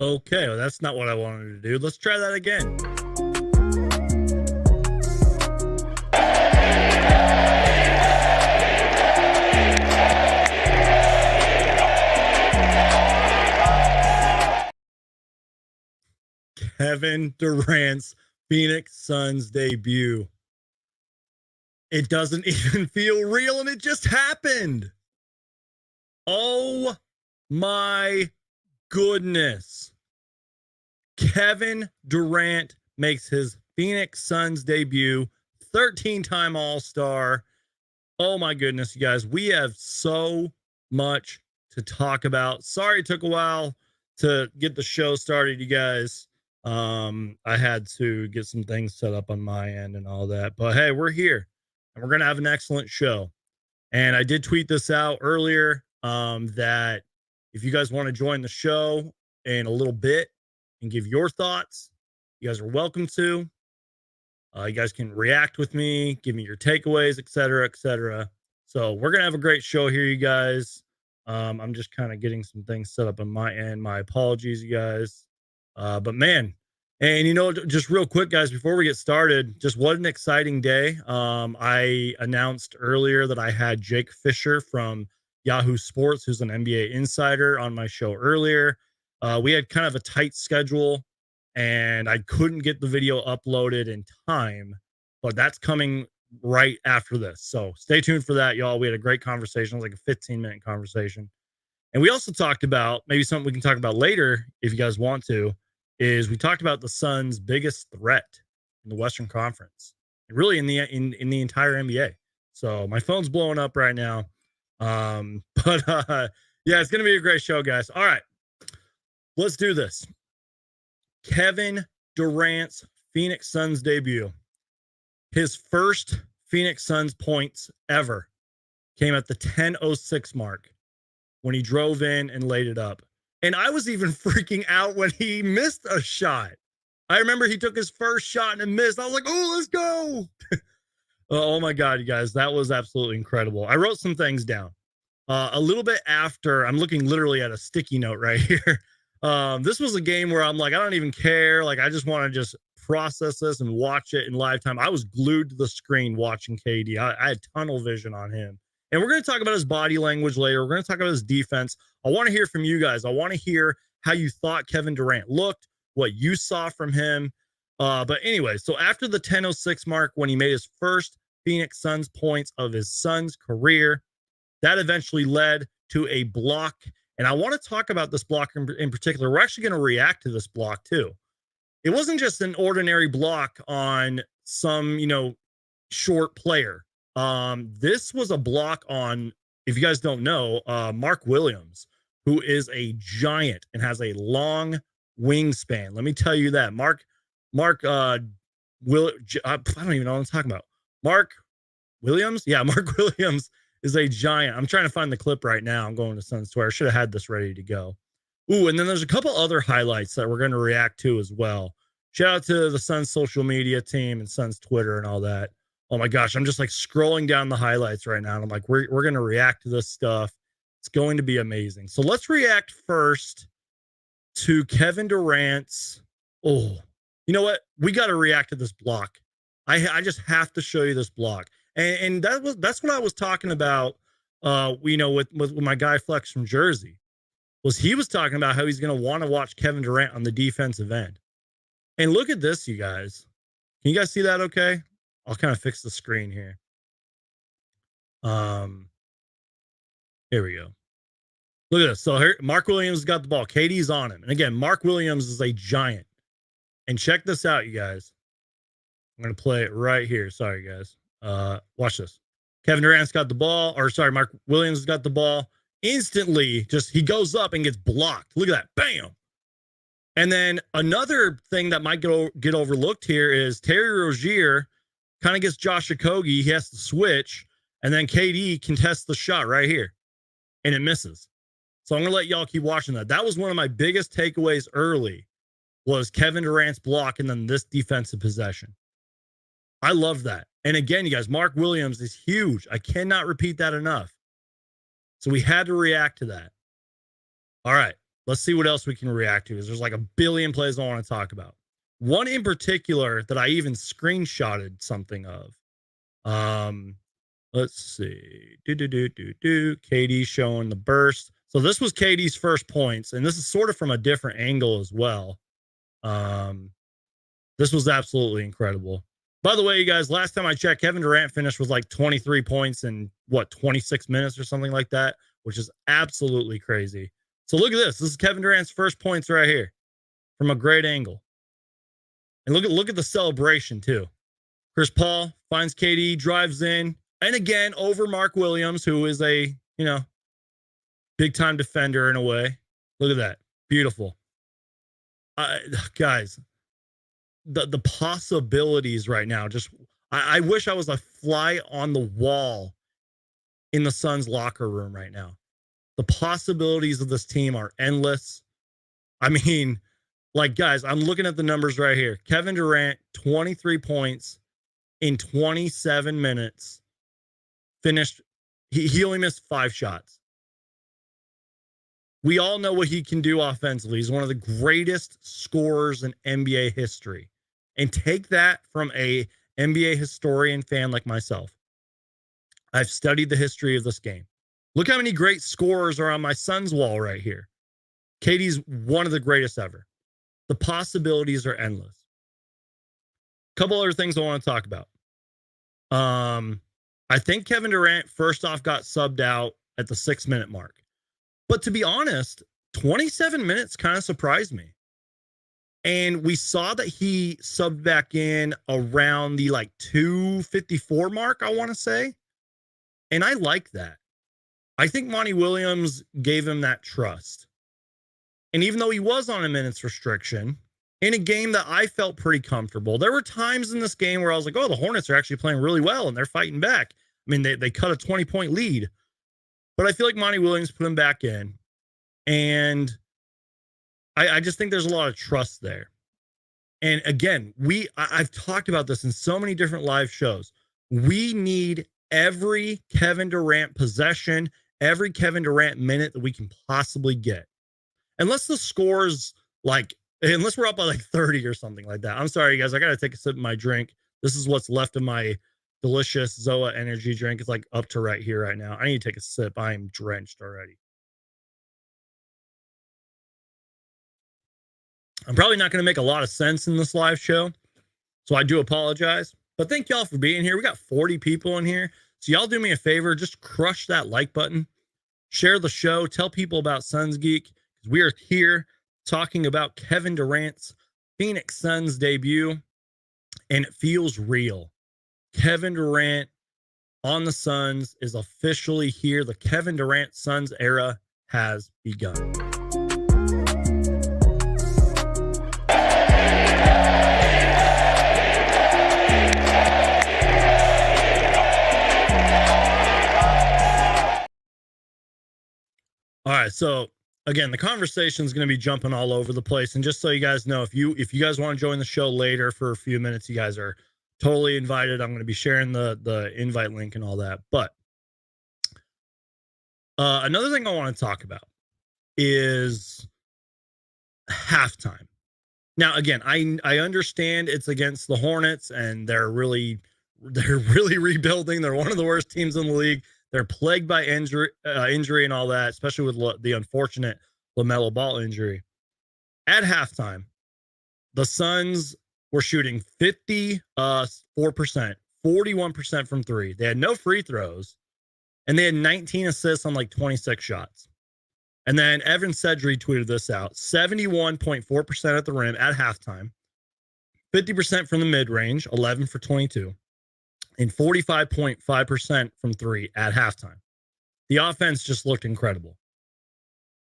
Okay, well, that's not what I wanted to do. Let's try that again. Kevin Durant's Phoenix Suns debut. It doesn't even feel real, and it just happened. Oh my goodness. Kevin Durant makes his Phoenix Suns debut, 13-time All-Star. Oh my goodness, you guys. We have so much to talk about. Sorry it took a while to get the show started, you guys. I had to get some things set up on my end and all that. But hey, we're here and we're going to have an excellent show. And I did tweet this out earlier that if you guys want to join the show in a little bit and give your thoughts, you guys are welcome to. You guys can react with me, give me your takeaways, et cetera, et cetera. So we're going to have a great show here, you guys. I'm just kind of getting some things set up on my end. My apologies, you guys. But man, and just real quick, guys, before we get started, just what an exciting day. I announced earlier that I had Jake Fisher from Yahoo Sports, who's an NBA insider, on my show earlier. We had kind of a tight schedule and I couldn't get the video uploaded in time, but that's coming right after this. So stay tuned for that, y'all. We had a great conversation. It was like a 15-minute conversation. And we also talked about maybe something we can talk about later if you guys want to, is we talked about the Suns' biggest threat in the Western Conference, and really in the entire NBA. So my phone's blowing up right now. But yeah, it's gonna be a great show, guys. All right, let's do this. Kevin Durant's Phoenix Suns debut. His first Phoenix Suns points ever came at the 10:06 mark when he drove in and laid it up. And I was even freaking out when he missed a shot. I remember he took his first shot and missed. I was like, oh, let's go. Oh my God, you guys, that was absolutely incredible. I wrote some things down. A little bit after, I'm looking literally at a sticky note right here. This was a game where I'm like, I don't even care. Like, I just want to just process this and watch it in live time. I was glued to the screen watching KD. I had tunnel vision on him. And we're going to talk about his body language later. We're going to talk about his defense. I want to hear from you guys. I want to hear how you thought Kevin Durant looked, what you saw from him. But anyway, so after the 10:06 mark, when he made his first Phoenix Suns points of his son's career, that eventually led to a block. And I want to talk about this block in particular. We're actually going to react to this block too. It wasn't just an ordinary block on some, short player. This was a block on, if you guys don't know, Mark Williams, who is a giant and has a long wingspan. Let me tell you that. I don't even know what I'm talking about. Mark Williams? Yeah, Mark Williams is a giant. I'm trying to find the clip right now. I'm going to Suns Twitter. I should have had this ready to go. Ooh, and then there's a couple other highlights that we're going to react to as well. Shout out to the Suns social media team and Suns Twitter and all that. Oh my gosh, I'm just like scrolling down the highlights right now. And I'm like, we're going to react to this stuff. It's going to be amazing. So let's react first to Kevin Durant's. Oh, you know what? We got to react to this block. I just have to show you this block. And that's what I was talking about, with my guy Flex from Jersey. He was talking about how he's going to want to watch Kevin Durant on the defensive end. And look at this, you guys. Can you guys see that okay? I'll kind of fix the screen here. Here we go. Look at this. So here, Mark Williams got the ball. KD's on him. And again, Mark Williams is a giant. And check this out, you guys. I'm going to play it right here. Sorry, guys. Watch this. Kevin Durant's got the ball. Mark Williams has got the ball. Instantly, he goes up and gets blocked. Look at that. Bam. And then another thing that might get overlooked here is Terry Rozier kind of gets Josh Okogie. He has to switch. And then KD contests the shot right here. And it misses. So I'm going to let y'all keep watching that. That was one of my biggest takeaways early, was Kevin Durant's block and then this defensive possession. I love that. And again, you guys, Mark Williams is huge. I cannot repeat that enough. So we had to react to that. All right. let's see what else we can react to. There's like a billion plays I want to talk about. One in particular that I even screenshotted something of. Let's see. KD showing the burst. So this was KD's first points, and this is sort of from a different angle as well. This was absolutely incredible. By the way, you guys, last time I checked, Kevin Durant finished with like 23 points in 26 minutes or something like that, which is absolutely crazy. So look at this. This is Kevin Durant's first points right here from a great angle. And look at the celebration too. Chris Paul finds KD, drives in, and again over Mark Williams, who is a, big time defender in a way. Look at that. Beautiful. Guys, the possibilities right now, just I wish I was a fly on the wall in the Suns locker room right now. The possibilities of this team are endless. I mean, like, guys, I'm looking at the numbers right here. Kevin Durant, 23 points in 27 minutes. Finished. He only missed 5 shots. We all know what he can do offensively. He's one of the greatest scorers in NBA history. And take that from a NBA historian fan like myself. I've studied the history of this game. Look how many great scorers are on my Suns wall right here. KD's one of the greatest ever. The possibilities are endless. A couple other things I want to talk about. I think Kevin Durant first off got subbed out at the 6-minute mark. But to be honest, 27 minutes kind of surprised me. And we saw that he subbed back in around the 2:54 mark, I want to say. And I like that. I think Monty Williams gave him that trust. And even though he was on a minutes restriction, in a game that I felt pretty comfortable, there were times in this game where I was like, oh, the Hornets are actually playing really well and they're fighting back. I mean, they cut a 20-point lead. But I feel like Monty Williams put him back in. And I just think there's a lot of trust there. And again, I've talked about this in so many different live shows. We need every Kevin Durant possession, every Kevin Durant minute that we can possibly get. Unless the score's unless we're up by 30 or something like that. I'm sorry, guys. I got to take a sip of my drink. This is what's left of my delicious Zoa energy drink. It's up to right here right now. I need to take a sip. I am drenched already. I'm probably not going to make a lot of sense in this live show, so I do apologize. But thank y'all for being here. We got 40 people in here. So y'all do me a favor. Just crush that like button. Share the show. Tell people about Suns Geek. We are here talking about Kevin Durant's Phoenix Suns debut, and it feels real. Kevin Durant on the Suns is officially here. The Kevin Durant Suns era has begun. All right, so again, the conversation is going to be jumping all over the place. And just so you guys know, if you guys want to join the show later for a few minutes, you guys are totally invited. I'm going to be sharing the invite link and all that. But another thing I want to talk about is halftime. Now, again, I understand it's against the Hornets, and they're really rebuilding. They're one of the worst teams in the league. They're plagued by injury and all that, especially with the unfortunate LaMelo Ball injury. At halftime, the Suns were shooting 54%, 41% from three. They had no free throws, and they had 19 assists on 26 shots. And then Evan Sedry tweeted this out: 71.4% at the rim at halftime, 50% from the mid-range, 11 for 22. And 45.5% from three at halftime. The offense just looked incredible.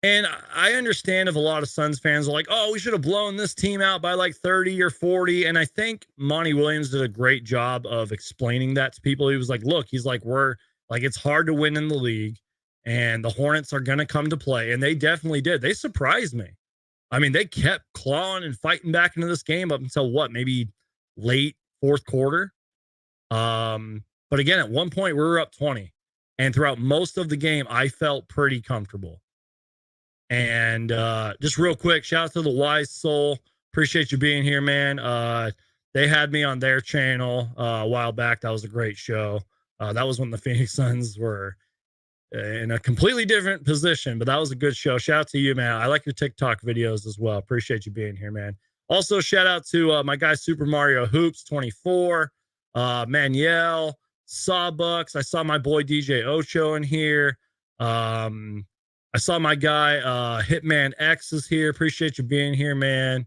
And I understand if a lot of Suns fans are like, oh, we should have blown this team out by 30 or 40. And I think Monty Williams did a great job of explaining that to people. He was like, look, it's hard to win in the league, and the Hornets are going to come to play. And they definitely did. They surprised me. I mean, they kept clawing and fighting back into this game up until maybe late fourth quarter. But again, at one point we were up 20, and throughout most of the game, I felt pretty comfortable. And just real quick, shout out to the Wise Soul. Appreciate you being here, man. They had me on their channel a while back. That was a great show. That was when the Phoenix Suns were in a completely different position, but that was a good show. Shout out to you, man. I like your TikTok videos as well. Appreciate you being here, man. Also, shout out to my guy Super Mario Hoops 24, Manuel, Sawbucks. I saw my boy DJ Ocho in here. I saw my guy Hitman X is here. Appreciate you being here, man.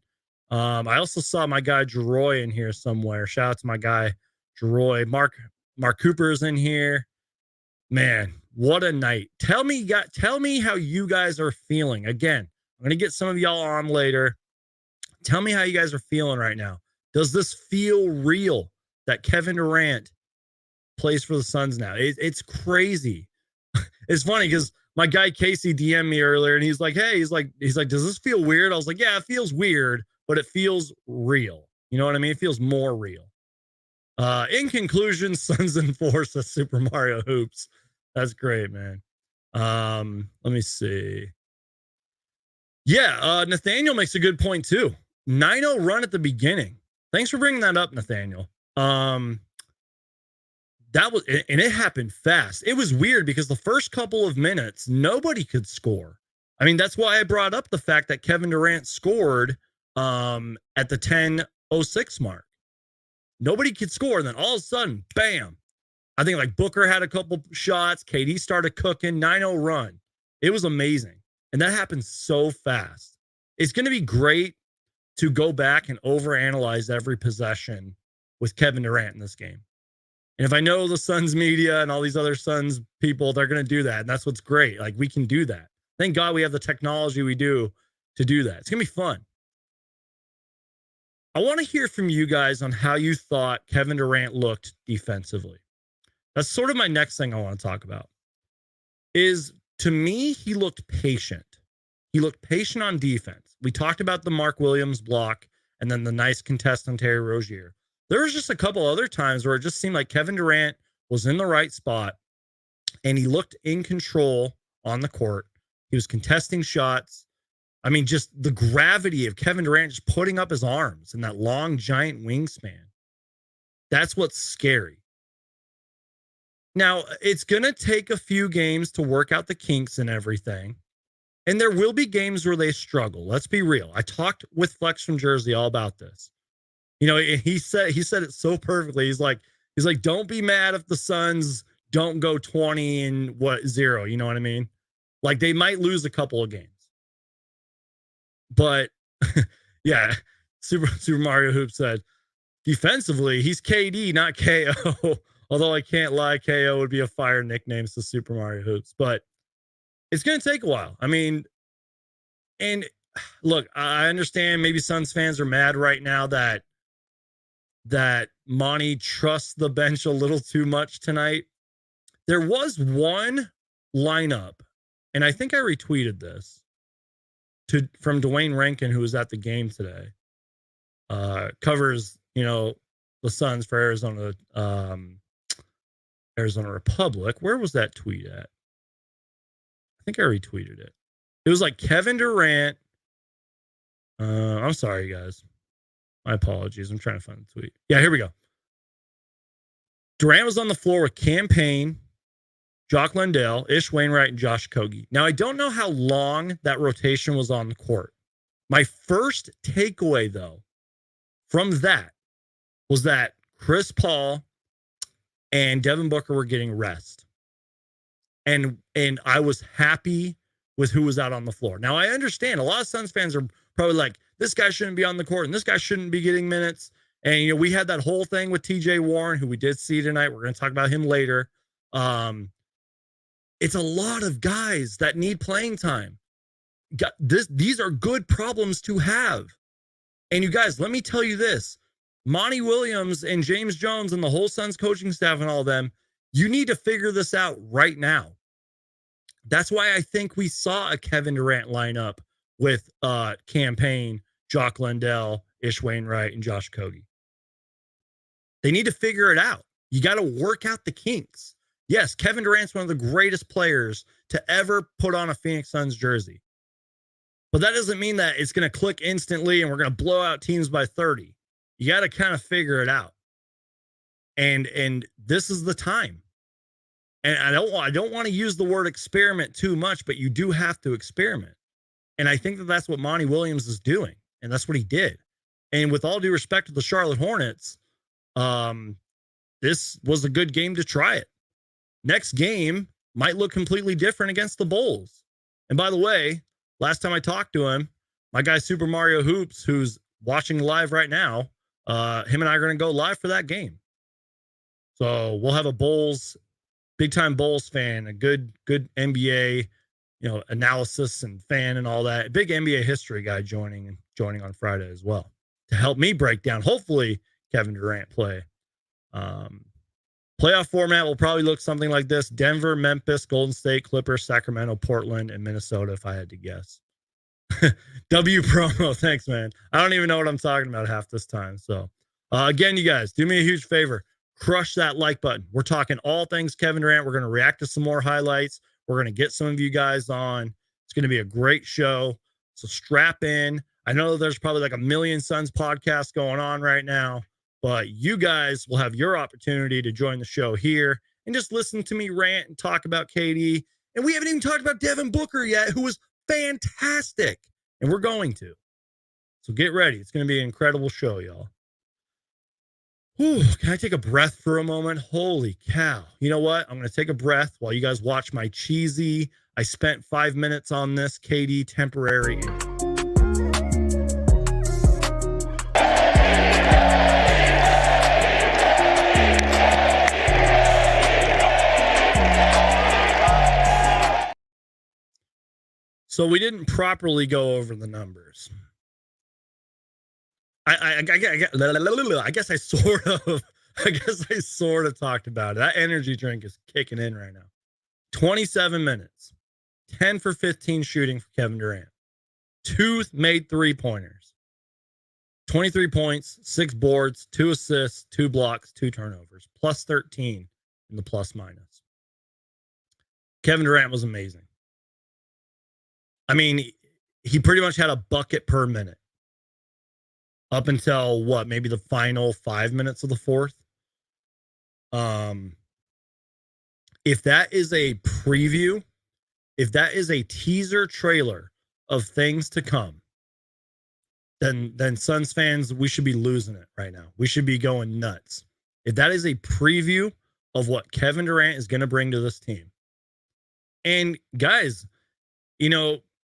I also saw my guy Jeroy in here somewhere. Shout out to my guy Jeroy. Mark Cooper is in here. Man, what a night. Tell me how you guys are feeling. Again, I'm going to get some of y'all on later. Tell me how you guys are feeling right now. Does this feel real that Kevin Durant plays for the Suns now? It's crazy. It's funny because my guy Casey DM'd me earlier and he's like, hey, he's like, does this feel weird? I was like, yeah, it feels weird, but it feels real. You know what I mean? It feels more real. In conclusion, Suns in 4 says Super Mario Hoops. That's great, man. Let me see. Yeah, Nathaniel makes a good point too. 9-0 run at the beginning. Thanks for bringing that up, Nathaniel. That was, and it happened fast. It was weird because the first couple of minutes, nobody could score. I mean, that's why I brought up the fact that Kevin Durant scored at the 10:06 mark. Nobody could score. And then all of a sudden, bam. I think like Booker had a couple shots. KD started cooking. 9-0 run. It was amazing. And that happened so fast. It's going to be great to go back and overanalyze every possession with Kevin Durant in this game. And if I know the Suns media and all these other Suns people, they're going to do that. And that's what's great. Like, we can do that. Thank God we have the technology we do to do that. It's going to be fun. I want to hear from you guys on how you thought Kevin Durant looked defensively. That's sort of my next thing I want to talk about. Is, to me, he looked patient. He looked patient on defense. We talked about the Mark Williams block and then the nice contest on Terry Rozier. There was just a couple other times where it just seemed like Kevin Durant was in the right spot and he looked in control on the court. He was contesting shots. I mean, just the gravity of Kevin Durant just putting up his arms and that long, giant wingspan. That's what's scary. Now, it's going to take a few games to work out the kinks and everything. And there will be games where they struggle. Let's be real. I talked with Flex from Jersey all about this. You know, he said it so perfectly. He's like, don't be mad if the Suns don't go 20-0. You know what I mean? Like, they might lose a couple of games. But yeah, Super Mario Hoop said, defensively, he's KD, not KO. Although I can't lie, KO would be a fire nickname to Super Mario Hoops. But it's going to take a while. I mean, and look, I understand maybe Suns fans are mad right now that Monty trusts the bench a little too much tonight. There was one lineup, and I think I retweeted this from Dwayne Rankin, who was at the game today. Covers, you know, the Suns for Arizona Republic. Where was that tweet at? I think I retweeted it. It was like Kevin Durant. I'm sorry, guys. My apologies. I'm trying to find the tweet. Yeah, here we go. Durant was on the floor with Cam Payne, Jock Landale, Ish Wainwright, and Josh Okogie. Now, I don't know how long that rotation was on the court. My first takeaway, though, from that was that Chris Paul and Devin Booker were getting rest. And I was happy with who was out on the floor. Now, I understand a lot of Suns fans are probably like, this guy shouldn't be on the court and this guy shouldn't be getting minutes. And, you know, we had that whole thing with TJ Warren, who we did see tonight. We're going to talk about him later. It's a lot of guys that need playing time. These are good problems to have. And you guys, let me tell you this. Monty Williams and James Jones and the whole Suns coaching staff and all of them, you need to figure this out right now. That's why I think we saw a Kevin Durant lineup with Cam Payne, Jock Landale, Ish Wainwright, and Josh Okogie. They need to figure it out. You got to work out the kinks. Yes, Kevin Durant's one of the greatest players to ever put on a Phoenix Suns jersey. But that doesn't mean that it's going to click instantly and we're going to blow out teams by 30. You got to kind of figure it out. And this is the time. And I don't want to use the word experiment too much, but you do have to experiment. And I think that that's what Monty Williams is doing. And that's what he did. And with all due respect to the Charlotte Hornets, this was a good game to try it. Next game might look completely different against the Bulls. And by the way, last time I talked to him, my guy Super Mario Hoops, who's watching live right now, him and I are going to go live for that game. So we'll have a Bulls, big time Bulls fan, a good NBA, analysis and fan and all that. A big NBA history guy joining on Friday as well to help me break down, hopefully, Kevin Durant play. Playoff format will probably look something like this: Denver, Memphis, Golden State, Clippers, Sacramento, Portland, and Minnesota, if I had to guess. W promo. Thanks, man. I don't even know what I'm talking about half this time. So, again, you guys, do me a huge favor. Crush that like button. We're talking all things Kevin Durant. We're going to react to some more highlights. We're going to get some of you guys on. It's going to be a great show. So strap in. I know there's probably like a Million Suns podcast going on right now, but you guys will have your opportunity to join the show here and just listen to me rant and talk about KD. And we haven't even talked about Devin Booker yet, who was fantastic. And we're going to. So get ready. It's going to be an incredible show, y'all. Whew, can I take a breath for a moment? Holy cow. You know what? I'm going to take a breath while you guys watch my cheesy, I spent 5 minutes on this KD temporary. So we didn't properly go over the numbers. I guess I sort of talked about it. That energy drink is kicking in right now. 27 minutes, 10 for 15 shooting for Kevin Durant. 2 made 3-pointers. 23 points, 6 boards, 2 assists, 2 blocks, 2 turnovers, plus 13 in the plus minus. Kevin Durant was amazing. I mean, he pretty much had a bucket per minute. Up until maybe the final 5 minutes of the fourth. If that is a preview, if that is a teaser trailer of things to come, then Suns fans, we should be losing it right now. We should be going nuts. If that is a preview of what Kevin Durant is going to bring to this team. And guys,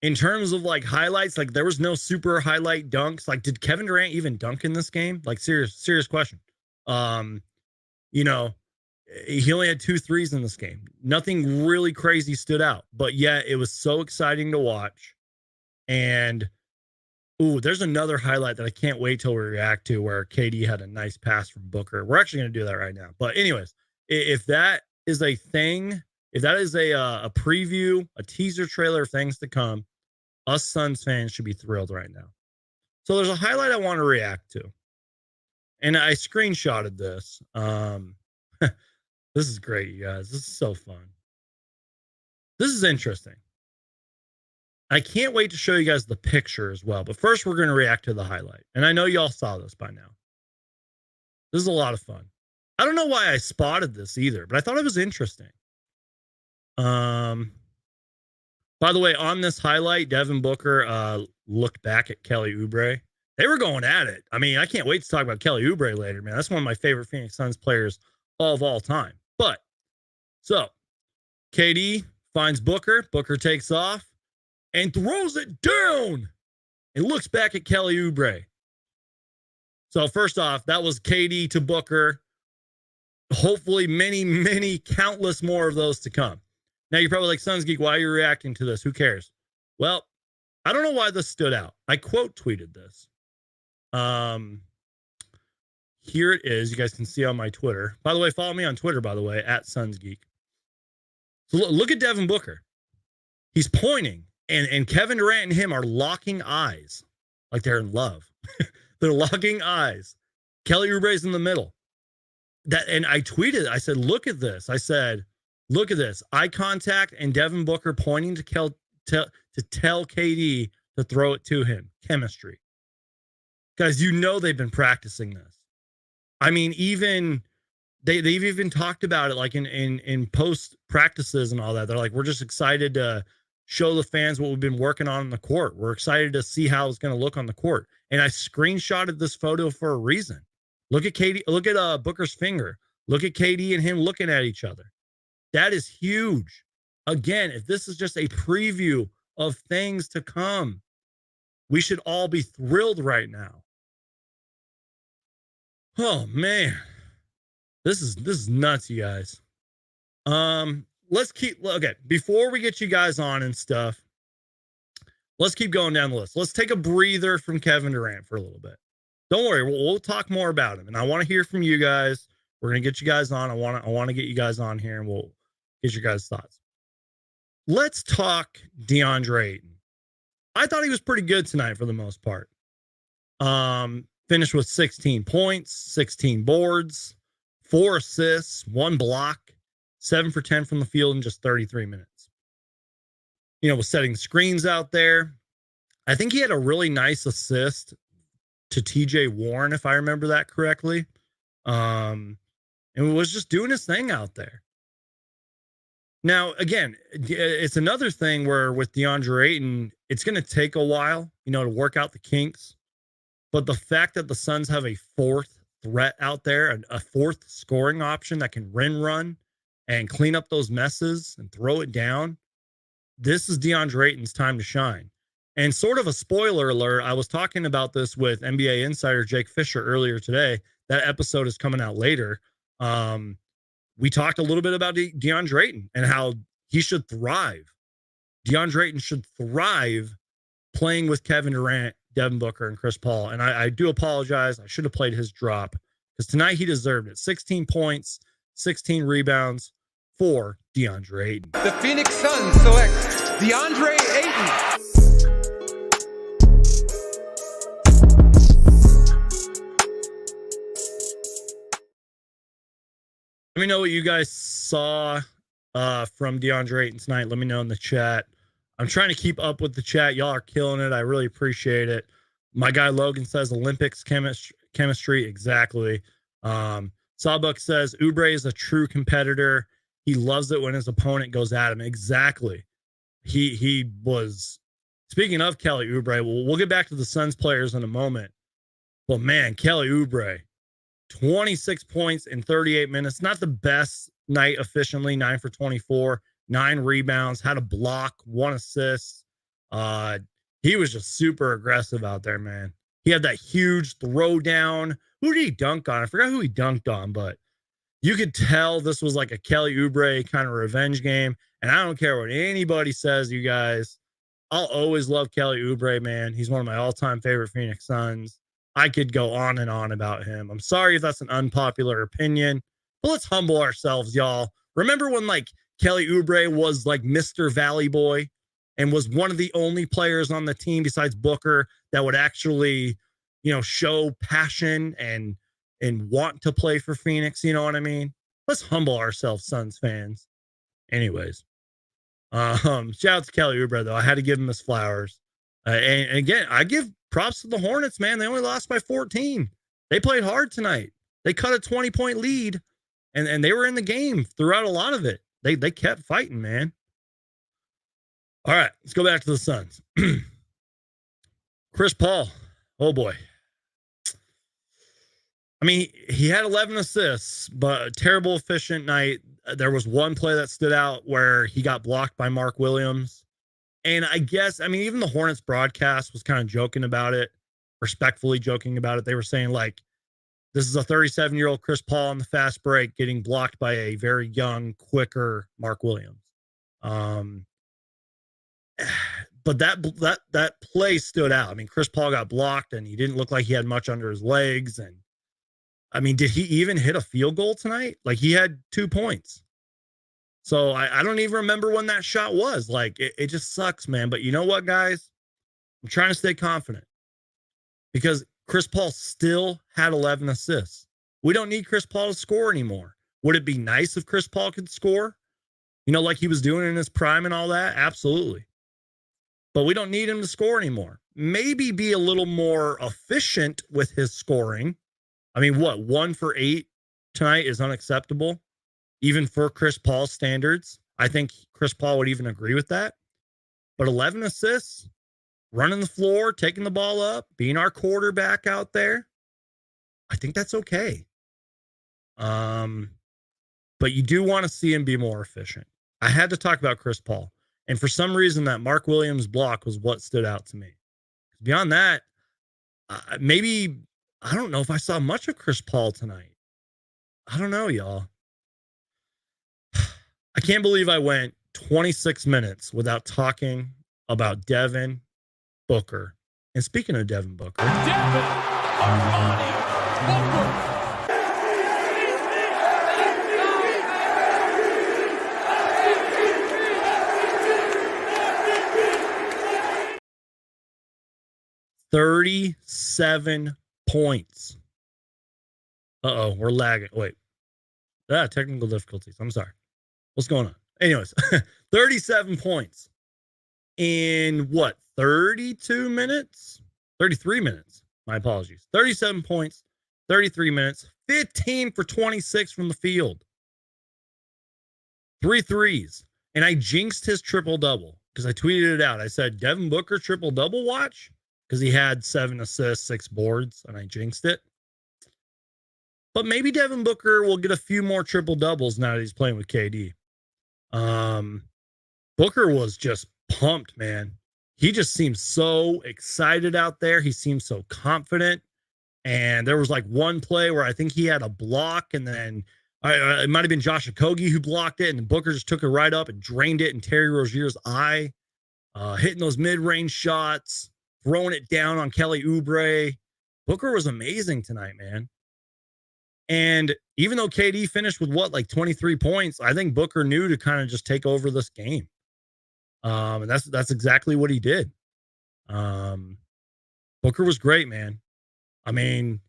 in terms of like highlights, like there was no super highlight dunks. Like, did Kevin Durant even dunk in this game? Like serious question. He only had 2 threes in this game. Nothing really crazy stood out, but yet it was so exciting to watch. And there's another highlight that I can't wait till we react to where KD had a nice pass from Booker. We're actually going to do that right now. But anyways, if that is a thing, if that is a preview, a teaser trailer of things to come, us Suns fans should be thrilled right now. So there's a highlight I want to react to. And I screenshotted this. This is great, you guys. This is so fun. This is interesting. I can't wait to show you guys the picture as well. But first, we're going to react to the highlight. And I know y'all saw this by now. This is a lot of fun. I don't know why I spotted this either, but I thought it was interesting. By the way, on this highlight, Devin Booker looked back at Kelly Oubre. They were going at it. I mean, I can't wait to talk about Kelly Oubre later, man. That's one of my favorite Phoenix Suns players of all time. But, so, KD finds Booker. Booker takes off and throws it down and looks back at Kelly Oubre. So, first off, that was KD to Booker. Hopefully, many, countless more of those to come. Now, you're probably like, Suns Geek, why are you reacting to this? Who cares? Well, I don't know why this stood out. I quote tweeted this. Here it is. You guys can see on my Twitter. By the way, follow me on Twitter, by the way, at Suns Geek. So look at Devin Booker. He's pointing, and Kevin Durant and him are locking eyes like they're in love. They're locking eyes. Kelly Oubre's in the middle. And I tweeted, I said, look at this. I said, look at this. Eye contact and Devin Booker pointing to tell KD to to throw it to him. Chemistry. Guys, you know they've been practicing this. I mean, even they've even talked about it like in post practices and all that. They're like, we're just excited to show the fans what we've been working on in the court. We're excited to see how it's going to look on the court. And I screenshotted this photo for a reason. Look at KD, look at Booker's finger. Look at KD and him looking at each other. That is huge. Again, if this is just a preview of things to come, we should all be thrilled right now. Oh man. This is nuts, you guys. Let's keep okay. Before we get you guys on and stuff, let's keep going down the list. Let's take a breather from Kevin Durant for a little bit. Don't worry, we'll talk more about him, and I want to hear from you guys. We're gonna get you guys on. I want to get you guys on here, and we'll get your guys' thoughts. Let's talk DeAndre Ayton. I thought he was pretty good tonight for the most part. Finished with 16 points, 16 boards, 4 assists, 1 block, 7 for 10 from the field in just 33 minutes. You know, was setting screens out there. I think he had a really nice assist to TJ Warren, if I remember that correctly. And was just doing his thing out there. Now, again, it's another thing where with DeAndre Ayton, it's going to take a while, you know, to work out the kinks. But the fact that the Suns have a 4th threat out there, a 4th scoring option that can run and clean up those messes and throw it down, this is DeAndre Ayton's time to shine. And sort of a spoiler alert, I was talking about this with NBA insider Jake Fisher earlier today. That episode is coming out later. We talked a little bit about DeAndre Ayton and how he should thrive. DeAndre Ayton should thrive playing with Kevin Durant, Devin Booker, and Chris Paul. And I do apologize. I should have played his drop because tonight he deserved it. 16 points, 16 rebounds for DeAndre Ayton. The Phoenix Suns select DeAndre Ayton. Let me know what you guys saw from DeAndre Ayton tonight. Let me know in the chat. I'm trying to keep up with the chat. Y'all are killing it. I really appreciate it. My guy Logan says Olympics chemistry. Exactly. Sawbuck says Oubre is a true competitor. He loves it when his opponent goes at him. Exactly. He was, speaking of Kelly Oubre, we'll get back to the Suns players in a moment. But man, Kelly Oubre, 26 points in 38 minutes. Not the best night efficiently, 9 for 24, 9 rebounds, had a block, 1 assist. He was just super aggressive out there, man. He had that huge throw down. Who did he dunk on? I forgot who he dunked on, but you could tell this was like a Kelly Oubre kind of revenge game. And I don't care what anybody says, you guys. I'll always love Kelly Oubre, man. He's one of my all-time favorite Phoenix Suns. I could go on and on about him. I'm sorry if that's an unpopular opinion, but let's humble ourselves, y'all. Remember when like Kelly Oubre was like Mr. Valley Boy and was one of the only players on the team besides Booker that would actually, you know, show passion and want to play for Phoenix. You know what I mean? Let's humble ourselves, Suns fans. Anyways, shout out to Kelly Oubre though. I had to give him his flowers. And again, I give props to the Hornets, man. They only lost by 14. They played hard tonight. They cut a 20-point lead, and they were in the game throughout a lot of it. They kept fighting, man. All right, let's go back to the Suns. Chris Paul, oh boy. I mean, he had 11 assists, but a terrible efficient night. There was one play that stood out where he got blocked by Mark Williams. And I guess, I mean, even the Hornets broadcast was kind of joking about it, respectfully joking about it. They were saying, like, this is a 37-year-old Chris Paul on the fast break getting blocked by a very young, quicker Mark Williams. But that play stood out. I mean, Chris Paul got blocked, and he didn't look like he had much under his legs. And, I mean, did he even hit a field goal tonight? Like, he had 2 points. So I don't even remember when that shot was. Like, it just sucks, man. But you know what, guys? I'm trying to stay confident because Chris Paul still had 11 assists. We don't need Chris Paul to score anymore. Would it be nice if Chris Paul could score? You know, like he was doing in his prime and all that? Absolutely. but we don't need him to score anymore. Maybe be a little more efficient with his scoring. I mean, what, 1 for 8 tonight is unacceptable, even for Chris Paul's standards. I think Chris Paul would even agree with that. But 11 assists, running the floor, taking the ball up, being our quarterback out there, I think that's okay. But you do want to see him be more efficient. I had to talk about Chris Paul. And for some reason, that Mark Williams block was what stood out to me. Beyond that, maybe, I don't know if I saw much of Chris Paul tonight. I don't know, y'all. I can't believe I went 26 minutes without talking about Devin Booker. And speaking of Devin Booker. Devin Armani Booker. 37 points. Uh-oh, we're lagging. Wait. Technical difficulties. I'm sorry. What's going on? Anyways, 37 points in what? 32 minutes? 33 minutes. My apologies. 37 points, 33 minutes, 15 for 26 from the field. 3 threes. And I jinxed his triple-double because I tweeted it out. I said, Devin Booker triple-double watch, because he had 7 assists, 6 boards, and I jinxed it. But maybe Devin Booker will get a few more triple-doubles now that he's playing with KD. Booker was just pumped, man. He just seems so excited out there. He seems so confident. And there was like one play where I think he had a block, and then it might have been Josh Okogie who blocked it, and Booker just took it right up and drained it in Terry Rozier's eye. Hitting those mid-range shots, throwing it down on Kelly Oubre. Booker was amazing tonight, man. And even though KD finished with like 23 points, I think Booker knew to kind of just take over this game. And that's exactly what he did. Booker was great, man. I mean,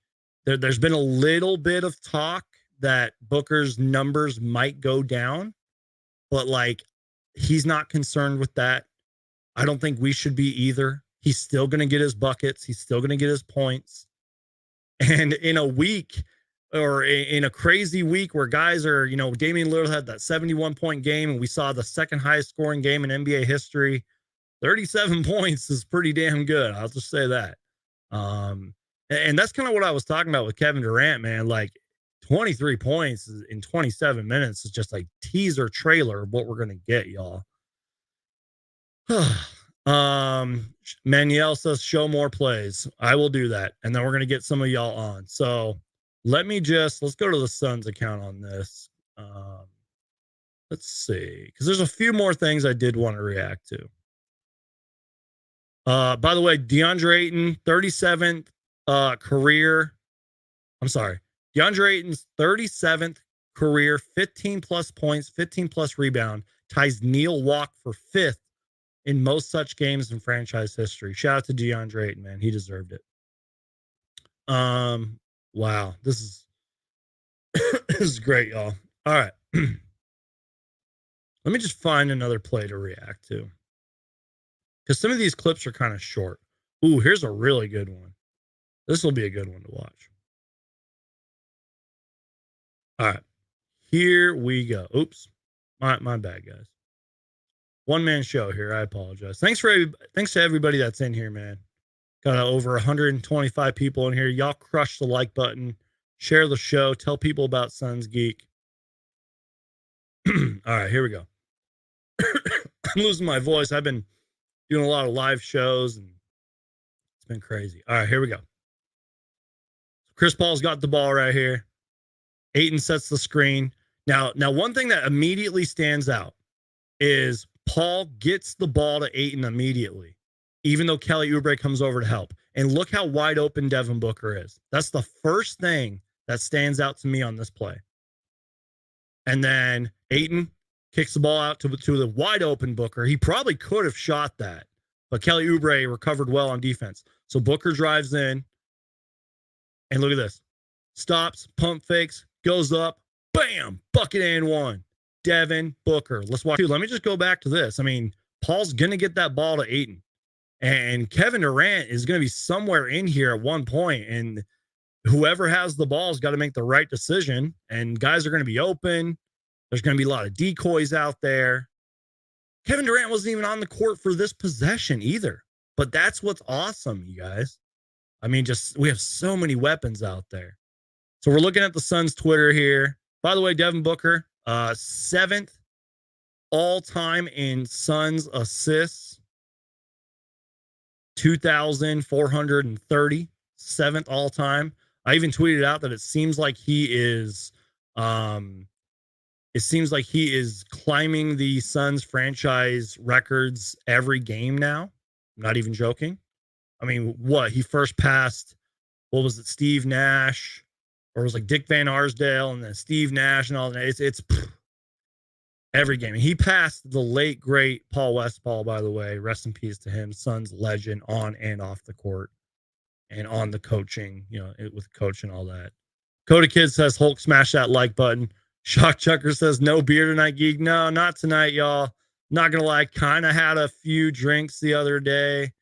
there's been a little bit of talk that Booker's numbers might go down, but like, he's not concerned with that. I don't think we should be either. He's still going to get his buckets. He's still going to get his points. And in a week, or in a crazy week where guys are, Damian Lillard had that 71-point game, and we saw the second highest scoring game in NBA history. 37 points is pretty damn good. I'll just say that. And that's kind of what I was talking about with Kevin Durant, man. Like, 23 points in 27 minutes is just like teaser trailer of what we're going to get, y'all. Manuel says show more plays. I will do that. And then we're going to get some of y'all on. So let's go to the Suns account on this. Let's see, because there's a few more things I did want to react to. By the way, DeAndre Ayton, 37th career. I'm sorry. DeAndre Ayton's 37th career, 15 plus points, 15 plus rebound, ties Neil Walk for 5th in most such games in franchise history. Shout out to DeAndre Ayton, man. He deserved it. Wow. This is great, y'all. All right. Let me just find another play to react to, because some of these clips are kind of short. Ooh, here's a really good one. This will be a good one to watch. All right, here we go. Oops, my bad, guys. One-man show here. I apologize. Thanks to everybody that's in here, man. Got over 125 people in here. Y'all crush the like button, share the show, tell people about Suns Geek. All right, here we go. I'm losing my voice. I've been doing a lot of live shows, and it's been crazy. All right, here we go. Chris Paul's got the ball right here. Ayton sets the screen. Now, one thing that immediately stands out is Paul gets the ball to Ayton immediately, even though Kelly Oubre comes over to help. And look how wide open Devin Booker is. That's the first thing that stands out to me on this play. And then Ayton kicks the ball out to the wide open Booker. He probably could have shot that, but Kelly Oubre recovered well on defense. So Booker drives in, and look at this. Stops, pump fakes, goes up, bam, bucket and one. Devin Booker. Let's watch. Dude, let me just go back to this. I mean, Paul's going to get that ball to Ayton. And Kevin Durant is going to be somewhere in here at one point, and whoever has the ball has got to make the right decision. And guys are going to be open. There's going to be a lot of decoys out there. Kevin Durant wasn't even on the court for this possession either. But that's what's awesome, you guys. I mean, just we have so many weapons out there. So we're looking at the Suns Twitter here. By the way, Devin Booker, 7th all-time in Suns assists, 2,430, 7th all-time. I even tweeted out that it seems like he is climbing the Suns franchise records every game now. I'm not even joking. I mean, he first passed, what was it, Steve Nash, or it was like Dick Van Arsdale and then Steve Nash and all that. It's every game. He passed the late, great Paul Westphal, by the way. Rest in peace to him. Suns legend on and off the court and on the coaching, with coach and all that. Coda Kid says, Hulk, smash that like button. Shock Chucker says, no beer tonight, Geek. No, not tonight, y'all. Not going to lie. Kind of had a few drinks the other day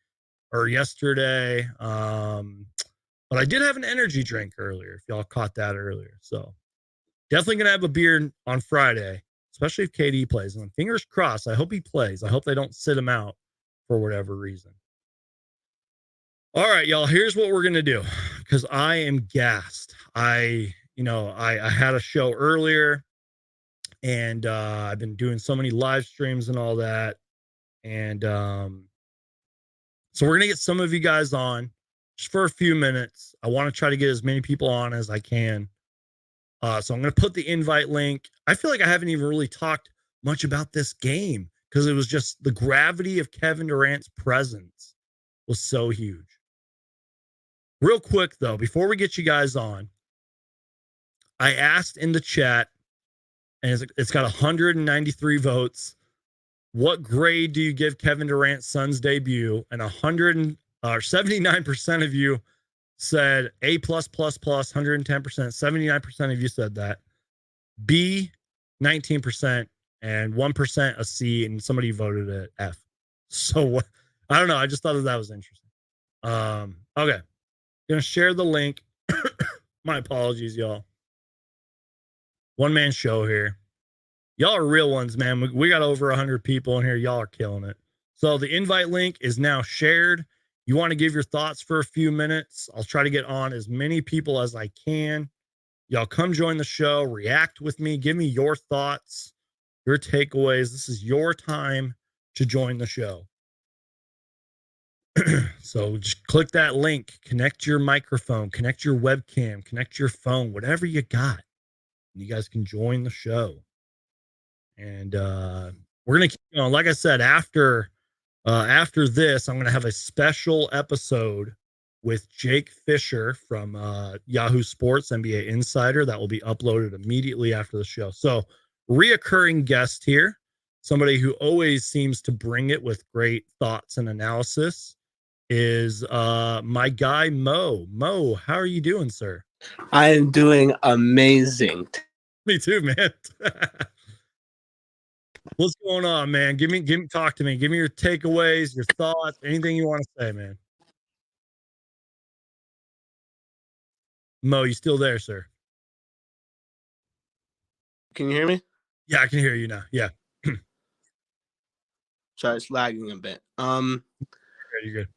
or yesterday. But I did have an energy drink earlier, if y'all caught that earlier. So definitely going to have a beer on Friday, especially if KD plays. And fingers crossed, I hope he plays. I hope they don't sit him out for whatever reason. All right, y'all, here's what we're going to do because I am gassed. I had a show earlier and I've been doing so many live streams and all that. And so we're going to get some of you guys on just for a few minutes. I want to try to get as many people on as I can. So I'm going to put the invite link. I feel like I haven't even really talked much about this game because it was just the gravity of Kevin Durant's presence was so huge. Real quick, though, before we get you guys on, I asked in the chat, and it's got 193 votes. What grade do you give Kevin Durant's Suns debut? And 79% of you said A+++, 110%. 79% of you said that. B, 19%, and 1% a C, and somebody voted at F. So I don't know. I just thought that was interesting. Okay. Gonna share the link. My apologies, y'all. One man show here. Y'all are real ones, man. We got over 100 people in here. Y'all are killing it. So the invite link is now shared. You want to give your thoughts for a few minutes? I'll try to get on as many people as I can. Y'all come join the show, react with me, give me your thoughts, your takeaways. This is your time to join the show. So just click that link, connect your microphone, connect your webcam, connect your phone, whatever you got. You guys can join the show. And we're going to keep going. Like I said, after this, I'm going to have a special episode with Jake Fisher from Yahoo Sports, NBA Insider, that will be uploaded immediately after the show. So reoccurring guest here, somebody who always seems to bring it with great thoughts and analysis, is my guy, Mo. Mo, how are you doing, sir? I am doing amazing. Me too, man. What's going on, man? Talk to me. Give me your takeaways, your thoughts, anything you want to say, man. Mo, you still there, sir? Can you hear me? Yeah, I can hear you now. Yeah. Sorry, it's lagging a bit. You're good.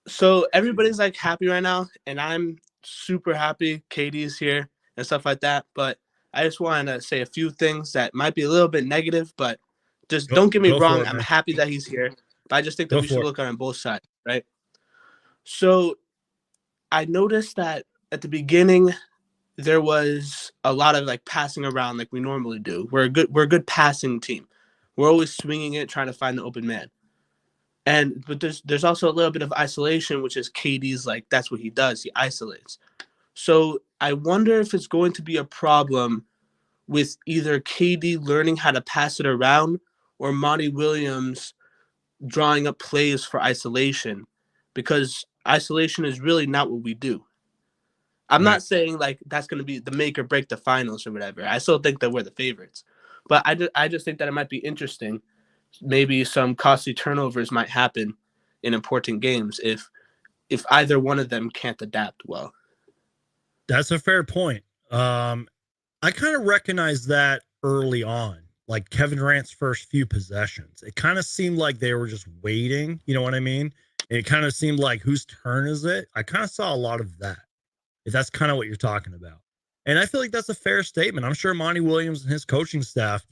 So everybody's like happy right now, and I'm super happy. Katie's here and stuff like that. But I just want to say a few things that might be a little bit negative, but just don't get me wrong. I'm happy that he's here, but I just think that we should look on both sides, right? So I noticed that at the beginning there was a lot of like passing around like we normally do. We're a good passing team. We're always swinging it, trying to find the open man. But there's also a little bit of isolation, which is KD's like that's what he does. He isolates. So I wonder if it's going to be a problem with either KD learning how to pass it around or Monty Williams drawing up plays for isolation, because isolation is really not what we do. I'm not saying like that's going to be the make or break the finals or whatever. I still think that we're the favorites. But I just think that it might be interesting. Maybe some costly turnovers might happen in important games if either one of them can't adapt well. That's a fair point. I kind of recognized that early on, like Kevin Durant's first few possessions. It kind of seemed like they were just waiting. You know what I mean? It kind of seemed like, whose turn is it? I kind of saw a lot of that, if that's kind of what you're talking about. And I feel like that's a fair statement. I'm sure Monty Williams and his coaching staff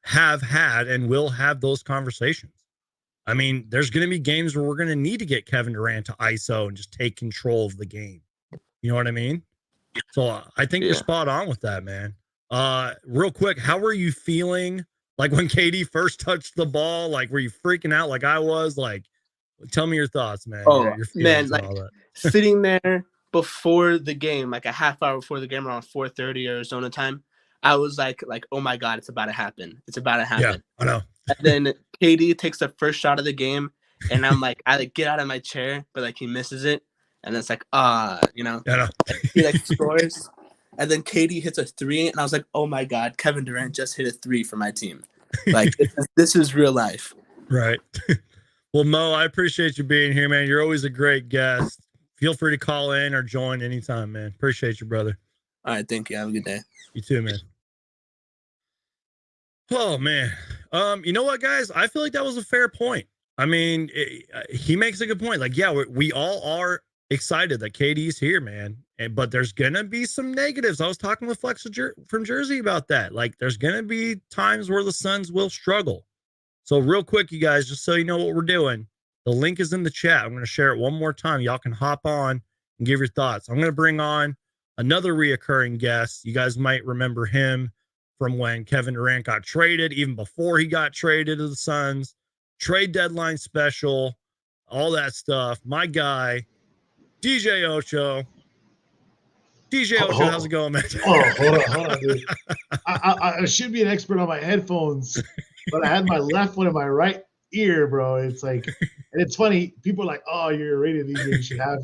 have had and will have those conversations. I mean, there's going to be games where we're going to need to get Kevin Durant to ISO and just take control of the game. You know what I mean? So I think you're spot on with that, man. Real quick, how were you feeling like when KD first touched the ball? Like, were you freaking out like I was? Like, tell me your thoughts, man. Oh, your man, like sitting there before the game, like a half hour before the game, around 4:30 Arizona time, I was like, oh my God, it's about to happen. It's about to happen. Yeah, I know. And then KD takes the first shot of the game, and I'm like, I like get out of my chair, but like he misses it. And it's like, you know, he like scores. And then KD hits a 3, and I was like, oh my God, Kevin Durant just hit a 3 for my team. Like, this is real life. Right. Well, Mo, I appreciate you being here, man. You're always a great guest. Feel free to call in or join anytime, man. Appreciate you, brother. All right, thank you. Have a good day. You too, man. Oh, man. You know what, guys? I feel like that was a fair point. I mean, he makes a good point. Like, yeah, we all are excited that KD's here, man. But there's gonna be some negatives. I was talking with Flex from Jersey about that. Like, there's gonna be times where the Suns will struggle. So real quick, you guys, just so you know what we're doing, the link is in the chat. I'm gonna share it one more time. Y'all can hop on and give your thoughts. I'm gonna bring on another reoccurring guest. You guys might remember him from when Kevin Durant got traded, even before he got traded to the Suns, trade deadline special, all that stuff. My guy, DJ Ocho. DJ Ocho, how's it going, man? Hold on, dude. I should be an expert on my headphones, but I had my left one in my right ear, bro. It's like, and it's funny. People are like, "Oh, you're a radio DJ. You should have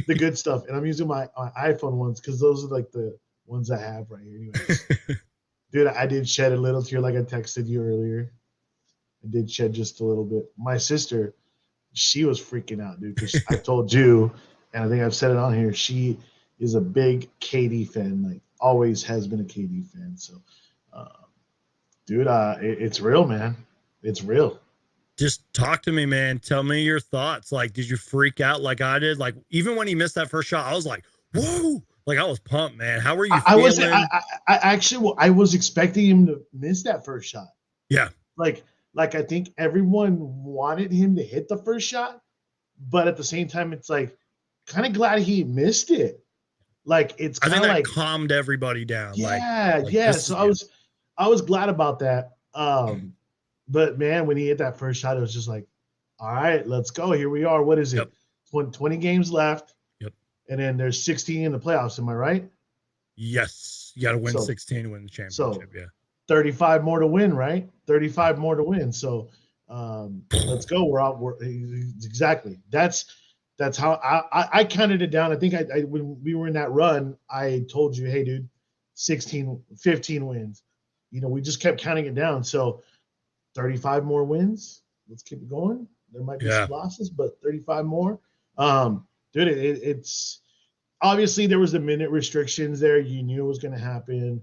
the good stuff." And I'm using my iPhone ones because those are like the ones I have right here. Anyways, dude, I did shed a little tear, like I texted you earlier. I did shed just a little bit. My sister, she was freaking out, dude, because I told you, and I think I've said it on here. She is a big KD fan, like always has been a KD fan. So, dude, it's real, man. It's real. Just talk to me, man. Tell me your thoughts. Like, did you freak out like I did? Like, even when he missed that first shot, I was like, whoa. Like, I was pumped, man. How were you feeling? I was expecting him to miss that first shot. Yeah. Like I think everyone wanted him to hit the first shot, but at the same time, it's like kind of glad he missed it. Like, it's kind of like calmed everybody down. Yeah. So I was glad about that. But man, when he hit that first shot, it was just like, all right, let's go. Here we are. What is it? 20 games left. Yep. And then there's 16 in the playoffs. Am I right? Yes. You got to win 16 to win the championship. So, yeah. 35 more to win, right? 35 more to win. So let's go. We're out. Exactly. That's how I counted it down. I think I when we were in that run, I told you, hey, dude, 16, 15 wins. You know, we just kept counting it down. So 35 more wins. Let's keep it going. There might be some losses, but 35 more. Dude, it's obviously there was the minute restrictions there. You knew it was going to happen.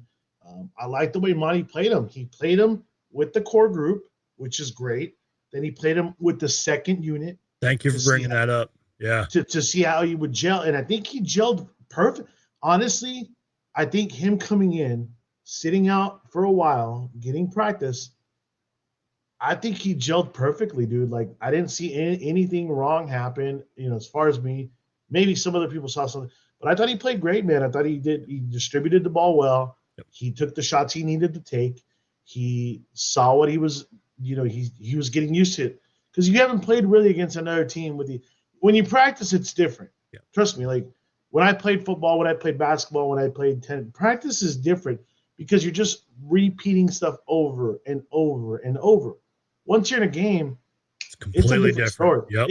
I like the way Monty played him. He played him with the core group, which is great. Then he played him with the second unit. Thank you for bringing that up. Yeah. To see how he would gel. And I think he gelled perfect. Honestly, I think him coming in, sitting out for a while, getting practice, I think he gelled perfectly, dude. Like, I didn't see anything wrong happen, you know, as far as me. Maybe some other people saw something. But I thought he played great, man. I thought he distributed the ball well. Yep. He took the shots he needed to take. He saw what he was, you know, he was getting used to it. Because you haven't played really against another team with the – when you practice, it's different. Yeah. Trust me. Like, when I played football, when I played basketball, when I played tennis, practice is different because you're just repeating stuff over and over and over. Once you're in a game, it's a different story. Yep.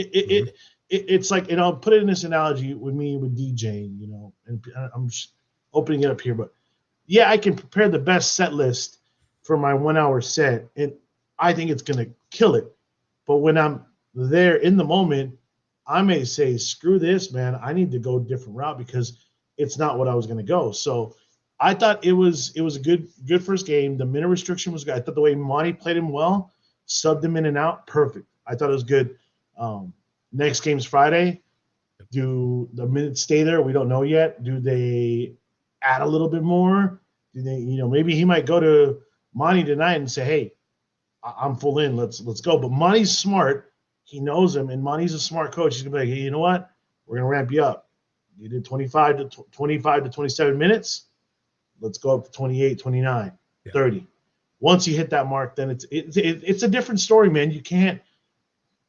It's like, and I'll put it in this analogy with me with DJing, you know, and I'm just opening it up here, but yeah, I can prepare the best set list for my 1 hour set, and I think it's going to kill it. But when I'm there in the moment, I may say, screw this, man. I need to go a different route because it's not what I was going to go. So I thought it was a good first game. The minute restriction was good. I thought the way Monty played him well, subbed him in and out, perfect. I thought it was good. Next game's Friday. Do the minutes stay there? We don't know yet. Do they add a little bit more? Do they, maybe he might go to Monty tonight and say, hey, I'm full in. Let's go. But Monty's smart. He knows him, and Monty's a smart coach. He's gonna be like, hey, you know what? We're gonna ramp you up. You did 25 to 27 minutes. Let's go up to 28, 29, 30. Once you hit that mark, then it's a different story, man. You can't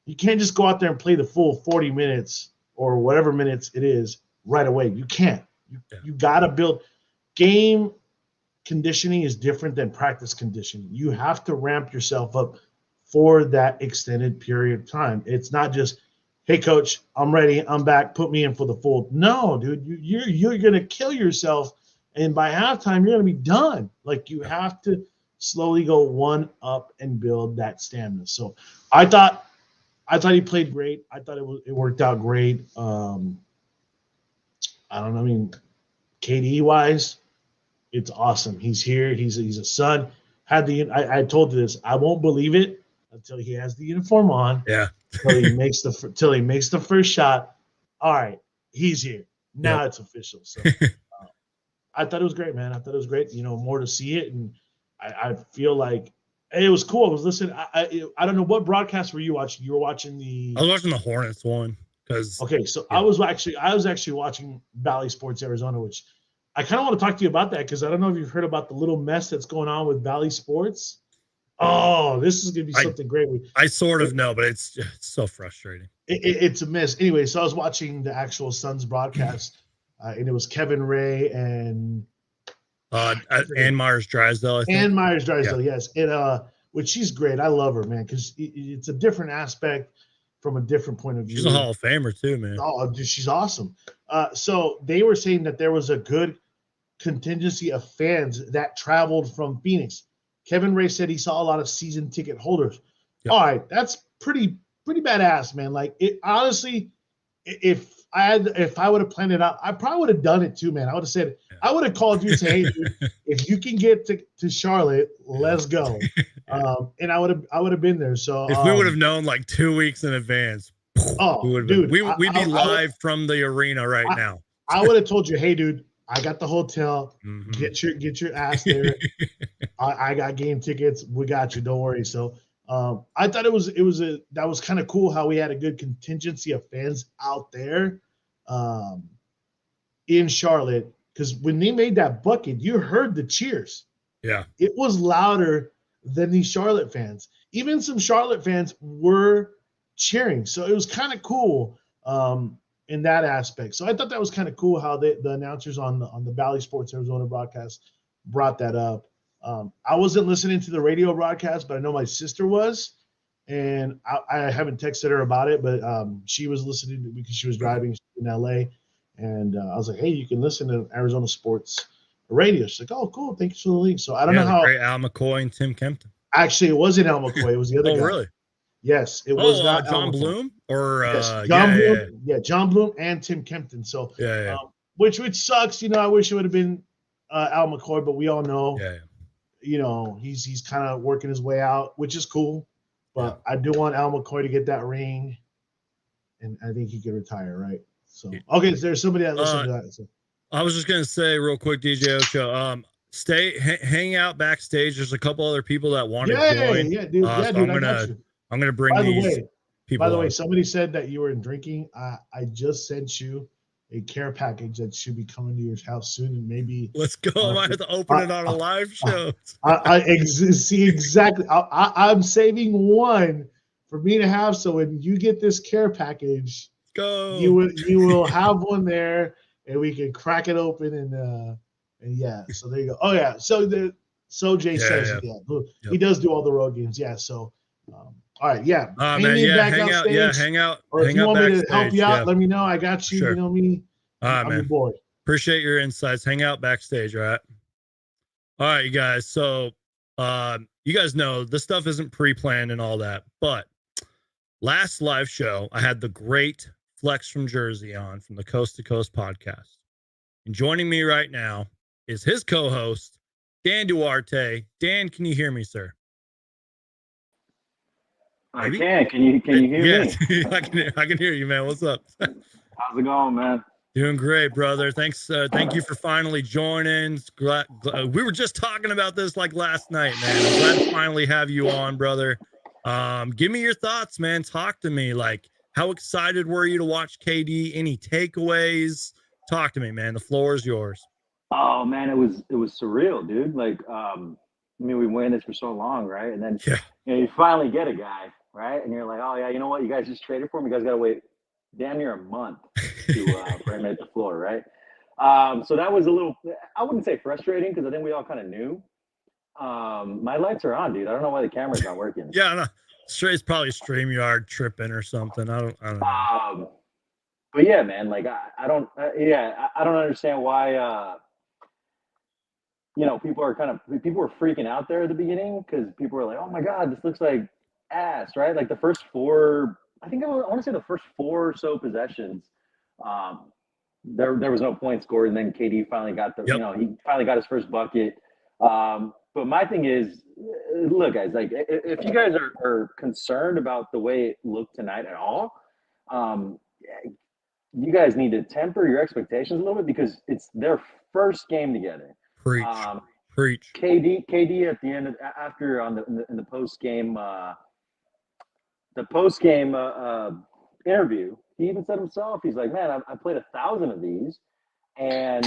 just go out there and play the full 40 minutes or whatever minutes it is right away. You can't. You gotta build. Game conditioning is different than practice conditioning. You have to ramp yourself up for that extended period of time. It's not just, hey, coach, I'm ready. I'm back. Put me in for the full. No, dude, you're going to kill yourself. And by halftime, you're going to be done. Like, you have to slowly go one up and build that stamina. So I thought he played great. I thought it worked out great. I don't know. I mean, KD wise, it's awesome. He's here. He's a son. I told you this. I won't believe it until he has the uniform on. Yeah. Till he makes the first shot. All right, he's here. Now it's official. So I thought it was great, man. I thought it was great. More to see it, and I feel like it was cool. I was listening. I don't know what broadcast were you watching. You were watching I was watching the Hornets one because. Okay, so I was actually watching Valley Sports Arizona, which I kind of want to talk to you about that because I don't know if you've heard about the little mess that's going on with Valley Sports. Oh, this is going to be something great. I sort of know, but it's so frustrating. It's a mess. Anyway, so I was watching the actual Suns broadcast, and it was Kevin Ray and Ann Myers Drysdale, I think. Ann Myers Drysdale, yes. Which she's great. I love her, man, because it's a different aspect from a different point of view. She's a Hall of Famer too, man. Oh, dude, she's awesome. So they were saying that there was a good contingency of fans that traveled from Phoenix. Kevin Ray said he saw a lot of season ticket holders. Yep. All right, that's pretty badass, man. Like, it honestly, if I would have planned it out, I probably would have done it too, man. I would have said, I would have called you and said, hey, dude, if you can get to Charlotte, let's go. And I would have been there. So if we would have known like 2 weeks in advance, we'd be live from the arena right now. I would have told you, hey, dude, I got the hotel. Mm-hmm. Get your ass there. I got game tickets. We got you. Don't worry. So I thought that was kind of cool how we had a good contingency of fans out there in Charlotte, because when they made that bucket, you heard the cheers. Yeah, it was louder than the Charlotte fans. Even some Charlotte fans were cheering, so it was kind of cool. In that aspect. So I thought that was kind of cool how the announcers on the Valley Sports Arizona broadcast brought that up. I wasn't listening to the radio broadcast, but I know my sister was, and I haven't texted her about it, but she was listening because she was driving in LA, and I was like, hey, you can listen to Arizona Sports Radio. She's like, oh, cool. Thank you for the link. So I don't know how. Great Al McCoy and Tim Kempton. Actually, it wasn't Al McCoy. It was the other guy. Oh, really? Yes, it was not John Bloom or yes, John Bloom. Yeah, John Bloom and Tim Kempton. So which sucks. I wish it would have been Al McCoy, but we all know, he's kind of working his way out, which is cool. But I do want Al McCoy to get that ring, and I think he can retire, right? So okay, there's somebody that listened to that. So. I was just gonna say real quick, DJ Ocho, hang out backstage. There's a couple other people that want to join. Yeah, dude. I got you. I'm going to bring these people. By the way, somebody said that you were drinking. I just sent you a care package that should be coming to your house soon, and maybe. Let's go. I might have to open it on a live show. See exactly. I'm saving one for me to have. So when you get this care package, go. You will have one there, and we can crack it open and yeah. So there you go. Oh yeah. So Jay says he does do all the road games. Yeah. So. All right, yeah. Man, hang out. Yeah, hang out. Or if you want me to help you out, let me know. I got you. Sure. You know me. All right, I'm man. Your boy. Appreciate your insights. Hang out backstage, all right? All right, you guys. So, you guys know this stuff isn't pre-planned and all that, but Last live show, I had the great Flex from Jersey on from the Coast to Coast podcast. And joining me right now is his co-host, Dan Duarte. Dan, can you hear me, sir? Maybe? I can. Can you hear me? I can hear you, man. What's up? How's it going, man? Doing great, brother. Thanks. Thank you for finally joining. We were just talking about this like last night, man. I'm glad to finally have you on, brother. Give me your thoughts, man. Talk to me. Like, how excited were you to watch KD? Any takeaways? Talk to me, man. The floor is yours. Oh man, it was surreal, dude. Like, I mean, we waited this for so long, right? And then you finally get a guy, right? And you're like, oh yeah, you know what? You guys just traded for him. You guys got to wait damn near a month to for him to hit the floor, right? So that was a little, I wouldn't say frustrating because I think we all kind of knew. My lights are on, dude. I don't know why the camera's not working. Yeah, no. It's probably StreamYard tripping or something. I don't know. But yeah, man, like I don't understand why people were freaking out there at the beginning because people were like, oh my god, this looks like ass, right? Like the first four, I want to say the first four or so possessions, there was no point scored, and then KD finally got he finally got his first bucket. But my thing is, look, guys, like if you guys are concerned about the way it looked tonight at all, you guys need to temper your expectations a little bit because it's their first game together. Preach. KD at the end after in the post game interview, he even said himself, he's like, man, I played 1,000 of these, and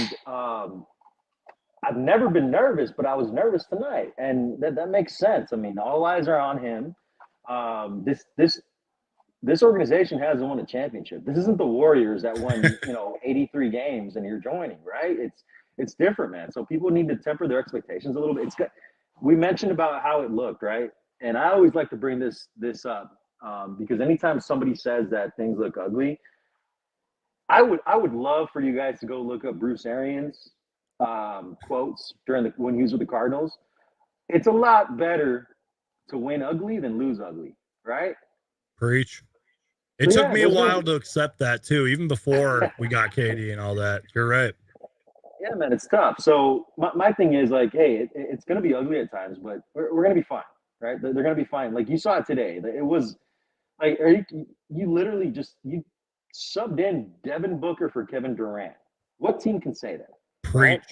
I've never been nervous, but I was nervous tonight, and that makes sense. I mean, all eyes are on him. This organization hasn't won a championship. This isn't the Warriors that won 83 games and you're joining, right? It's different, man. So people need to temper their expectations a little bit. We mentioned about how it looked, right? And I always like to bring this up because anytime somebody says that things look ugly, I would love for you guys to go look up Bruce Arians' quotes when he was with the Cardinals. It's a lot better to win ugly than lose ugly, right? Preach. It took me a while to accept that too, even before we got KD and all that. You're right. Yeah, man, it's tough. So my thing is like, hey, it's going to be ugly at times, but we're going to be fine, right? They're going to be fine. Like you saw it today. It was like, you literally you subbed in Devin Booker for Kevin Durant. What team can say that? Preach.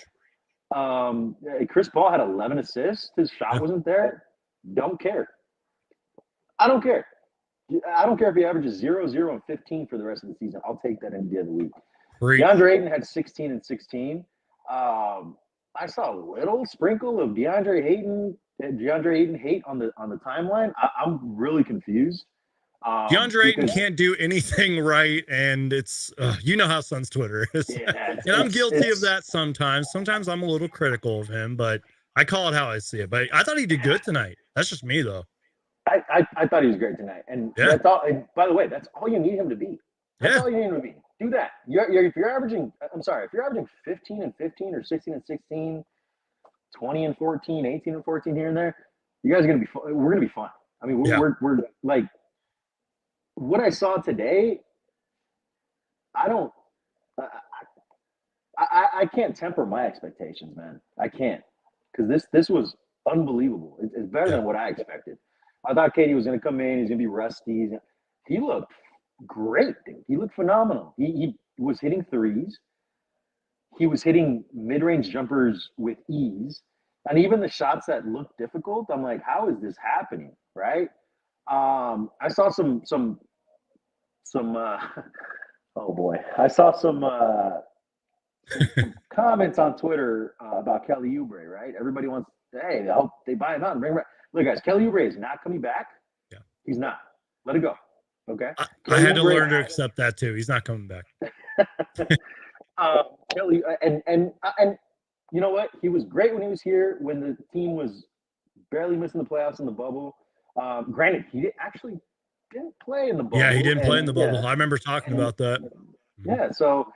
Right? Chris Paul had 11 assists. His shot wasn't there. Don't care. I don't care. I don't care if he averages 0, 0, and 15 for the rest of the season. I'll take that any day of the week. Preach. DeAndre Ayton had 16 and 16. I saw a little sprinkle of DeAndre Ayton hate on the timeline. I'm really confused. DeAndre Ayton can't do anything right, and it's you know how Suns Twitter is. Yeah, and I'm guilty of that sometimes. Sometimes I'm a little critical of him, but I call it how I see it. But I thought he did good tonight. That's just me, though. I thought he was great tonight, and that's all. And by the way, that's all you need him to be. That's all you need him to be. Do that. If you're averaging 15 and 15 or 16 and 16, 20 and 14, 18 and 14 here and there, you guys are gonna be. We're gonna be fine. I mean, we're like what I saw today. I can't temper my expectations, man. I can't because this was unbelievable. It's better than what I expected. I thought KD was going to come in. He's going to be rusty. He looked great, dude. He looked phenomenal. He was hitting threes. He was hitting mid-range jumpers with ease. And even the shots that looked difficult, I'm like, how is this happening, right? I saw some oh boy. I saw some comments on Twitter about Kelly Oubre, right? Everybody wants, hey, I hope they buy him out and bring him back. Look, guys, Kelly Oubre is not coming back. Yeah. He's not. Let it go. Okay? I had to learn to accept that too. He's not coming back. Kelly, and you know what? He was great when he was here, when the team was barely missing the playoffs in the bubble. Granted, he didn't play in the bubble. Yeah, he didn't play in the bubble. I remember talking about that. Yeah, so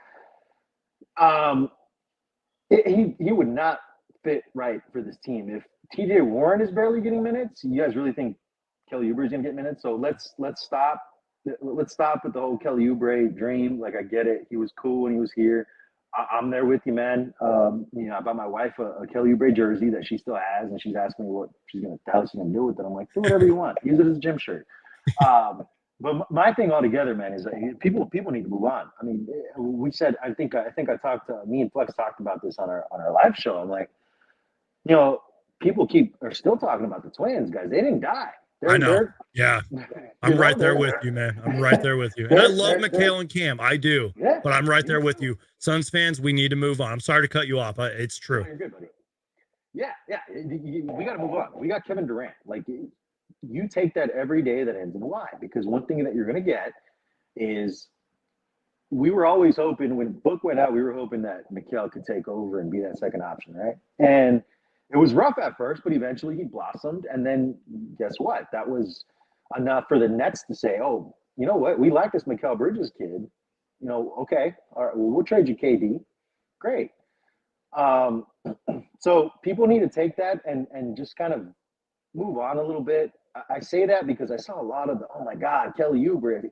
he would not fit right for this team. If TJ Warren is barely getting minutes, you guys really think Kelly Oubre is going to get minutes? So let's stop let's stop with the whole Kelly Oubre dream. Like, I get it. He was cool when he was here. I'm there with you, man. I bought my wife a Kelly Oubre jersey that she still has, and she's asking me what she's gonna do with it. I'm like, do whatever you want. Use it as a gym shirt. But my thing altogether, man, is people need to move on. I mean, we said, I think I talked to me and Flex talked about this on our live show. I'm like, people are still talking about the Twins, guys. They didn't die. I know. Yeah. I'm right there with you, man. I'm right there with you. And I love McHale and Cam. I do. Yeah. But I'm right there with you. Suns fans, we need to move on. I'm sorry to cut you off. It's true. Oh, you're good, buddy. Yeah. We got to move on. We got Kevin Durant. Like, you take that every day that ends in a Y, because one thing that you're going to get is, we were always hoping, when Book went out, we were hoping that McHale could take over and be that second option, right? And it was rough at first, but eventually he blossomed. And then guess what? That was enough for the Nets to say, oh, you know what? We like this Mikal Bridges kid. Okay. All right, well, we'll trade you KD. Great. So people need to take that and just kind of move on a little bit. I say that because I saw a lot of oh my God, Kelly Oubre.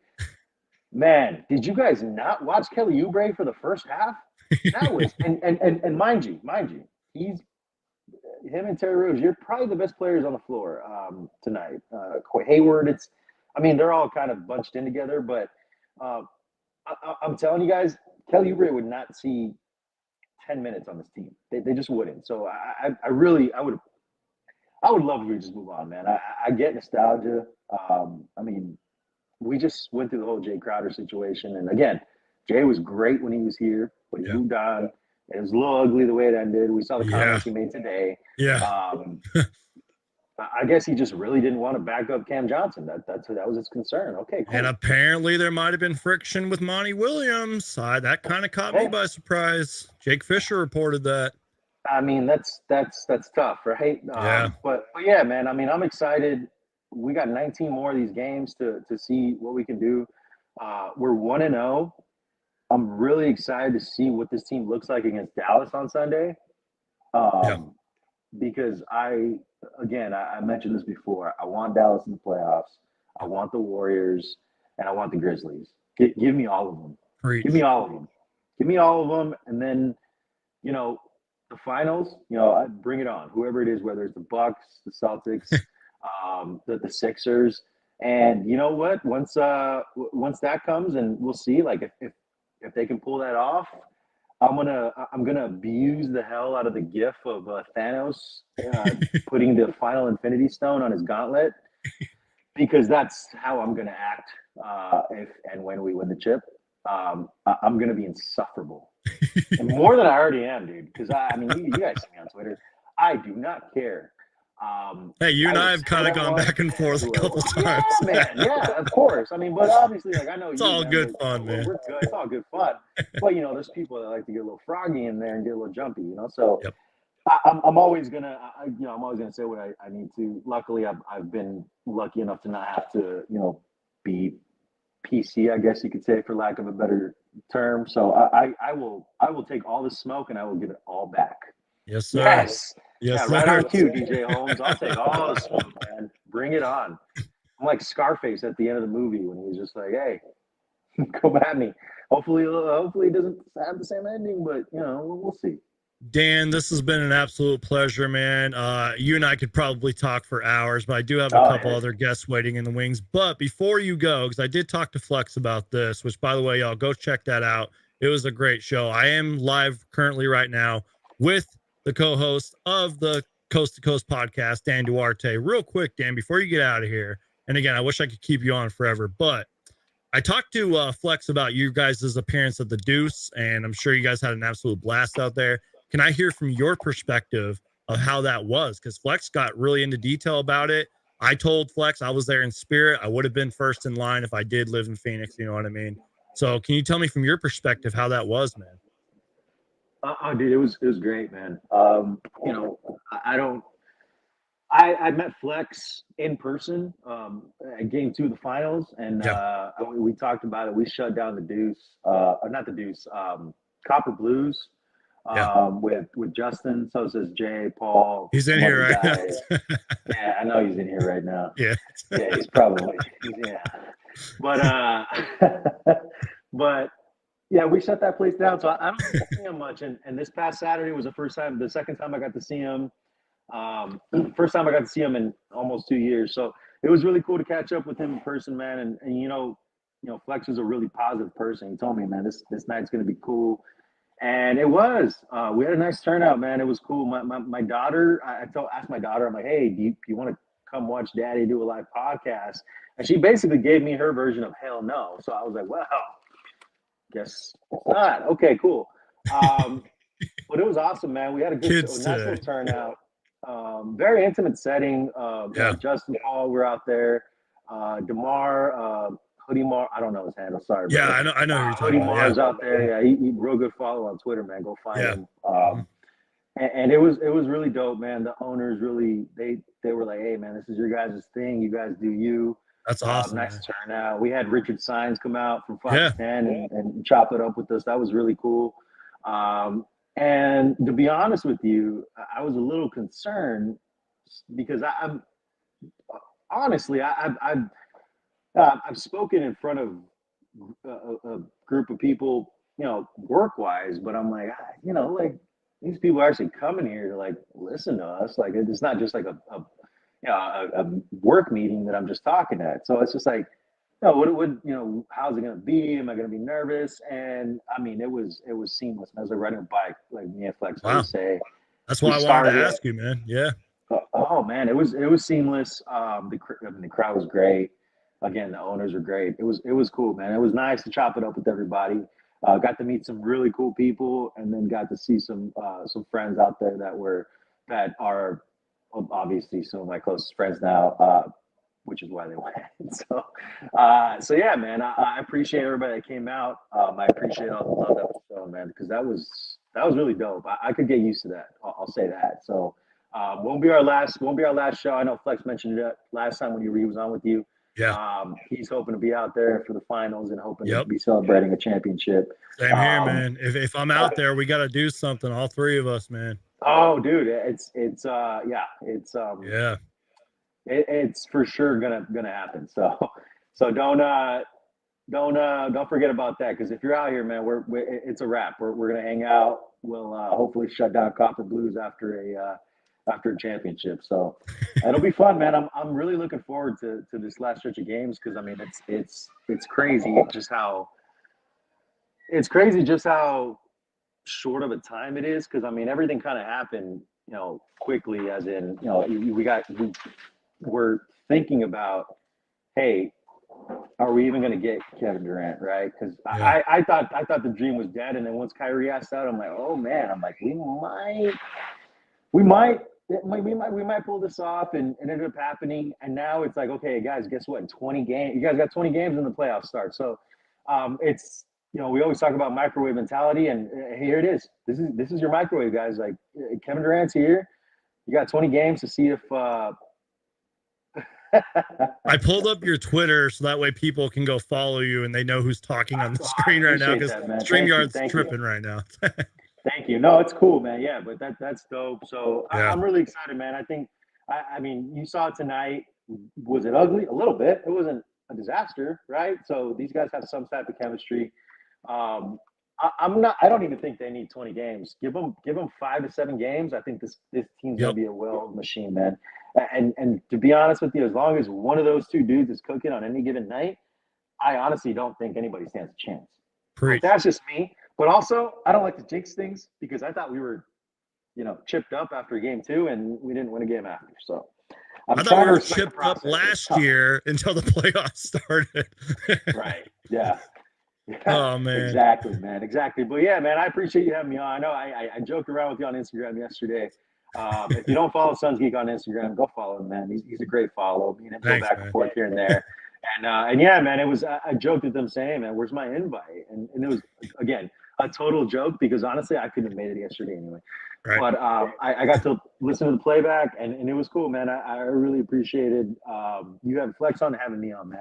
Man, did you guys not watch Kelly Oubre for the first half? That was and mind you, he's him and Terry Rozier, probably the best players on the floor tonight. Hayward, they're all kind of bunched in together, but I'm telling you guys, Kelly Oubre would not see 10 minutes on this team. They just wouldn't. So I would love if we just move on, man. I get nostalgia. We just went through the whole Jay Crowder situation, and again, Jay was great when he was here, but he moved on. It was a little ugly the way it ended. We saw the comments he made today. Yeah. I guess he just really didn't want to back up Cam Johnson. That was his concern. Okay, cool. And apparently there might have been friction with Monty Williams. That kind of caught me by surprise. Jake Fisher reported that. That's tough, right? Yeah. But yeah, man. I'm excited. We got 19 more of these games to see what we can do. We're 1-0. I'm really excited to see what this team looks like against Dallas on Sunday. Because I mentioned this before. I want Dallas in the playoffs. I want the Warriors, and I want the Grizzlies. Give me all of them. Preach. Give me all of them. Give me all of them, and then, the finals. I bring it on. Whoever it is, whether it's the Bucks, the Celtics, the Sixers, and you know what? Once that comes, and we'll see. Like if they can pull that off, I'm gonna abuse the hell out of the gif of Thanos putting the final Infinity Stone on his gauntlet, because that's how I'm gonna act if and when we win the chip. I'm gonna be insufferable, and more than I already am, dude. Because you guys see me on Twitter. I do not care. Hey, you and I have kind of gone back and forth a couple times. Yeah, man. Yeah, of course. But obviously, I know it's all good fun, man. We're good. It's all good fun. But there's people that like to get a little froggy in there and get a little jumpy. So yep. I'm always gonna, say what I need to. Luckily, I've been lucky enough to not have to, be PC, I guess you could say, for lack of a better term. So I will take all the smoke and I will give it all back. Yes, sir. Yes. Yes, right on cue, DJ Holmes. I'll take all the smoke, man. Bring it on. I'm like Scarface at the end of the movie when he was just like, "Hey, come at me." Hopefully it doesn't have the same ending, but we'll see. Dan, this has been an absolute pleasure, man. You and I could probably talk for hours, but I do have a couple other guests waiting in the wings. But before you go, because I did talk to Flex about this, which, by the way, y'all go check that out. It was a great show. I am live currently right now with the co-host of the Coast to Coast podcast, Dan Duarte. Real quick, Dan, before you get out of here, and again, I wish I could keep you on forever, but I talked to Flex about you guys' appearance at the Deuce, and I'm sure you guys had an absolute blast out there. Can I hear from your perspective of how that was? Because Flex got really into detail about it. I told Flex I was there in spirit. I would have been first in line if I did live in Phoenix, you know what I mean? So can you tell me from your perspective how that was, man? Dude, it was great, man. I met Flex in person at Game 2 of the finals, and we talked about it. We shut down the Deuce, or not the Deuce, Copper Blues with Justin. So says Jay, Paul. He's in here right now. Yeah, I know he's in here right now. Yeah, he's probably. Yeah. but but yeah, we shut that place down. So I don't get to see him much. And this past Saturday was the second time I got to see him. First time I got to see him in almost 2 years. So it was really cool to catch up with him in person, man. And Flex is a really positive person. He told me, man, this night's gonna be cool. And it was. We had a nice turnout, man. It was cool. My daughter, asked my daughter, I'm like, hey, do you want to come watch Daddy do a live podcast? And she basically gave me her version of hell no. So I was like, well, guess not. Okay, cool. But it was awesome, man. We had a nice little turnout. Very intimate setting. Justin Paul, we're out there. DeMar, Hoodie Mar, I don't know his handle. Sorry. Yeah, I know. Who you're talking about. Mar's out there. Yeah, he real good follow on Twitter, man. Go find him. And it was really dope, man. The owners really they were like, hey, man, this is your guys' thing. You guys do you. That's awesome. Nice turnout. We had Richard Sines come out from Fox 10 and chop it up with us. That was really cool. And to be honest with you, I was a little concerned because I'm honestly, I've spoken in front of a group of people, work-wise, but I'm like, like these people are actually coming here to like listen to us. Like it's not just like a work meeting that I'm just talking at. So it's just like, how's it gonna be? Am I gonna be nervous? And I mean, it was seamless. I was like riding a bike, like me and Flex always say. That's why I wanted to ask you, man. Yeah. Oh man, it was seamless. The crowd was great. Again, the owners were great. It was cool, man. It was nice to chop it up with everybody. Got to meet some really cool people, and then got to see some friends out there that are obviously some of my closest friends now, which is why they went. So yeah, man. I appreciate everybody that came out. I appreciate all the love that was shown, man, because that was really dope. I could get used to that. I'll say that. So won't be our last show. I know Flex mentioned it last time when he was on with you. Yeah. He's hoping to be out there for the finals and hoping to be celebrating a championship. Same here, man. If I'm out there, we got to do something. All three of us, man. Oh, dude, it's for sure gonna happen. So don't forget about that, because if you're out here, man, it's a wrap. We're gonna hang out. We'll hopefully shut down Copper Blues after a championship. So it'll be fun, man. I'm really looking forward to this last stretch of games, because I mean it's crazy just how short of a time it is, because I mean everything kind of happened quickly, as in we're thinking about, hey, are we even going to get Kevin Durant, right? Because I thought the dream was dead, and then once Kyrie asked out, I'm like, oh man, I'm like, we might pull this off, and it ended up happening. And now it's like, okay, guys, guess what? In 20 games, you guys got 20 games in the playoffs start. So it's, we always talk about microwave mentality, and here it is. This is your microwave, guys. Like, Kevin Durant's here. You got 20 games to see if I pulled up your Twitter so that way people can go follow you and they know who's talking on the screen right now, because StreamYard's tripping right now. Thank you. No, it's cool, man. Yeah, but that's dope. So I'm really excited, man. I think, I mean, you saw it tonight. Was it ugly? A little bit. It wasn't a disaster, right? So these guys have some type of chemistry. I don't even think they need 20 games. Give them 5 to 7 games. I think this team's gonna be a well machine, man. And to be honest with you, as long as one of those two dudes is cooking on any given night, I honestly don't think anybody stands a chance. That's just me. But also, I don't like to jinx things, because I thought we were, chipped up after game 2, and we didn't win a game after. So I thought we were chipped up last year until the playoffs started. Right. Yeah. Oh man. Exactly, man. Exactly. But yeah, man, I appreciate you having me on. I know I joked around with you on Instagram yesterday. If you don't follow Suns Geek on Instagram, go follow him, man. He's a great follow. Me and him go back and forth here and there. And yeah, man, it was. I joked with them saying, man, where's my invite? And it was, again, a total joke, because honestly, I couldn't have made it yesterday anyway. Right. But I got to listen to the playback, and it was cool, man. I really appreciated you having Flex on and having me on, man.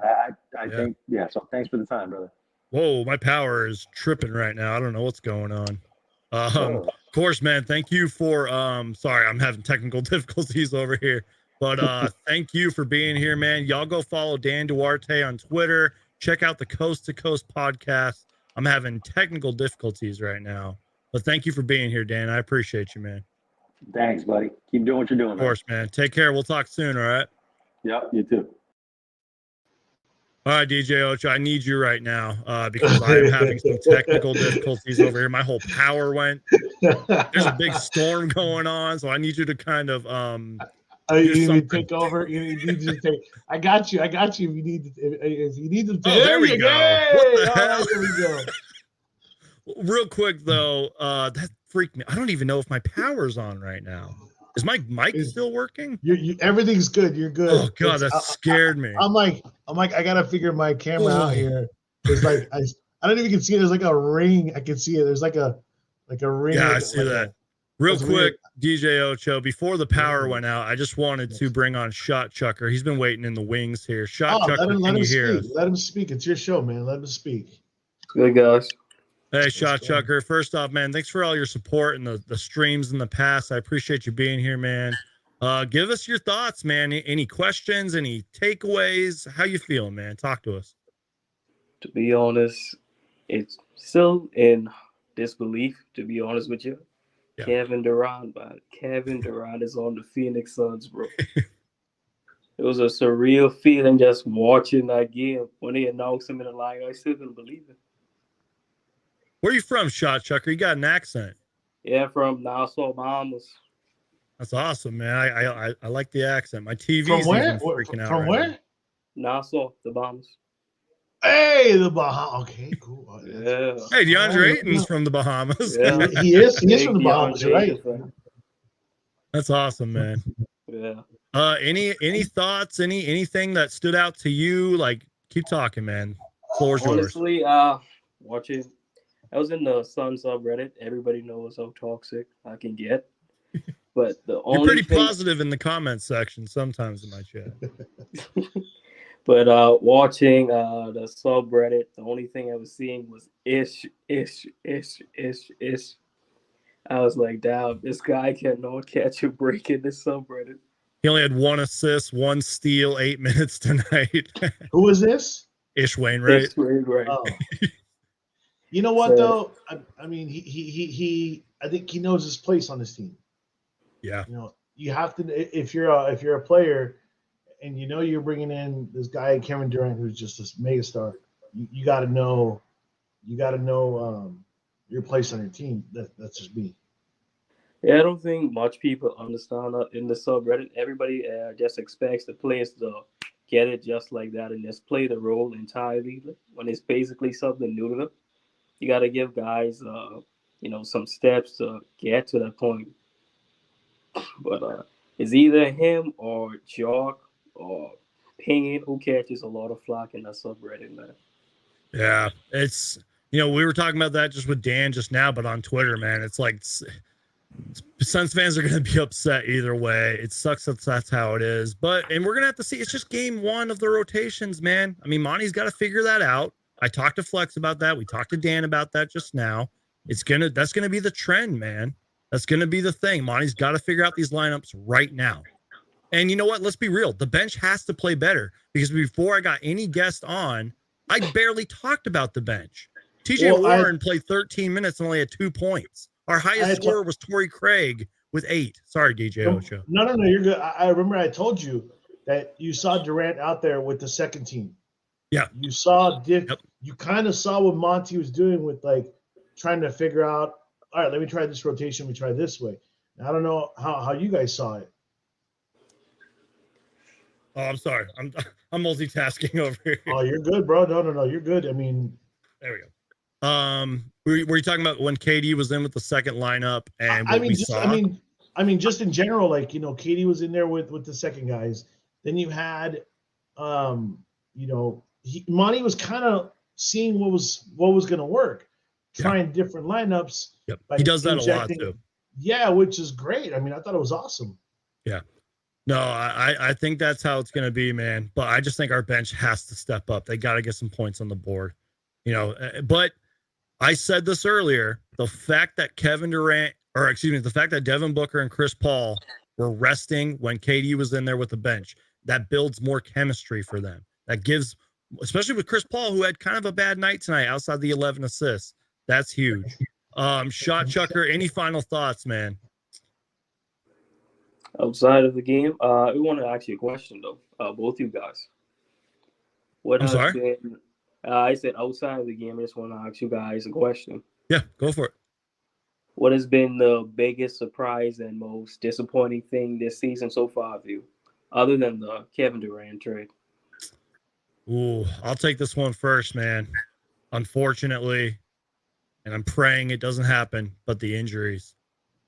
I think, so thanks for the time, brother. Whoa, my power is tripping right now. I don't know what's going on. Of course, man. Thank you for sorry, I'm having technical difficulties over here. But thank you for being here, man. Y'all go follow Dan Duarte on Twitter. Check out the Coast to Coast podcast. I'm having technical difficulties right now, but thank you for being here, Dan. I appreciate you, man. Thanks, buddy. Keep doing what you're doing, Of course, man. Take care. We'll talk soon, all right? Yep, you too. All right, DJ Ocho, I need you right now because I'm having some technical difficulties over here. My whole power went. There's a big storm going on, so I need you to kind of you need to take over. You need to take. I got you. If you need to, if you need to. There we go. Yay! What the All hell? right, there we go. Real quick though, that freaked me. I don't even know if my power's on right now. Is my mic still working? Everything's good. You're good. Oh god, that scared me. I'm like, I gotta figure my camera out here. It's like I don't even can see it. There's like a ring. I can see it. There's like a ring. Yeah, I see that. Real quick, DJ Ocho, before the power went out, I just wanted to bring on Shot Chucker. He's been waiting in the wings here. Shot Chucker, can you hear us? Let him speak. It's your show, man. Let him speak. Good guys. Hey, Shot Chucker. First off, man, thanks for all your support and the streams in the past. I appreciate you being here, man. Give us your thoughts, man. Any questions, any takeaways? How you feeling, man? Talk to us. To be honest, it's still in disbelief, to be honest with you. Yeah. Kevin Durant, but Kevin Durant is on the Phoenix Suns, bro. It was a surreal feeling just watching that game. When they announced him in the line, I still couldn't believe it. Where are you from, Shot Chucker? You got an accent. Yeah, from Nassau, Bahamas. That's awesome, man. I like the accent. My TV's from where? Freaking out from right where? Now. Nassau, the Bahamas. Hey, the Bahamas. Okay, cool. Yeah. Hey, DeAndre Ayton's from the Bahamas. Yeah. He is from the Bahamas, right? That's awesome, man. Yeah. Any thoughts? Anything that stood out to you? Like, keep talking, man. Floor's yours. Honestly, watching. I was in the Sun subreddit. Everybody knows how toxic I can get. But the only You're pretty positive in the comments section sometimes in my chat. But watching the subreddit, the only thing I was seeing was ish. I was like, damn, this guy cannot catch a break in this subreddit. He only had 1 assist, 1 steal, 8 minutes tonight. Who is this? Ish Wainwright. Ish Wainwright. Oh. You know what though? I mean, he I think he knows his place on this team. Yeah. You know, you have to if you're a player, and you know you're bringing in this guy Kevin Durant, who's just this mega star. You got to know, your place on your team. That's just me. Yeah, I don't think much people understand that in the subreddit. Everybody just expects the players to get it just like that and just play the role entirely when it's basically something new to them. You got to give guys, some steps to get to that point. But it's either him or Jock or Pingin who catches a lot of flack in that subreddit, man. Yeah, it's we were talking about that just with Dan just now, but on Twitter, man, it's like Suns fans are going to be upset either way. It sucks that that's how it is, and we're going to have to see. It's just game 1 of the rotations, man. I mean, Monty's got to figure that out. I talked to Flex about that. We talked to Dan about that just now. That's gonna be the trend, man. That's gonna be the thing. Monty's got to figure out these lineups right now. And you know what? Let's be real. The bench has to play better because before I got any guest on, I barely talked about the bench. TJ Warren played 13 minutes and only had 2 points. Our highest scorer was Torrey Craig with 8. Sorry, DJ Ocho. No, you're good. I remember I told you that you saw Durant out there with the second team. Yeah. You saw You kind of saw what Monty was doing with trying to figure out, all right, let me try this rotation. We try this way. And I don't know how you guys saw it. Oh, I'm sorry. I'm multitasking over here. Oh, you're good, bro. No, you're good. I mean, there we go. Were you talking about when KD was in with the second lineup and what we saw? I mean, just in general, KD was in there with the second guys. Then you had, Monty was kind of seeing what was going to work, trying different lineups. Yep. He does that a lot too. Yeah, which is great. I mean, I thought it was awesome. Yeah. No, I think that's how it's going to be, man. But I just think our bench has to step up. They got to get some points on the board, But I said this earlier: the fact that the fact that Devin Booker and Chris Paul were resting when KD was in there with the bench. That builds more chemistry for them. That gives, especially with Chris Paul, who had kind of a bad night tonight outside the 11 assists. That's huge. Shot Chucker, any final thoughts, man? Outside of the game, we want to ask you a question though, both you guys. What I'm has sorry? been? I said outside of the game. I just want to ask you guys a question. Yeah, go for it. What has been the biggest surprise and most disappointing thing this season so far for you, other than the Kevin Durant trade? Ooh, I'll take this one first, man. Unfortunately, and I'm praying it doesn't happen, but the injuries.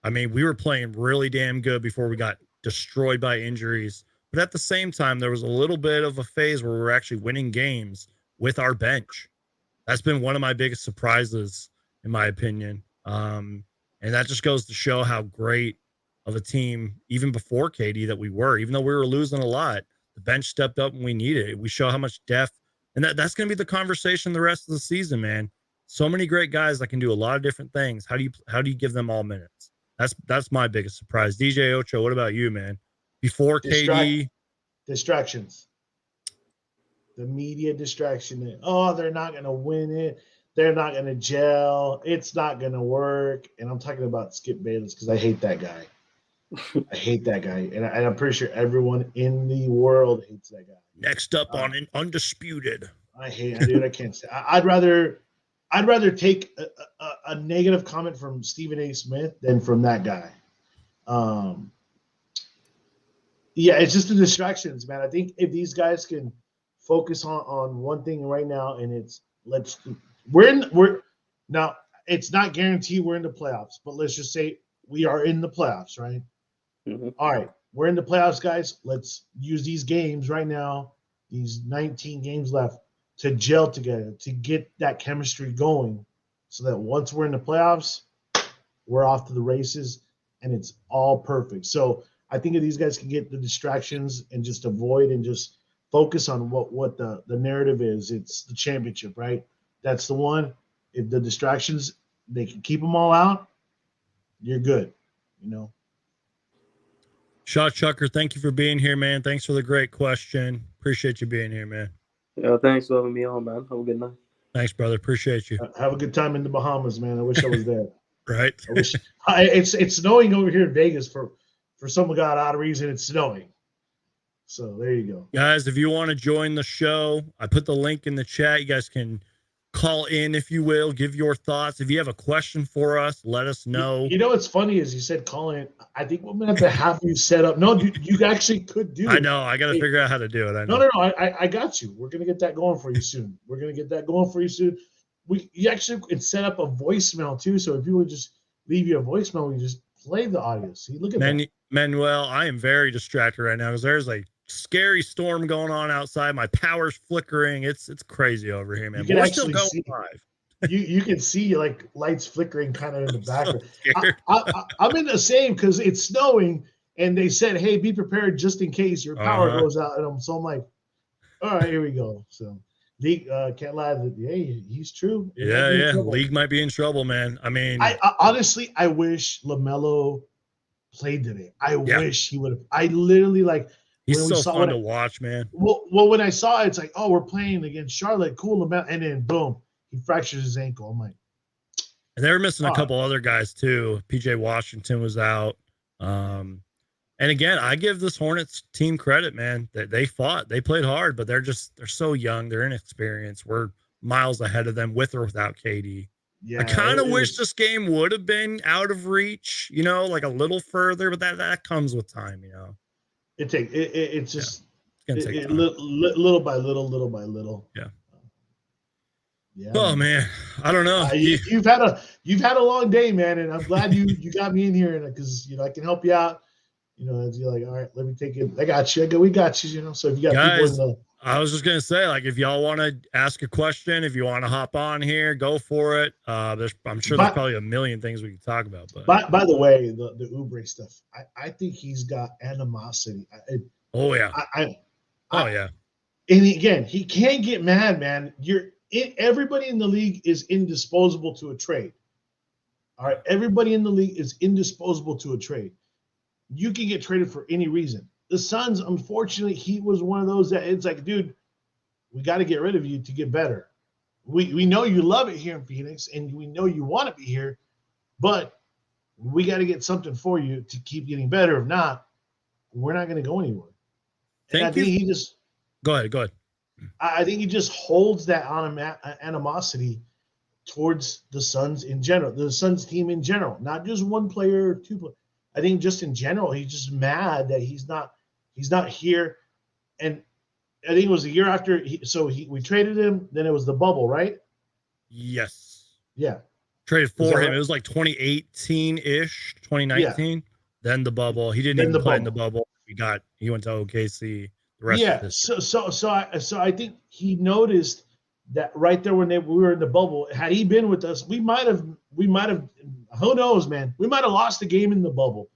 I mean, we were playing really damn good before we got destroyed by injuries. But at the same time, there was a little bit of a phase where we were actually winning games with our bench. That's been one of my biggest surprises, in my opinion. And that just goes to show how great of a team, even before KD, that we were. Even though we were losing a lot, the bench stepped up when we needed it. We show how much depth. And that's going to be the conversation the rest of the season, man. So many great guys that can do a lot of different things. How do you give them all minutes? That's my biggest surprise. DJ Ocho, what about you, man? Before KD, distractions. The media distraction. Oh, they're not going to win it. They're not going to gel. It's not going to work. And I'm talking about Skip Bayless because I hate that guy. I hate that guy. And I'm pretty sure everyone in the world hates that guy. Next up on an Undisputed. I hate it, dude. I can't say. I'd rather take a negative comment from Stephen A. Smith than from that guy. Yeah, it's just the distractions, man. I think if these guys can focus on one thing right now, and it's we're now it's not guaranteed we're in the playoffs, but let's just say we are in the playoffs, right? Mm-hmm. All right, we're in the playoffs, guys. Let's use these games right now, these 19 games left, to gel together, to get that chemistry going, so that once we're in the playoffs, we're off to the races, and it's all perfect. So I think if these guys can get the distractions and just avoid and just focus on what the narrative is, it's the championship, right? That's the one. If the distractions, they can keep them all out, you're good, you know. Shot Chucker, thank you for being here, man. Thanks for the great question. Appreciate you being here, man. Yeah, thanks for having me on, man. Have a good night. Thanks, brother. Appreciate you. Have a good time in the Bahamas, man. I wish I was there. Right? I wish it's snowing over here in Vegas for some god odd reason. It's snowing. So there you go. Guys, if you want to join the show, I put the link in the chat. You guys can call in, if you will, give your thoughts. If you have a question for us, let us know. You know what's funny is you said call in. I think we're going to have you set up. No, you actually could do it. I know. I got to figure out how to do it. I know. No. I got you. We're going to get that going for you soon. You actually could set up a voicemail too. So if you would just leave you a voicemail, we just play the audio. See, look at that. Manuel, I am very distracted right now because there's a scary storm going on outside. My power's flickering. It's crazy over here, man. We're still going live. You can see like lights flickering kind of in the background. I'm in the same because it's snowing, and they said, "Hey, be prepared just in case your power goes out." And so I'm like, "All right, here we go." So League can't lie. Hey, he's true. Yeah. League might be in trouble, man. I mean, I honestly, I wish LaMelo played today. I wish he would have. I literally like. He's so fun to watch, man. Well, when I saw it, it's like, oh, we're playing against Charlotte. Cool, LaMelo, and then boom, he fractures his ankle. I'm like, and they were missing a couple other guys too. PJ Washington was out. And again, I give this Hornets team credit, man. They fought, they played hard, but they're so young, they're inexperienced. We're miles ahead of them with or without KD. Yeah, I kind of wish this game would have been out of reach, like a little further, but that comes with time, It's just it's gonna take little by little. Yeah. Yeah. Oh man, I don't know. You've had a long day, man, and I'm glad you got me in here, and because I can help you out. As you're like, all right, let me take it. I got you. We got you. So if you got guys, people I was just gonna say, like, if y'all want to ask a question, if you want to hop on here, go for it. I'm sure there's probably a million things we can talk about. But by the way, the Oubre stuff, I think he's got animosity. Yeah. And again, he can't get mad, man. Everybody in the league is indisposable to a trade. All right, everybody in the league is indisposable to a trade. you can get traded for any reason. The Suns, unfortunately, he was one of those that it's like, dude, we got to get rid of you to get better. We know you love it here in Phoenix, and we know you want to be here, but we got to get something for you to keep getting better. If not, we're not going to go anywhere. And I think he just go ahead. I think he just holds that animosity towards the Suns in general, the Suns team in general, not just one player or two players. I think just in general, he's just mad that he's not here. And I think it was a year after. We traded him. Then it was the bubble, right? Yes. Yeah. Traded for him. Right? It was like 2018-ish, 2019. Yeah. Then the bubble. He didn't even play in the bubble. He went to OKC. The rest of this. So I think he noticed that right there when we were in the bubble. Had he been with us, we might have. Who knows, man? We might have lost the game in the bubble.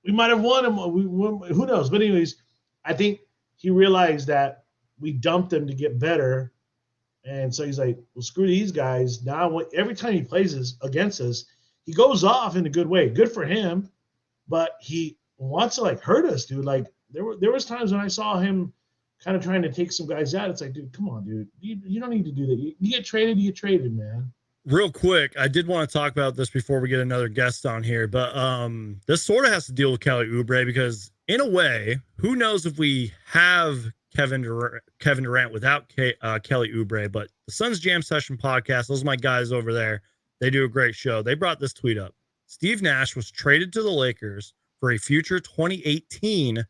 We might have won him. Who knows? But anyways, I think he realized that we dumped him to get better. And so he's like, well, screw these guys. Now, every time he plays against us, he goes off in a good way. Good for him. But he wants to, hurt us, dude. There was times when I saw him kind of trying to take some guys out. It's like, dude, come on, dude. You don't need to do that. You get traded, man. Real quick, I did want to talk about this before we get another guest on here, but this sort of has to deal with Kelly Oubre because, in a way, who knows if we have Kevin Durant without Kelly Oubre, but the Suns Jam Session podcast, those are my guys over there. They do a great show. They brought this tweet up. Steve Nash was traded to the Lakers for a future 2018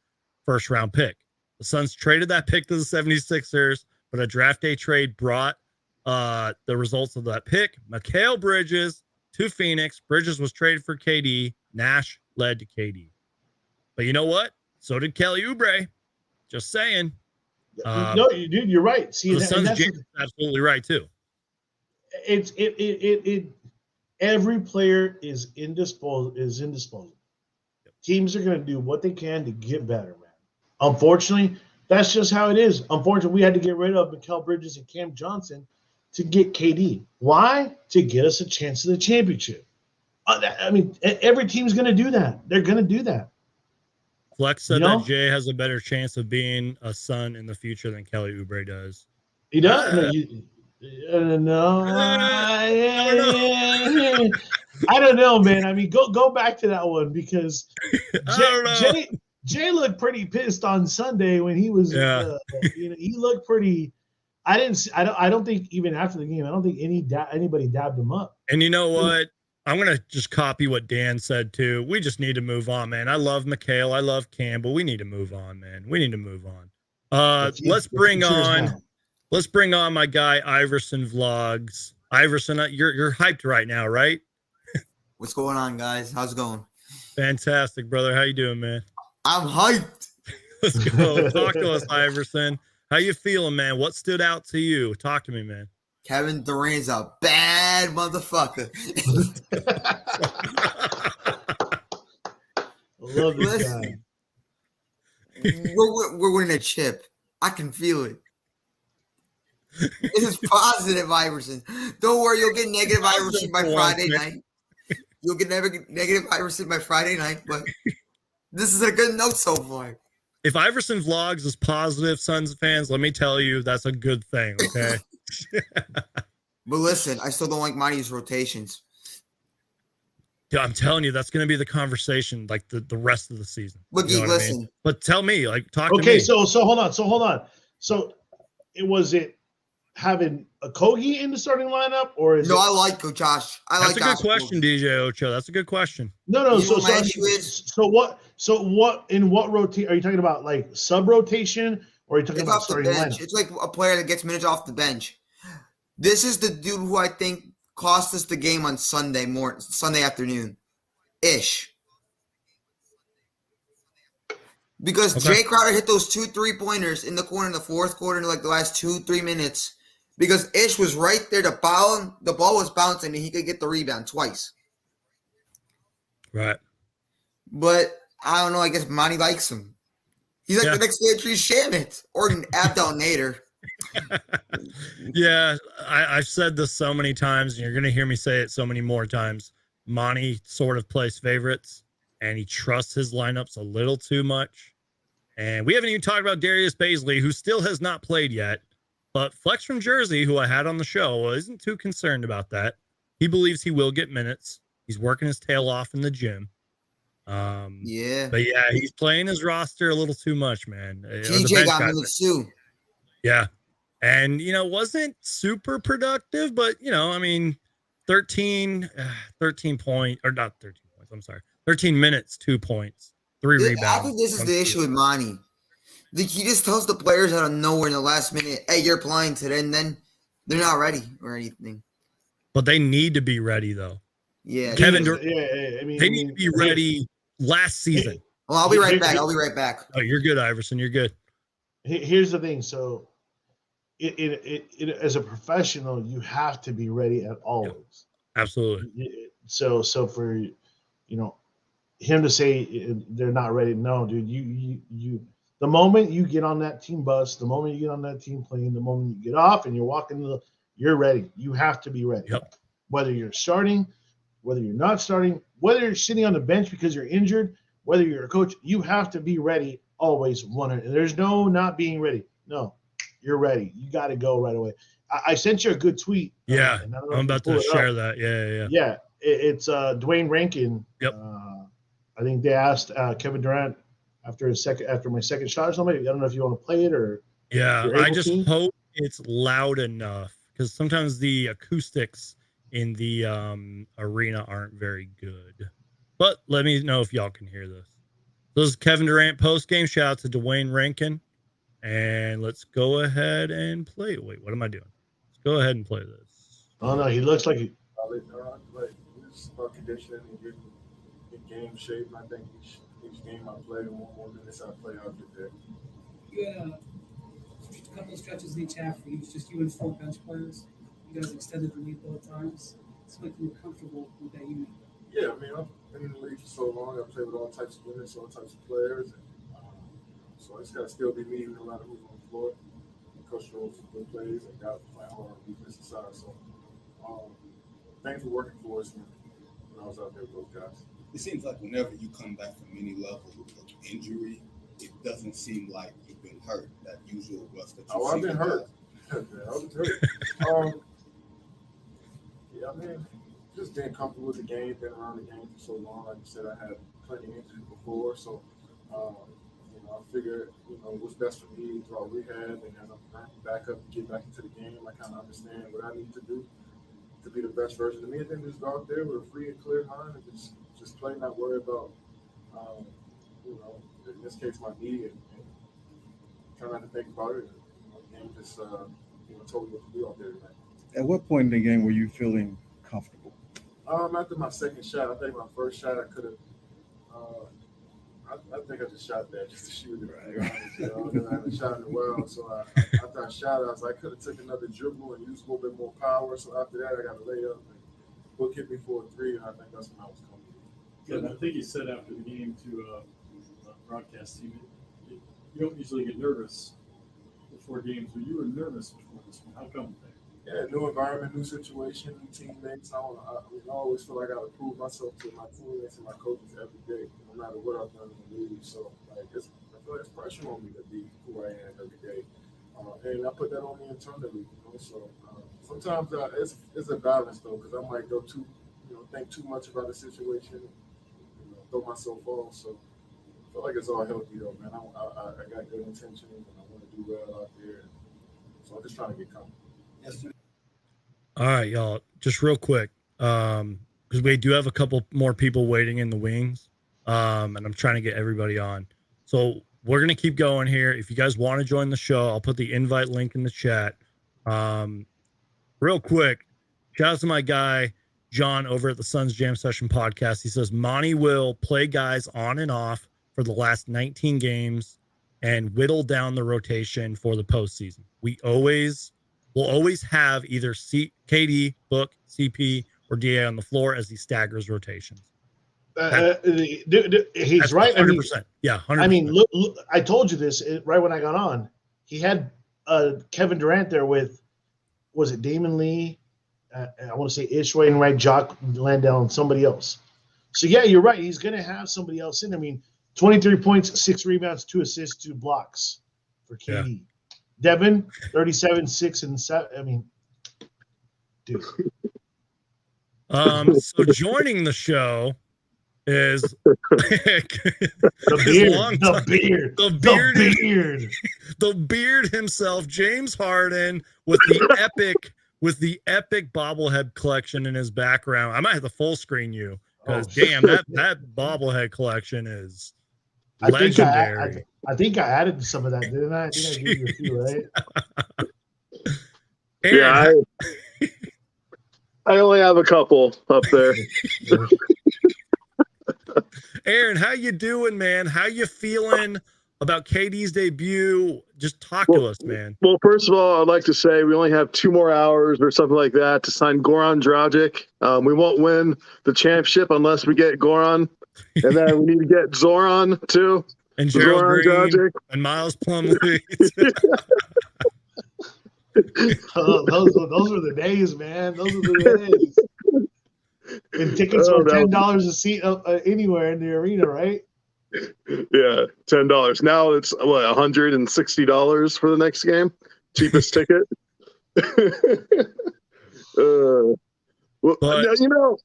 first-round pick. The Suns traded that pick to the 76ers, but a draft day trade brought the results of that pick. Mikal Bridges to Phoenix. Bridges was traded for KD. Nash led to KD. But you know what? So did Kelly Oubre. Just saying. No, dude, you're right. See, the Suns absolutely right too. Every player is indisposable. Yep. Teams are going to do what they can to get better, man. Unfortunately, that's just how it is. Unfortunately, we had to get rid of Mikal Bridges and Cam Johnson to get KD. Why? To get us a chance at the championship. I mean, every team's going to do that. They're going to do that. Flex said that Jay has a better chance of being a Sun in the future than Kelly Oubre does. He does? No. I don't know, man. I mean, go back to that one because Jay looked pretty pissed on Sunday when he was. He looked pretty. I don't think even after the game, I don't think anybody dabbed him up. And you know what? I'm going to just copy what Dan said too. We just need to move on, man. I love Mikal. I love Cam, but we need to move on, man. We need to move on. Let's bring on my guy, Iverson Vlogs. Iverson, you're hyped right now, right? What's going on, guys? How's it going? Fantastic, brother. How you doing, man? I'm hyped. Let's go. Talk to us, Iverson. How you feeling, man? What stood out to you? Talk to me, man. Kevin Durant's a bad motherfucker. I love this guy. We're winning a chip. I can feel it. This is positive, Iverson. Don't worry, you'll get negative Iverson by Friday night. You'll get negative Iverson by Friday night, but this is a good note so far. If Iverson Vlogs is positive, Suns fans, let me tell you, that's a good thing, okay? But listen, I still don't like Monty's rotations. Yeah, I'm telling you, that's going to be the conversation like the rest of the season. But Geek, listen. I mean? But tell me, talk to me. Okay, so hold on. So was it having a Kogi in the starting lineup, or is I like Josh. That's a good question, DJ Ocho. That's a good question. No. So what in what rotation are you talking about? Like sub rotation, or are you talking about starting lineup? It's like a player that gets minutes off the bench. This is the dude who I think cost us the game on Sunday afternoon, ish. Because Jay Crowder hit those 2 3-pointers in the corner in the fourth quarter in like the last 2-3 minutes. Because Ish was right there to foul him. The ball was bouncing and he could get the rebound twice. Right. But I don't know. I guess Monty likes him. He's like the next Landry Shamit or an Abdel Nader. Yeah, I've said this so many times, and you're going to hear me say it so many more times. Monty sort of plays favorites, and he trusts his lineups a little too much. And we haven't even talked about Darius Baisley, who still has not played yet. But Flex from Jersey, who I had on the show, isn't too concerned about that. He believes he will get minutes. He's working his tail off in the gym. Yeah. But yeah, he's playing his roster a little too much, man. TJ got minutes too. Yeah. And, wasn't super productive, but, 13 point, or not 13 points. I'm sorry. 13 minutes, 2 points, 3 rebounds. I think this is the issue with Monty. He just tells the players out of nowhere in the last minute, hey, you're playing today, and then they're not ready or anything. But they need to be ready, though. Yeah. Kevin Durant, they need to be ready last season. Well, I'll be right back. I'll be right back. Oh, you're good, Iverson. You're good. Here's the thing. So, as a professional, you have to be ready at always. Yeah, absolutely. So for him to say they're not ready, no, dude. You the moment you get on that team bus, the moment you get on that team plane, the moment you get off and you're walking you're ready. You have to be ready. Yep. Whether you're starting, whether you're not starting, whether you're sitting on the bench because you're injured, whether you're a coach, you have to be ready always. There's no not being ready. No, you're ready. You got to go right away. I sent you a good tweet. Yeah, I'm about to share that. Yeah. Yeah, it's Dwayne Rankin. Yep. I think they asked Kevin Durant after my second shot or something. I don't know if you want to play it or. Yeah, I just hope it's loud enough because sometimes the acoustics in the arena aren't very good. But let me know if y'all can hear this. This is Kevin Durant post-game. Shout out to Dwayne Rankin. And let's go ahead and play. Wait, what am I doing? Let's go ahead and play this. Oh, no, he looks like he. It's about conditioning and getting in game shape. I think each game I play, the more minutes I play, I'll get there. You had a couple of stretches in each half where it was just you and 4 bench players. You guys extended the lead both times. It's making you comfortable with that unit. Yeah, I mean, I've been in the league for so long. I've played with all types of units, all types of players. And, so I just got to still be me no matter who's on the floor. And coach throws some good plays and got my hard on the defensive side. So things were working for us when I was out there with those guys. It seems like whenever you come back from any level of injury, it doesn't seem like you've been hurt. That usual rust that you I've been hurt. I was hurt. Yeah, I mean, just being comfortable with the game, been around the game for so long. Like you said, I had plenty of injuries before, so I figured, what's best for me is all rehab, and then I'm back up, get back into the game. I kind of understand what I need to do to be the best version of me, and then just go out there with a free and clear mind and just play, not worry about, in this case, my knee, and try not to think about it. The game just, told me what to do out there tonight. At what point in the game were you feeling comfortable? After my second shot, I think my first shot I could have. I think I just shot that just to shoot it. Right. I haven't shot in a while, so after I shot, I could have took another dribble and used a little bit more power. So after that, I got a layup and Book hit me for a 3, and I think that's when I was coming. Yeah, I think you said after the game to broadcast team, you don't usually get nervous before games, but you were nervous before this one. How come? Yeah, new environment, new situation, new teammates. I always feel like I got to prove myself to my teammates and my coaches every day, no matter what I've done in the league. So, I feel like it's pressure on me to be who I am every day. And I put that on me internally, So, sometimes it's a balance, though, because I might go think too much about the situation, throw myself off. So, I feel like it's all healthy, though, man. I got good intentions, and I want to do well out there. So, I'm just trying to get comfortable. All right, y'all, just real quick, because we do have a couple more people waiting in the wings, and I'm trying to get everybody on. So we're going to keep going here. If you guys want to join the show, I'll put the invite link in the chat. Real quick, shout out to my guy, John, over at the Suns Jam Session podcast. He says, Monty will play guys on and off for the last 19 games and whittle down the rotation for the postseason. We'll always have either KD, Book, CP, or DA on the floor as he staggers rotations. He's right. 100%. Yeah, 100%. I mean, look, I told you this right when I got on. He had Kevin Durant there with, was it Damon Lee? I want to say Ish Wainwright, Jock Landell, and somebody else. So yeah, you're right. He's going to have somebody else in. I mean, 23 points, 6 rebounds, 2 assists, 2 blocks for KD. Yeah. Devin, 37, 6 and 7. I mean, dude. So joining the show is the beard himself, James Harden, with the epic bobblehead collection in his background. I might have to full screen you because damn, that bobblehead collection is legendary. I think I added some of that, didn't I? I think I gave you a few, right? Yeah, I only have a couple up there. Aaron, how you doing, man? How you feeling about KD's debut? Just talk to us, man. Well, first of all, I'd like to say we only have 2 more hours or something like that to sign Goran Dragic. We won't win the championship unless we get Goran, and then we need to get Zoran too, and Gerald Green, Dragic. And Miles Plumlee. Those were the days, man. Those were the days. And tickets were $10 a seat anywhere in the arena, right? Yeah, $10. Now it's what, $160 for the next game. Cheapest ticket. Well, you know,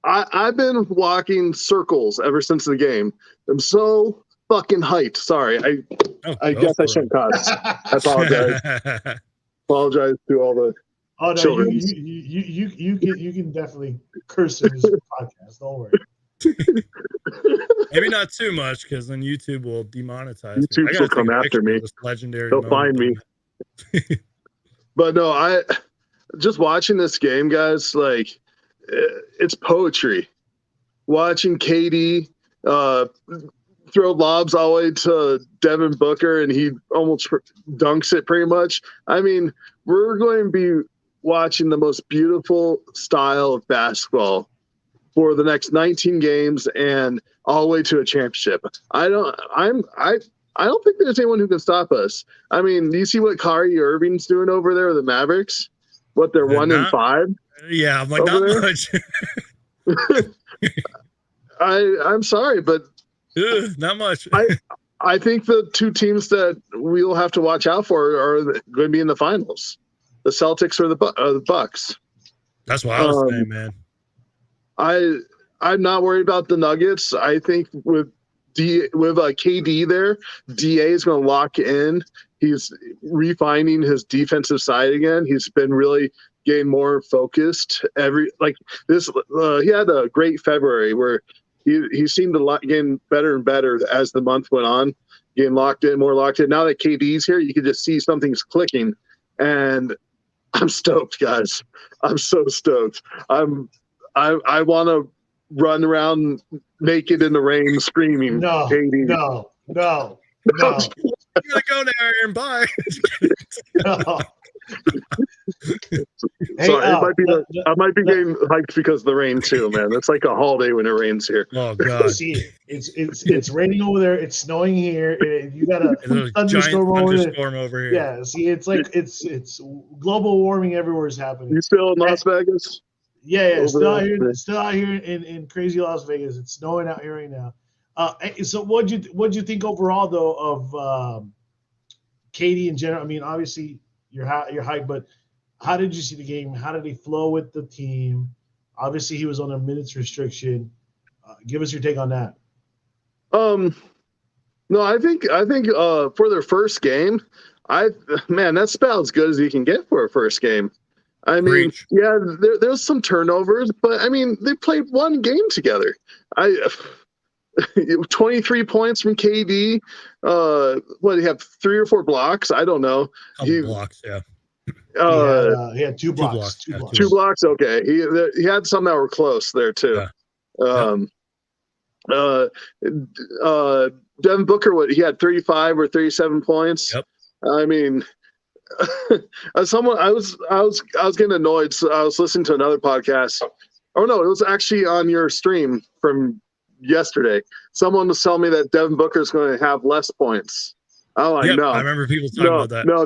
I've been walking circles ever since the game. I'm so fucking hyped. Sorry, I guess I shouldn't cuss. I apologize. Apologize to all the. Oh no, you can definitely curse in this podcast. Don't worry. Maybe not too much, because then YouTube will demonetize. YouTube will come after me. Legendary. They'll find me. But no, I just watching this game, guys. Like, it's poetry. Watching KD throw lobs all the way to Devin Booker, and he almost dunks it pretty much. I mean, we're going to be watching the most beautiful style of basketball for the next 19 games and all the way to a championship. I don't think there's anyone who can stop us. I mean, do you see what Kyrie Irving's doing over there with the Mavericks? What, they're 1-5? Yeah, I'm like, not there? Much. I'm sorry, but not much. I think the 2 teams that we'll have to watch out for are going to be in the finals. The Celtics or the Bucks. That's what I was saying, man. I'm not worried about the Nuggets. I think with KD there, DA is going to lock in. He's refining his defensive side again. He's been really getting more focused. He had a great February where he seemed to getting better and better as the month went on, getting more locked in. Now that KD's here, you can just see something's clicking, and I'm stoked, guys. I'm so stoked. I want to run around naked in the rain screaming. No. KD. No. You gotta go now, Aaron. Bye. No. Sorry, I might be getting hyped because of the rain too, man. It's like a holiday when it rains here. Oh god. See, it's raining over there. It's snowing here. You got a thunderstorm over here. Yeah. See, it's like it's global warming everywhere is happening. You still in Las Vegas? Yeah. Still out here in crazy Las Vegas. It's snowing out here right now. So what'd you think overall though of KD in general? I mean, obviously you're hyped, but how did you see the game? How did he flow with the team? Obviously he was on a minutes restriction. Give us your take on that. No, I think for their first game, that's about as good as you can get for a first game. I mean, yeah, there's some turnovers, but I mean, they played one game together. 23 points from KD. What, he have 3 or 4 blocks? I don't know. Blocks, yeah. He had 2 blocks. 2 blocks. Okay, he had some that were close there too. Yeah. Devin Booker, he had 35 or 37 points. Yep. I mean, I was getting annoyed. So I was listening to another podcast. Oh no, it was actually on your stream from yesterday. Someone was telling me that Devin Booker is going to have less points. I'm like, no. I remember people talking about that. No.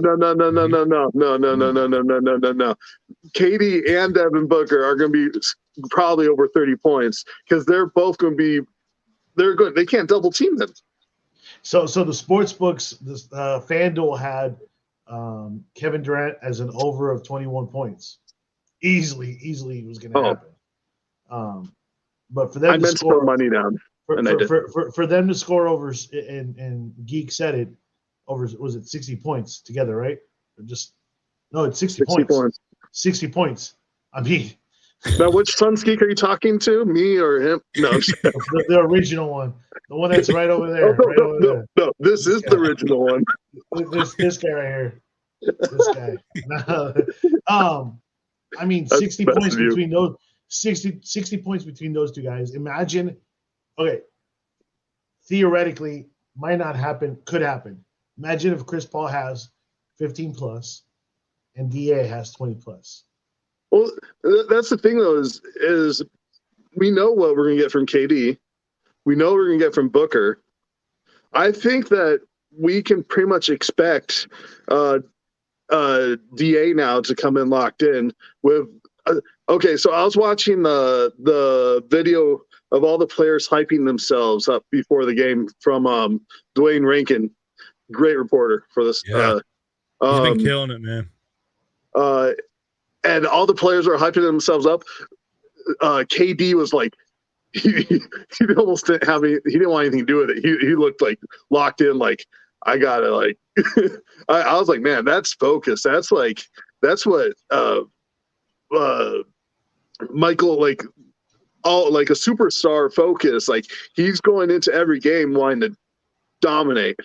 KD and Devin Booker are going to be probably over 30 points because they're both going to be. They're good. They can't double team them. So the sports books, this FanDuel had Kevin Durant as an over of 21 points. Easily was going to happen. But for them I to meant score to put money down, for them to score over, and Geek said it, over, was it 60 points together, right? Or just no, it's 60 points. 60 points. I mean, now which Suns Geek are you talking to? Me or him? No, the original one, the one that's right over there, No, this is the original one. This guy right here. This guy. I mean, 60 points between those 60 points between those two guys. Imagine, okay, theoretically, might not happen, could happen. Imagine if Chris Paul has 15 plus and DA has 20 plus. Well, that's the thing though, is we know what we're gonna get from KD. We know what we're gonna get from Booker. I think that we can pretty much expect DA now to come in locked in with. Okay, so I was watching the video of all the players hyping themselves up before the game from Dwayne Rankin, great reporter for this. Yeah. He's been killing it, man. And all the players are hyping themselves up. KD was like, he almost didn't have any. He didn't want anything to do with it. He looked like locked in. Like I gotta like. I was like, man, that's focus. That's what Michael like a superstar focus. Like he's going into every game wanting to dominate.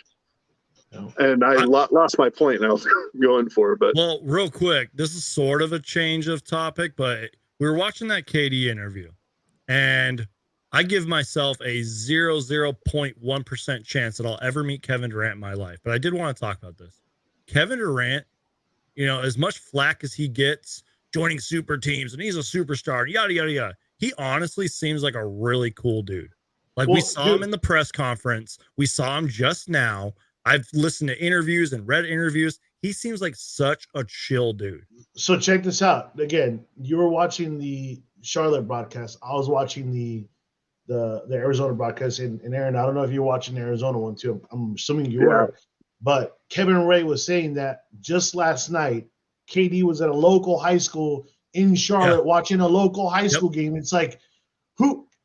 And I lost my point. And I was going for it, but well, real quick, this is sort of a change of topic, but we were watching that KD interview, and I give myself a 0.1% chance that I'll ever meet Kevin Durant in my life. But I did want to talk about this. Kevin Durant, as much flack as he gets joining super teams, and he's a superstar, yada yada yada. He honestly seems like a really cool dude. Like we saw him in the press conference. We saw him just now. I've listened to interviews and read interviews. He seems like such a chill dude. So check this out. Again, you were watching the Charlotte broadcast. I was watching the Arizona broadcast. And Aaron, I don't know if you're watching the Arizona one too. I'm assuming you were. But Kevin Ray was saying that just last night, KD was at a local high school in Charlotte watching a local high school game. It's like,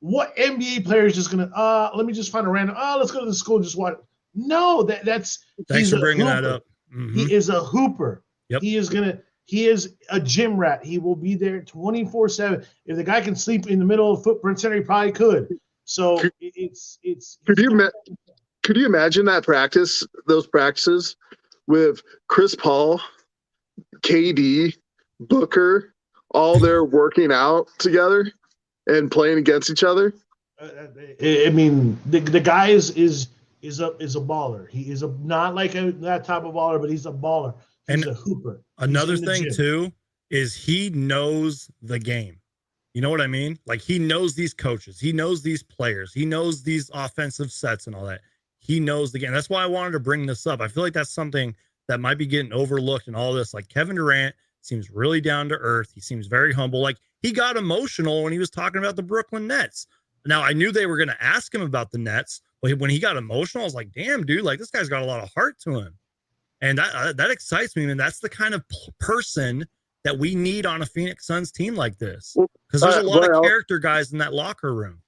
what NBA player is just going to, let me just find a random, let's go to the school and just watch. No, that's thanks for bringing that up. Mm-hmm. He is a hooper. Yep. He is a gym rat. He will be there 24/7. If the guy can sleep in the middle of Footprint Center, he probably could. So could you imagine those practices with Chris Paul, KD, Booker, all there working out together and playing against each other? I mean, the guy is a baller. He is not like that type of baller, but he's a baller. He's a hooper. Another thing too is he knows the game. You know what I mean? Like he knows these coaches, he knows these players, he knows these offensive sets and all that. He knows the game. That's why I wanted to bring this up. I feel like that's something that might be getting overlooked in all this. Like Kevin Durant seems really down to earth. He seems very humble. Like he got emotional when he was talking about the Brooklyn Nets. Now I knew they were going to ask him about the Nets, but when he got emotional, I was like, damn, dude, like this guy's got a lot of heart to him. And that excites me. And that's the kind of person that we need on a Phoenix Suns team like this. Because there's a lot of character guys in that locker room.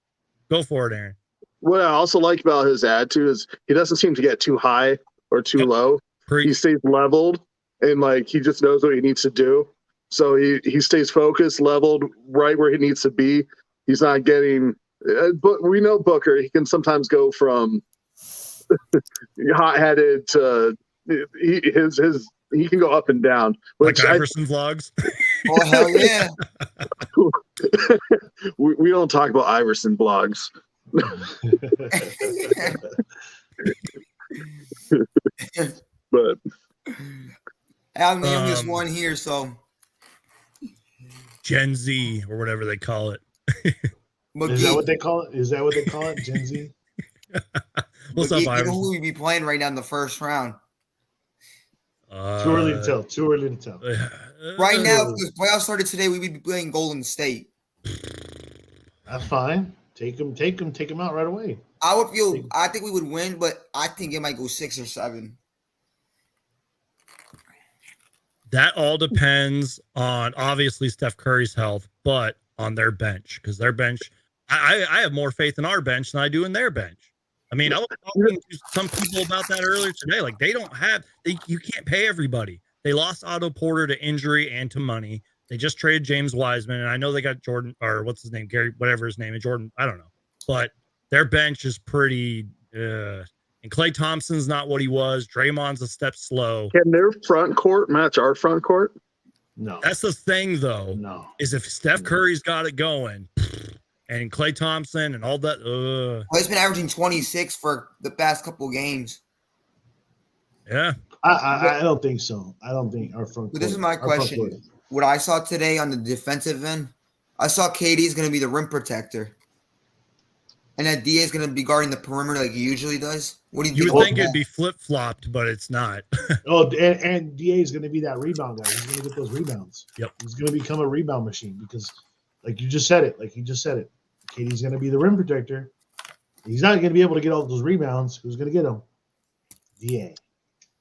Go for it, Aaron. What I also like about his attitude is he doesn't seem to get too high or too low. He stays leveled and like he just knows what he needs to do. So he stays focused, leveled, right where he needs to be. He's not getting but we know Booker, he can sometimes go from hot-headed to he can go up and down. Like Iverson vlogs. Oh hell yeah! we don't talk about Iverson vlogs. But I'm the youngest one here, so Gen Z or whatever they call it. Is that what they call it? Gen Z? What's up, Iverson? You know who we be playing right now in the first round? Too early to tell. Right now, if the playoffs started today, we'd be playing Golden State. That's fine. Take him out right away. I think we would win, but I think it might go 6 or 7. That all depends on obviously Steph Curry's health, but on their bench, because their bench, I have more faith in our bench than I do in their bench. I mean, I was talking to some people about that earlier today. Like you can't pay everybody. They lost Otto Porter to injury and to money. They just traded James Wiseman, and I know they got Jordan, or what's his name, Gary, whatever his name is, Jordan. I don't know, but their bench is pretty. And Klay Thompson's not what he was. Draymond's a step slow. Can their front court match our front court? No. That's the thing, though. No. Is if Steph Curry's got it going, and Klay Thompson and all that. Well, he's been averaging 26 for the past couple games. Yeah. I don't think so. I don't think our front. But this is my question. What I saw today on the defensive end, I saw KD is going to be the rim protector. And that DA is going to be guarding the perimeter like he usually does. What do you think? You would think it'd be flip-flopped, but it's not. And DA is going to be that rebound guy. He's going to get those rebounds. Yep. He's going to become a rebound machine because, like you just said it. KD's going to be the rim protector. He's not going to be able to get all those rebounds. Who's going to get them? DA.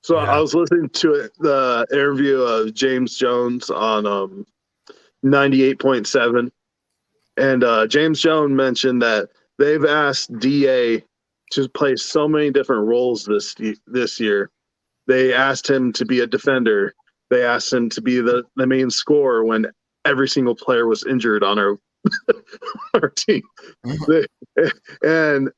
So I was listening to the interview of James Jones on 98.7, and James Jones mentioned that they've asked DA to play so many different roles this year. They asked him to be a defender. They asked him to be the main scorer when every single player was injured on our team. And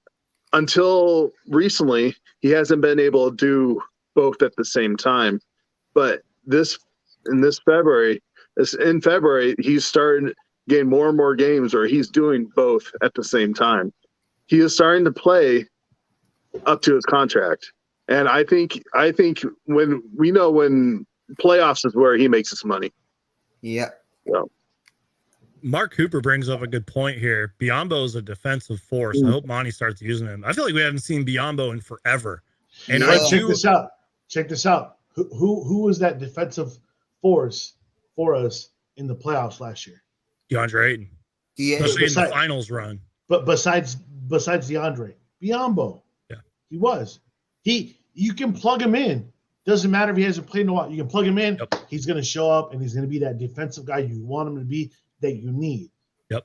until recently, he hasn't been able to do both at the same time. But in February, he's started getting more and more games where he's doing both at the same time. He is starting to play up to his contract. And I think when playoffs is where he makes his money. Yeah. So. Mark Cooper brings up a good point here. Biyombo is a defensive force. I hope Monty starts using him. I feel like we haven't seen Biyombo in forever. And Check this out. Who was that defensive force for us in the playoffs last year? DeAndre Ayton. Especially in the finals run. But besides DeAndre, Biyombo. Yeah. He was. You can plug him in. Doesn't matter if he hasn't played in a while. You can plug him in. Yep. He's going to show up, and he's going to be that defensive guy you want him to be that you need. Yep.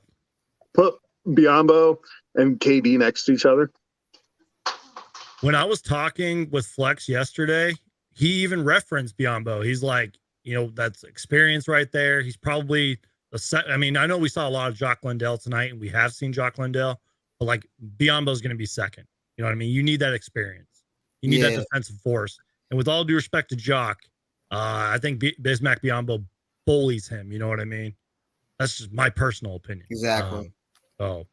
Put Biyombo and KD next to each other. When I was talking with Flex yesterday, he even referenced Biyombo. He's like, that's experience right there. He's probably I know we saw a lot of Jock Landale tonight, and we have seen Jock Landale, but like Biyombo's going to be second. You know what I mean? You need that experience. You need that defensive force. And with all due respect to Jock, I think Bismack Biyombo bullies him. You know what I mean? That's just my personal opinion. Exactly. I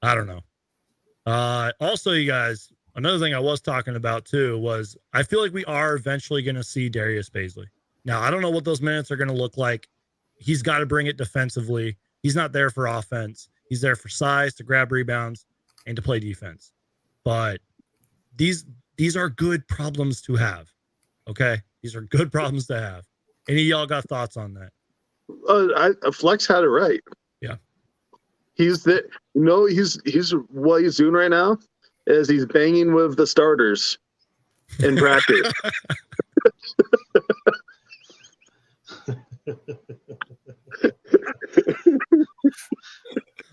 don't know. Also, you guys, another thing I was talking about too was I feel like we are eventually going to see Darius Bazley. Now, I don't know what those minutes are going to look like. He's got to bring it defensively. He's not there for offense. He's there for size, to grab rebounds, and to play defense. But these are good problems to have. Okay? These are good problems to have. Any of y'all got thoughts on that? Flex had it right. Yeah. He's what he's doing right now is he's banging with the starters in practice.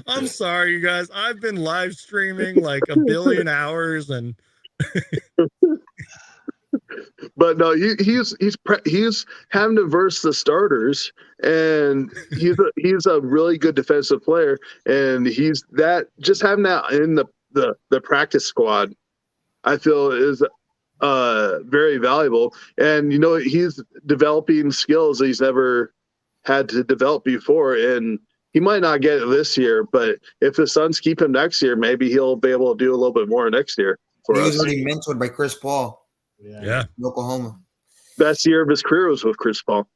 I'm sorry, you guys. I've been live streaming like a billion hours, and but no, he's having to verse the starters, and he's a really good defensive player, and he's that just having that in the practice squad, I feel is very valuable, and he's developing skills that he's never had to develop before, and he might not get it this year, but if the Suns keep him next year, maybe he'll be able to do a little bit more next year. He was already mentored by Chris Paul. Yeah. In Oklahoma. Best year of his career was with Chris Paul.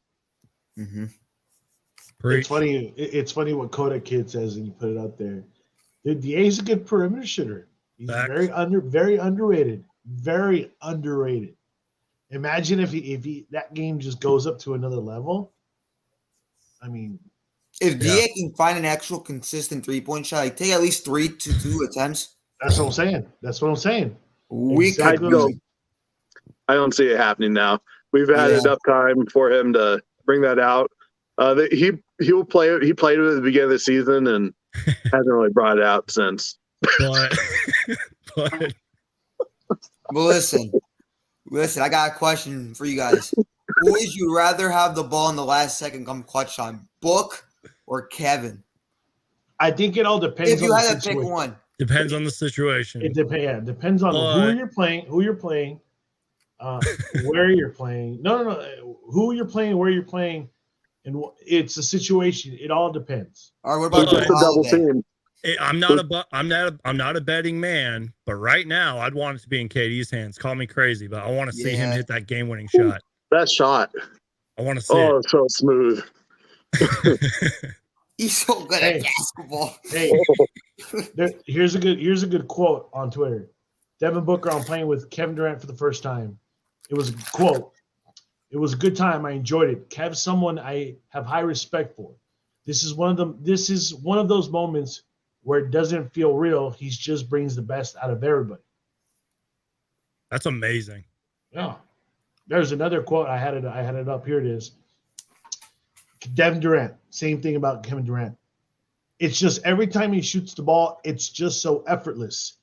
Mm-hmm. It's funny. It's funny what Kodak Kid says, and you put it out there. Dude, DA's a good perimeter shooter. He's very underrated. Very underrated. Imagine if he that game just goes up to another level. I mean, If DA can find an actual consistent 3-point shot, like take at least 3 to 2 attempts. That's what I'm saying. That's what I'm saying. We Exactly. I don't see it happening now. We've had enough time for him to bring that out. He will play it. He played it at the beginning of the season and hasn't really brought it out since. But Well, listen, I got a question for you guys. Who would you rather have the ball in the last second come clutch time, Book or Kevin? I think it all depends. If you on had the to pick one, depends on the situation. It depends on who you're playing, where you're playing. No, who you're playing, where you're playing, and it's a situation. It all depends. All right, what about just a double team? I'm not a betting man, but right now I'd want it to be in KD's hands. Call me crazy, but I want to see him hit that game-winning shot. That shot. I want to see it. It's so smooth. He's so good at basketball. Hey, here's a good quote on Twitter. Devin Booker on playing with Kevin Durant for the first time. It was a quote. It was a good time. I enjoyed it. Kev's someone I have high respect for. This is one of those moments where it doesn't feel real. He just brings the best out of everybody. That's amazing. Yeah. There's another quote. I had it up. Here it is. Devin Durant. Same thing about Kevin Durant. It's just every time he shoots the ball, it's just so effortless.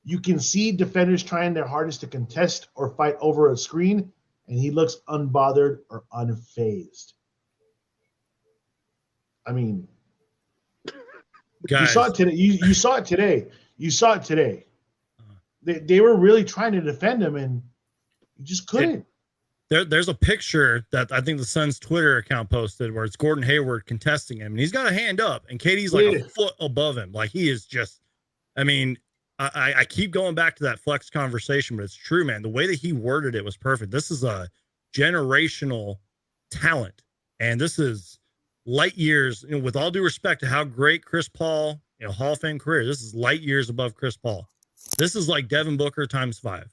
You can see defenders trying their hardest to contest or fight over a screen, and he looks unbothered or unfazed. I mean, guys, you saw it today. You saw it today. You saw it today. They were really trying to defend him, and you just couldn't. There's a picture that I think the Suns Twitter account posted where it's Gordon Hayward contesting him, and he's got a hand up, and KD's like a foot above him. Like he is just, I mean, I keep going back to that flex conversation, but it's true, man. The way that he worded it was perfect. This is a generational talent, and this is light years, with all due respect to how great Chris Paul, Hall of Fame career, this is light years above Chris Paul. This is like Devin Booker times 5.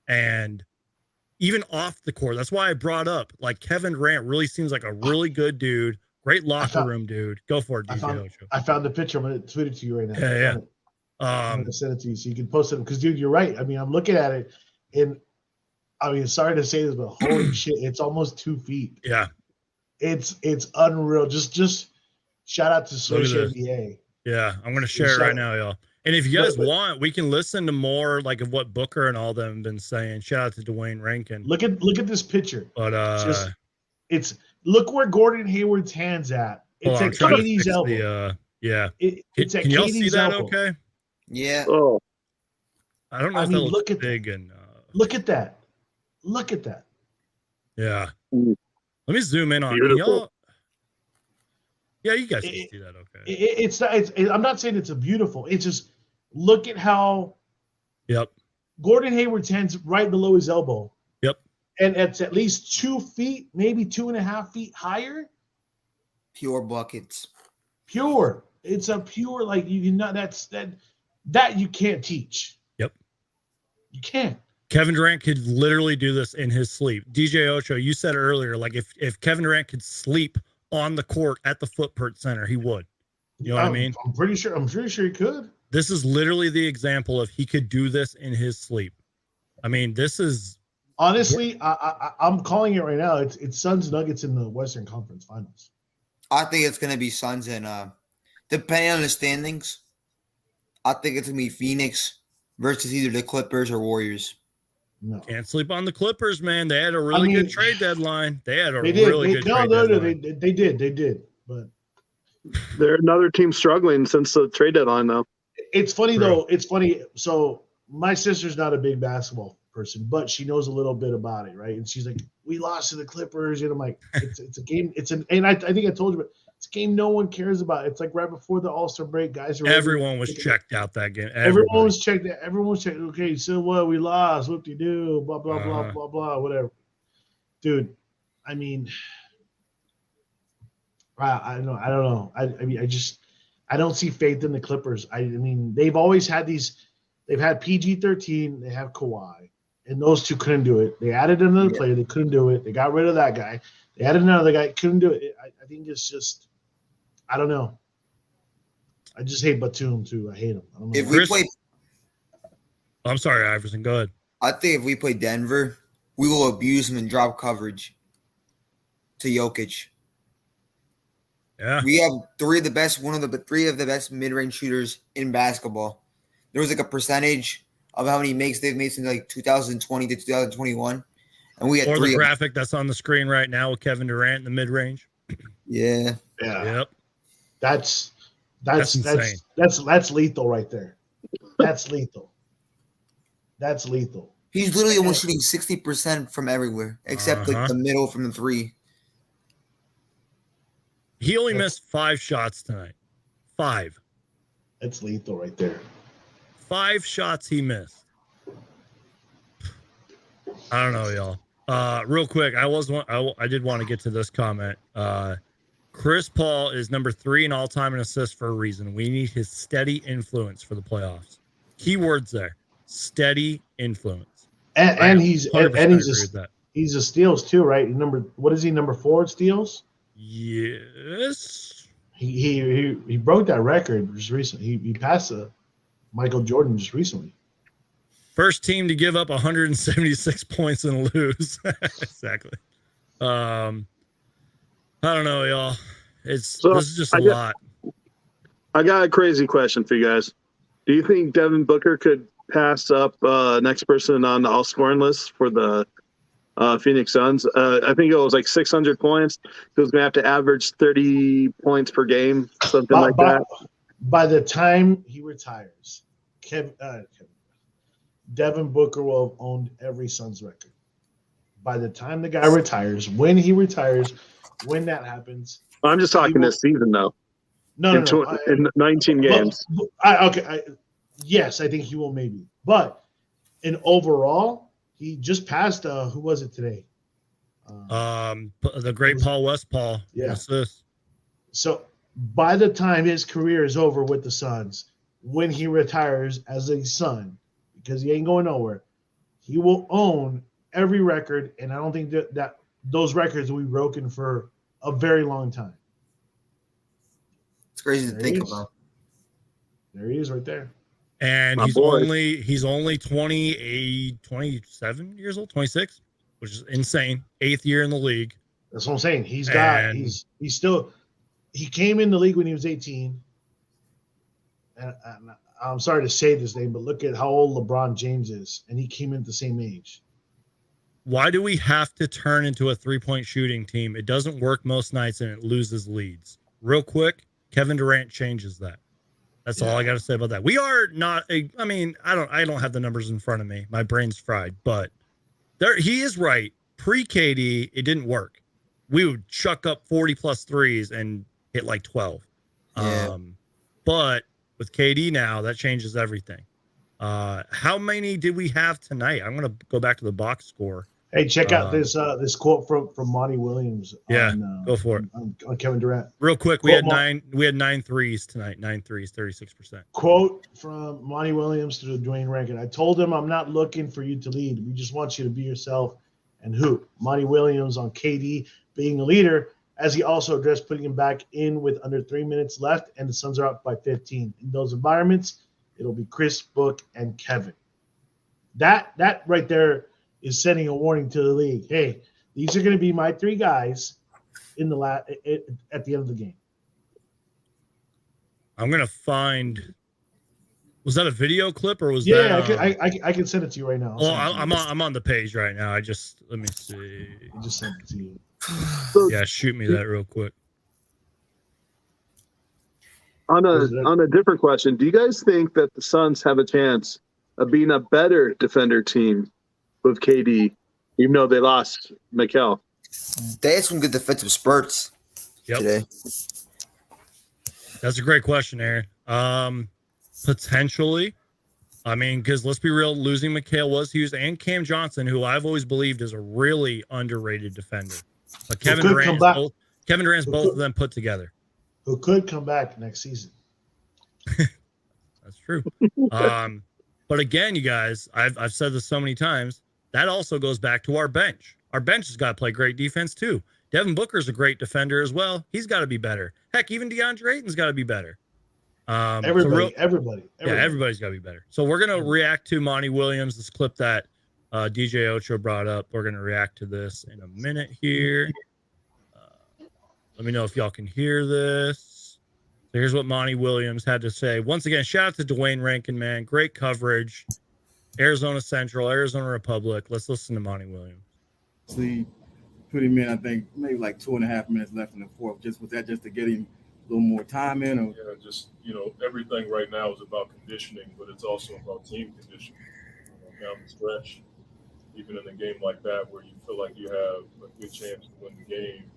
And even off the court, that's why I brought up, like, Kevin Durant really seems like a really good dude, great locker room dude. Go for it, DJ Ocho. I found the picture. I'm going to tweet it to you right now. Yeah. I'm going to send it to you so you can post it. Because, dude, you're right. I mean, I'm looking at it, and I mean, sorry to say this, but holy shit, it's almost 2 feet. Yeah. It's unreal. Just shout out to Swish NBA. Yeah, I'm going to share it right now, y'all. And if you guys want, we can listen to more like of what Booker and all them have been saying. Shout out to Dwayne Rankin. Look at this picture. But look where Gordon Hayward's hand's at. It's at KD's elbow. It's at can y'all KD's see that? elbow. Okay. Yeah. Oh, I don't know if that looks big and. Look at that. Look at that. Yeah. Let me zoom in on y'all. Yeah, you guys can see that. Okay. I'm not saying it's a beautiful. It's just look at how. Yep. Gordon Hayward's hand's right below his elbow. Yep. And it's at least 2 feet, maybe 2.5 feet higher. Pure buckets. Pure. It's a pure, like, you know, that you can't teach. Yep. You can't. Kevin Durant could literally do this in his sleep. DJ Ocho, you said earlier, like if Kevin Durant could sleep on the court at the Footprint Center, he would. You know what I mean? I'm pretty sure he could. This is literally the example of he could do this in his sleep. I mean, this is honestly, I'm calling it right now. It's Suns Nuggets in the Western Conference Finals. I think it's gonna be Suns and depending on the standings, I think it's gonna be Phoenix versus either the Clippers or Warriors. No. Can't sleep on the Clippers, man. They had a really good trade deadline. They had a They did. But they're another team struggling since the trade deadline, though. It's funny, though. It's funny. So my sister's not a big basketball person, but she knows a little bit about it, right? And she's like, "We lost to the Clippers," and I'm like, "It's a game. And I think I told you, but it's a game no one cares about. It's like right before the All-Star break, guys. Everyone was checked out that game. Everyone was checked. Everyone was checked. Okay, so what? We lost. What do you do? Blah blah blah blah blah. Whatever, dude. I mean, I don't know. I mean, I don't see faith in the Clippers. I mean, they've always had these. They've had PG-13. They have Kawhi, and those two couldn't do it. They added another player. They couldn't do it. They got rid of that guy. They added another guy. Couldn't do it. I think it's just I don't know. I just hate Batum too. I hate him. I don't know. If we play, I'm sorry, Iverson. Go ahead. I think if we play Denver, we will abuse him and drop coverage to Jokic. Yeah. We have three of the best mid-range shooters in basketball. There was like a percentage of how many makes they've made since like 2020 to 2021. And we had Or three. the graphic that's on the screen right now with Kevin Durant in the mid-range. Yeah. Yep. That's insane. That's lethal right there. That's lethal. That's lethal. He's literally almost shooting 60% from everywhere, except like the middle from the three. He only missed 5 shots tonight. 5. That's lethal right there. 5 shots he missed. I don't know, y'all. Real quick, I did want to get to this comment. Chris Paul is number 3 in all-time in assists for a reason. We need his steady influence for the playoffs. Keywords there: steady influence. And he's a steals too, right? What is he? Number 4 at steals? Yes. He broke that record just recently. He passed Michael Jordan just recently. First team to give up 176 points and lose. Exactly. I don't know, y'all. This is just a lot. I got a crazy question for you guys. Do you think Devin Booker could pass up next person on the all-scoring list for the Phoenix Suns? I think it was like 600 points. He was going to have to average 30 points per game, something like that. By the time he retires, Devin Booker will have owned every Suns record. By the time the guy retires, when he retires, when that happens. I'm just talking this season, though. No. In 19 games. Yes, I think he will maybe. But in overall, he just passed, who was it today? The great Paul Westphal. Yeah. Assist. So by the time his career is over with the Suns, when he retires as a Sun, because he ain't going nowhere, he will own every record, and I don't think that those records will be broken for a very long time. It's crazy to think about. There he is right there. And he's only 27 years old, 26, which is insane. 8th year in the league. That's what I'm saying. He's still he came in the league when he was 18. And I'm sorry to say this name, but look at how old LeBron James is, and he came in at the same age. Why do we have to turn into a 3-point shooting team? It doesn't work most nights, and it loses leads. Real quick, Kevin Durant changes that. That's all I got to say about that. We are not I don't have the numbers in front of me. My brain's fried, but he is right. Pre-KD, it didn't work. We would chuck up 40 plus threes and hit like 12. Yeah. But with KD now, that changes everything. How many did we have tonight? I'm going to go back to the box score. Hey, check out this quote from Monty Williams. Yeah, go for it. On Kevin Durant. Real quick, we had 9 threes tonight. 9 threes, 36%. Quote from Monty Williams to Dwayne Rankin. I told him I'm not looking for you to lead. We just want you to be yourself and hoop. Monty Williams on KD being a leader, as he also addressed putting him back in with under 3 minutes left, and the Suns are up by 15. In those environments, it'll be Chris, Book, and Kevin. That right there is sending a warning to the league. Hey, these are going to be my 3 guys in the at the end of the game. I'm going to find. Was that a video clip or was that? Yeah, I can send it to you right now. I'm on the page right now. Let me see. I just sent it to you. Yeah, shoot me that real quick. On a different question, do you guys think that the Suns have a chance of being a better defender team with KD, even though they lost Mikal? They had some good defensive spurts today. That's a great question, Aaron. Potentially. I mean, because let's be real, losing Mikal was huge, and Cam Johnson, who I've always believed is a really underrated defender. But Kevin Durant's both of them put together. Who could come back next season. That's true. But again, you guys, I've said this so many times, that also goes back to our bench. Our bench has got to play great defense too. Devin Booker's a great defender as well. He's got to be better. Heck, even DeAndre Ayton's got to be better. Everybody. Yeah, everybody's got to be better. So we're going to react to Monty Williams, this clip that DJ Ocho brought up. We're going to react to this in a minute here. Let me know if y'all can hear this. So here's what Monty Williams had to say. Once again, shout out to Dwayne Rankin, man. Great coverage. Arizona Central, Arizona Republic. Let's listen to Monty Williams. See, put him in, I think, maybe like 2.5 minutes left in the fourth. Just with that, just to get him a little more time in. Or... Yeah, just, everything right now is about conditioning, but it's also about team conditioning. Down the stretch, even in a game like that where you feel like you have a good chance to win the game,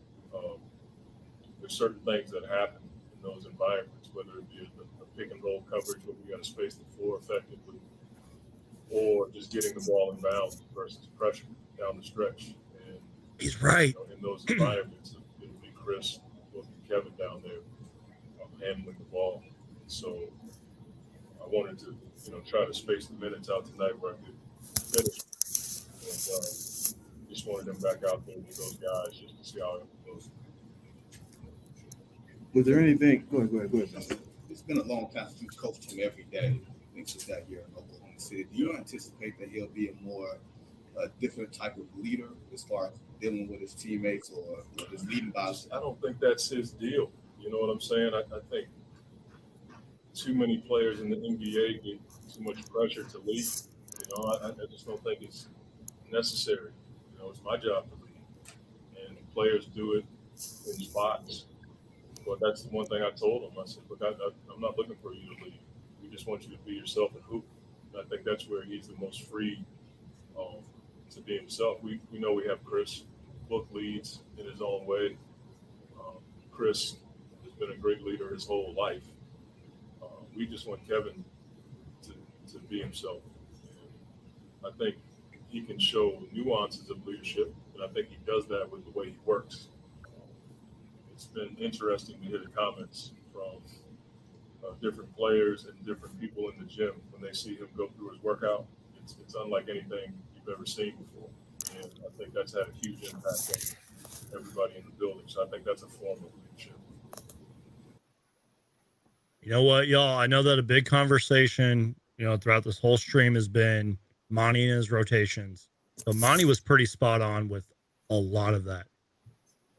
there's certain things that happen in those environments, whether it be a pick and roll coverage where we got to space the floor effectively, or just getting the ball in bounds versus pressure down the stretch. And he's right. In those environments, it'll be Chris, it'll be Kevin down there handling the ball. So I wanted to, try to space the minutes out tonight where I could finish. And just wanted them back out there with those guys just to see how it goes. Was there anything? Go ahead. It's been a long time since you coached him every day. I think since that year in Oklahoma City. Do you anticipate that he'll be a different type of leader as far as dealing with his teammates or just leading by? I don't think that's his deal. You know what I'm saying? I think too many players in the NBA get too much pressure to lead. I just don't think it's necessary. It's my job to lead, and players do it in spots. But that's the one thing I told him. I said, look, I'm not looking for you to lead. We just want you to be yourself and hoop. And I think that's where he's the most free to be himself. We know we have Chris. Book leads in his own way. Chris has been a great leader his whole life. We just want Kevin to be himself. And I think he can show nuances of leadership, and I think he does that with the way he works. It's been interesting to hear the comments from different players and different people in the gym when they see him go through his workout. It's unlike anything you've ever seen before. And I think that's had a huge impact on everybody in the building. So I think that's a form of leadership. You know what, y'all? I know that a big conversation, throughout this whole stream has been Monty and his rotations. So Monty was pretty spot on with a lot of that.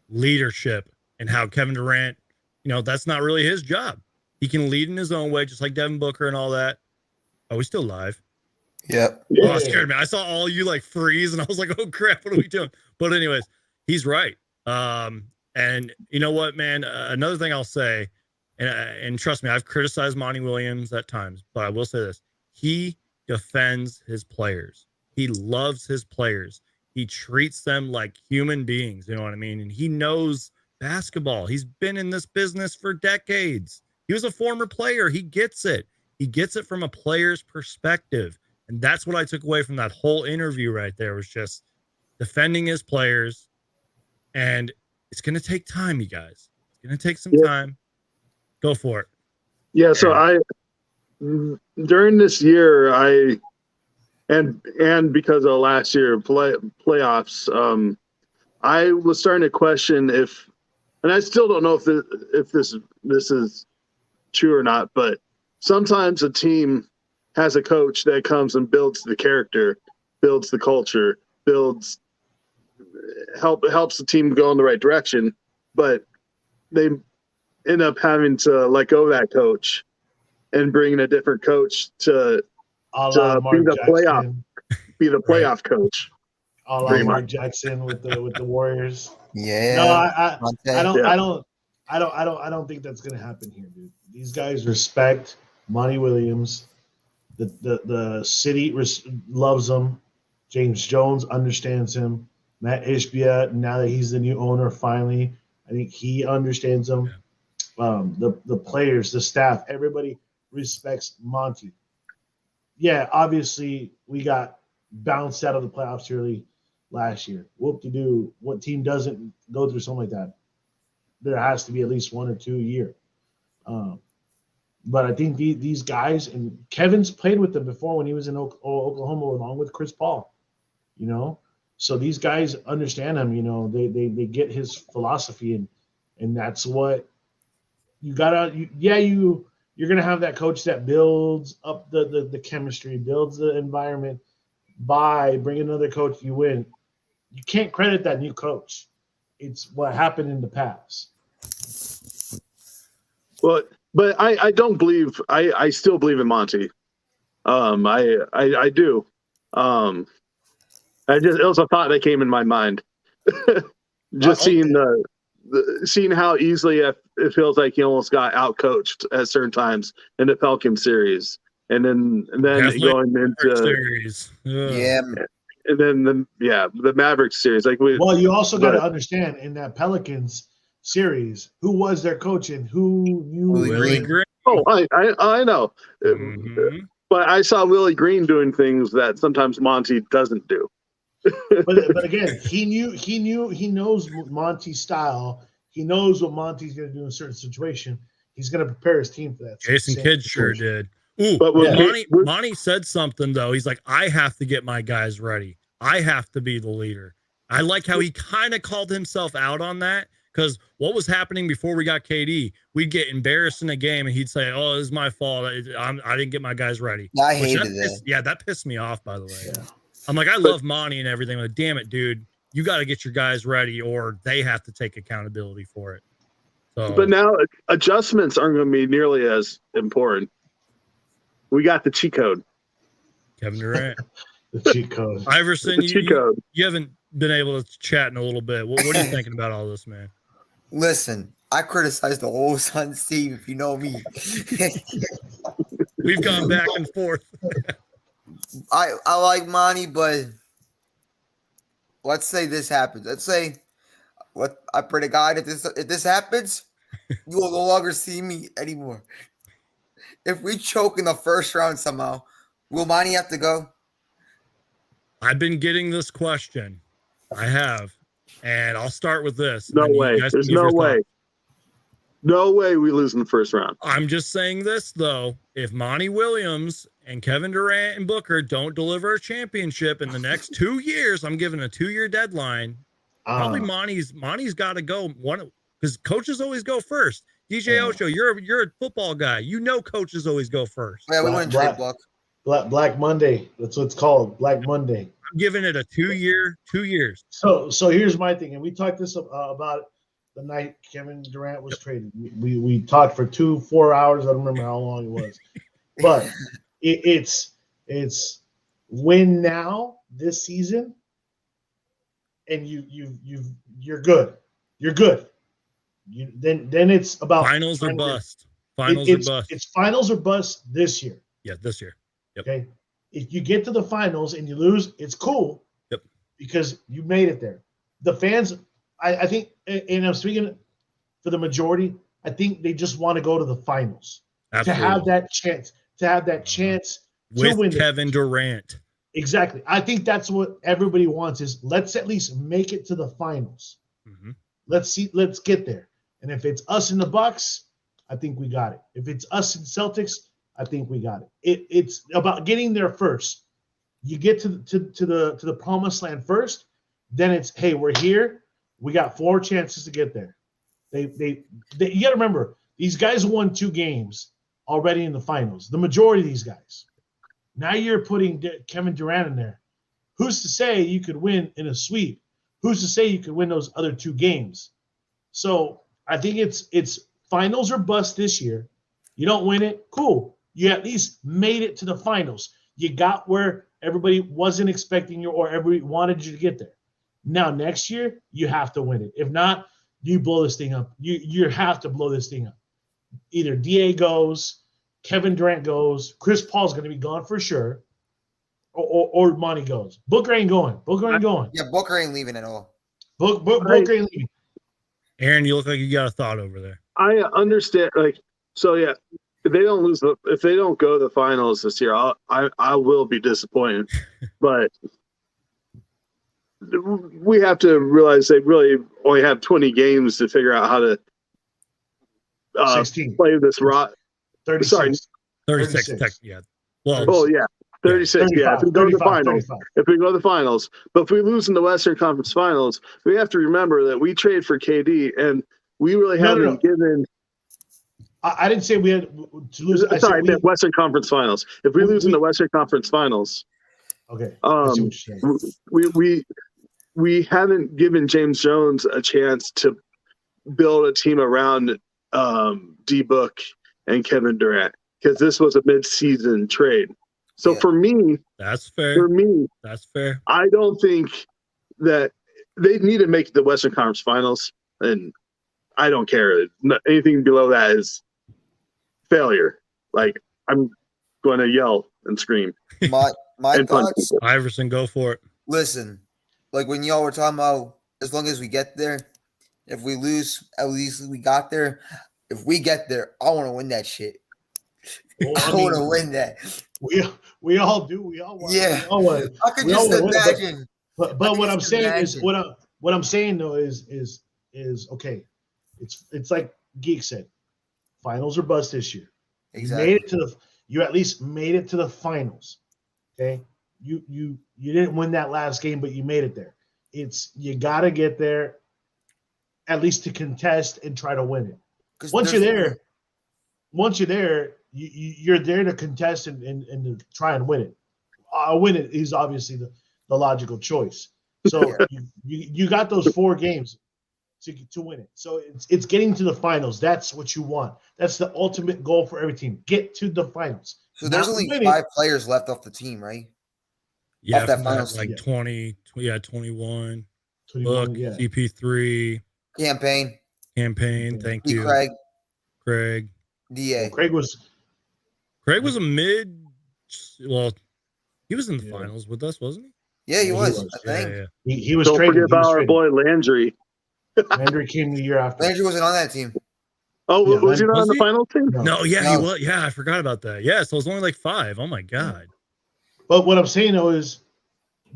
Leadership and how Kevin Durant, that's not really his job. He can lead in his own way, just like Devin Booker and all that. Are we still live? Yep. Oh, it scared me. I saw all you freeze, and I was like, "Oh crap, what are we doing?" But anyways, he's right. And you know what, man? Another thing I'll say, and trust me, I've criticized Monty Williams at times, but I will say this: he defends his players. He loves his players. He treats them like human beings. You know what I mean? And he knows basketball. He's been in this business for decades. He was a former player. He gets it. He gets it from a player's perspective. And that's what I took away from that whole interview right there, was just defending his players. And it's going to take time, you guys. It's going to take some time. Go for it. Yeah, so during this year, and because of last year playoffs, I was starting to question if, and I still don't know if this is true or not, but sometimes a team has a coach that comes and builds the character, builds the culture, helps the team go in the right direction, but they end up having to let go of that coach and bring in a different coach to be the playoff coach. Mark Jackson with the Warriors. Yeah. No, I don't think that's gonna happen here, dude. These guys respect Monty Williams. The city loves him. James Jones understands him. Matt Ishbia, now that he's the new owner, finally, I think he understands him. The players, the staff, everybody respects Monty. Yeah, obviously we got bounced out of the playoffs early last year. Whoop-de-doo. What team doesn't go through something like that? There has to be at least 1 or 2 a year. But I think these guys, and Kevin's played with them before when he was in Oklahoma along with Chris Paul, So these guys understand him. You know, they get his philosophy, and that's what you gotta. You're gonna have that coach that builds up the chemistry, builds the environment by bringing another coach. You win. You can't credit that new coach. It's what happened in the past. Well, but I don't believe I still believe in Monty. I do. It was a thought that came in my mind. Just seeing seeing how easily it feels like he almost got outcoached at certain times in the Falcon series, and then going into series. Yeah. And then the Mavericks series. Well, you also got to understand in that Pelicans series, who was their coach and who you Willie Green. Oh, I know. Mm-hmm. But I saw Willie Green doing things that sometimes Monty doesn't do. but again, he knows Monty's style. He knows what Monty's going to do in a certain situation. He's going to prepare his team for that. Jason Kidd sure did. Ooh, but Monty said something though. He's like, I have to get my guys ready. I have to be the leader. I like how he kind of called himself out on that, because what was happening before we got KD, we'd get embarrassed in a game and he'd say, "Oh, this is my fault. I didn't get my guys ready." I hated that. Yeah, that pissed me off. By the way, Yeah. I'm like, I love Monty and everything, but damn it, dude, you got to get your guys ready, or they have to take accountability for it. So, but now adjustments aren't going to be nearly as important. We got the cheat code. Kevin Durant. The cheat code. Iverson, The cheat code. you haven't been able to chat in a little bit. What are you thinking about all this, man? Listen, I criticize the whole Suns team, if you know me. We've gone back and forth. I like Monty, but let's say this happens. Let's say I pray to God if this happens, you will no longer see me anymore. If we choke in the first round somehow, will Monty have to go? I've been getting this question. I have. And I'll start with this. No way. There's no way. No way we lose in the first round. I'm just saying this, though. If Monty Williams and Kevin Durant and Booker don't deliver a championship in the next 2 years, I'm giving a 2-year deadline. Probably Monty's got to go. Because coaches always go first. DJ Ocho, you're a football guy. You know coaches always go first. Yeah, we went trade block. Black Monday. That's what it's called. Black Monday. I'm giving it a 2 years. So here's my thing, and we talked this about the night Kevin Durant was traded. We talked for 4 hours. I don't remember how long it was, but it's win now this season, and you're good. You're good. Then it's about finals or bust. Finals or bust. It's finals or bust this year. Yeah, this year. Yep. Okay. If you get to the finals and you lose, it's cool. Yep. Because you made it there. The fans, I think, and I'm speaking for the majority, I think they just want to go to the finals. Absolutely. To have that chance with to win Kevin Durant. Exactly. I think that's what everybody wants is let's at least make it to the finals. Mm-hmm. Let's get there. And if it's us in the Bucks, I think we got it. If it's us in Celtics, I think we got it. It's about getting there first. You get to the promised land first, then it's hey, we're here. We got 4 chances to get there. They you got to remember these guys won 2 games already in the finals. The majority of these guys. Now you're putting Kevin Durant in there. Who's to say you could win in a sweep? Who's to say you could win those other 2 games? So I think it's finals or bust this year. You don't win it, cool. You at least made it to the finals. You got where everybody wasn't expecting you or everybody wanted you to get there. Now, next year, you have to win it. If not, you blow this thing up. You have to blow this thing up. Either DA goes, Kevin Durant goes, Chris Paul's going to be gone for sure, or Monty goes. Booker ain't going. Yeah, Booker ain't leaving at all. Booker ain't leaving. Aaron, you look like you got a thought over there. I understand. Yeah. If they don't go to the finals this year, I will be disappointed. But we have to realize they really only have 20 games to figure out how to 16. play this rock. 36. Sorry, 36. Yeah. Well, oh yeah. 36. Yeah, if we go to the finals. 35. If we go to the finals. But if we lose in the Western Conference Finals, we have to remember that we trade for KD, and we really haven't given. I didn't say we had to lose. Sorry, I meant Western Conference Finals. If we lose in the Western Conference Finals, okay. We haven't given James Jones a chance to build a team around D-Book and Kevin Durant, because this was a mid-season trade. So for me, that's fair. For me, that's fair. I don't think that they need to make the Western Conference Finals, and I don't care. Anything below that is failure. Like, I'm going to yell and scream. My thoughts. Iverson, go for it. Listen, like when y'all were talking about, as long as we get there, if we lose, at least we got there. If we get there, I want to win that shit. Well, I want to win that. We all do. We all want. Yeah. We all want. I could just imagine. But what I'm saying is what I'm saying though is okay. It's like Geek said, finals or bust this year. Exactly. You at least made it to the finals. Okay. You didn't win that last game, but you made it there. You got to get there at least to contest and try to win it. Once you're there, you're there to contest and to try and win it. Win it is obviously the logical choice. So you got those 4 games to win it. So it's getting to the finals. That's what you want. That's the ultimate goal for every team. Get to the finals. So there's only 5 players left off the team, right? Yeah, off that finals like team. 20, 21. 21, Look, yeah. CP3. Campaign. Thank you. Craig. DA. Craig was a mid. Well, he was in the finals with us, wasn't he? Yeah, he was. I think. Yeah. He was Don't traded. forget about our boy Landry. Landry came the year after. Landry wasn't on that team. Oh, was he not on the final team? No, he was. Yeah, I forgot about that. Yeah, so it was only like 5. Oh my god. But what I'm saying though is,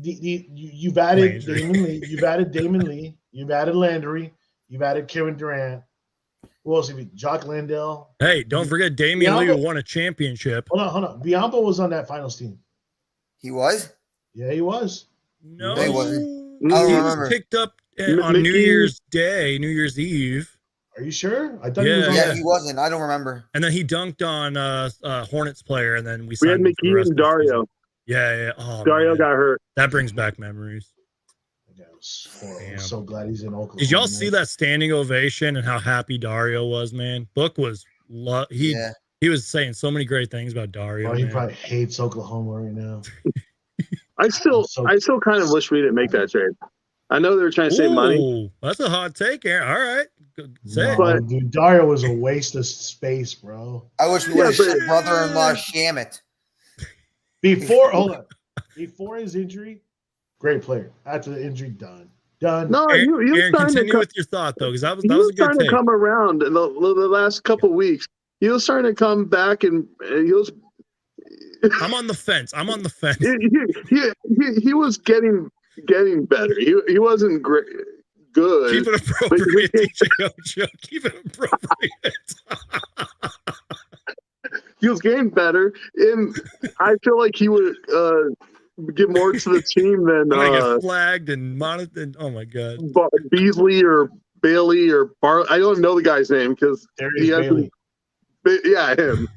you've added Damon Lee, you've added Landry, you've added Kevin Durant. Who else have you? Jock Landale. Hey, don't forget Damian Lee, who won a championship. Hold on. Biombo was on that finals team. He was? Yeah, he was. No, he wasn't. He was picked up on New Year's Day, New Year's Eve. Are you sure? I thought he was on he wasn't. I don't remember. And then he dunked on Hornets player, and then we had McGee and Dario. Yeah. Oh, Dario got hurt. That brings back memories. I'm so glad he's in Oklahoma. Did y'all see that standing ovation and how happy Dario was, man? Book was he was saying so many great things about Dario. He probably hates Oklahoma right now. I still kind of wish we didn't make that trade. I know they were trying to save money. That's a hot take, Aaron. All right. But dude, Dario was a waste of space, bro. I wish we would have shipped brother-in-law Shamit. Before his injury, great player. After the injury, done. No, Aaron, continue with your thought though, because that was a good starting take. to come around in the last couple weeks. He was starting to come back, and he was. I'm on the fence. He was getting better. He wasn't great. Good. Keep it appropriate, DJ Ocho. Keep it appropriate. He was getting better, and I feel like he would give more to the team than get flagged and monitored. Oh my god, Beasley or Bailey or Bar. I don't know the guy's name because he has. Yeah, him.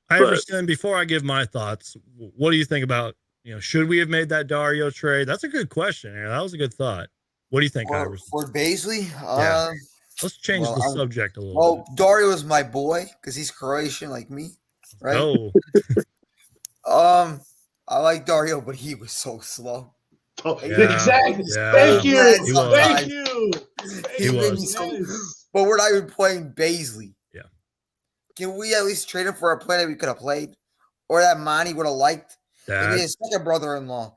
I understand. Before I give my thoughts, what do you think about? Should we have made that Dario trade? That's a good question, Aaron. That was a good thought. What do you think, Iverson? For Baisley? Let's change the subject a little bit. Well, Dario is my boy because he's Croatian like me, right? Oh. I like Dario, but he was so slow. Exactly. Yeah. Thank you. He was. But we're not even playing Baisley. Yeah. Can we at least trade him for a player that we could have played? Or that Monty would have liked? Maybe his second brother-in-law.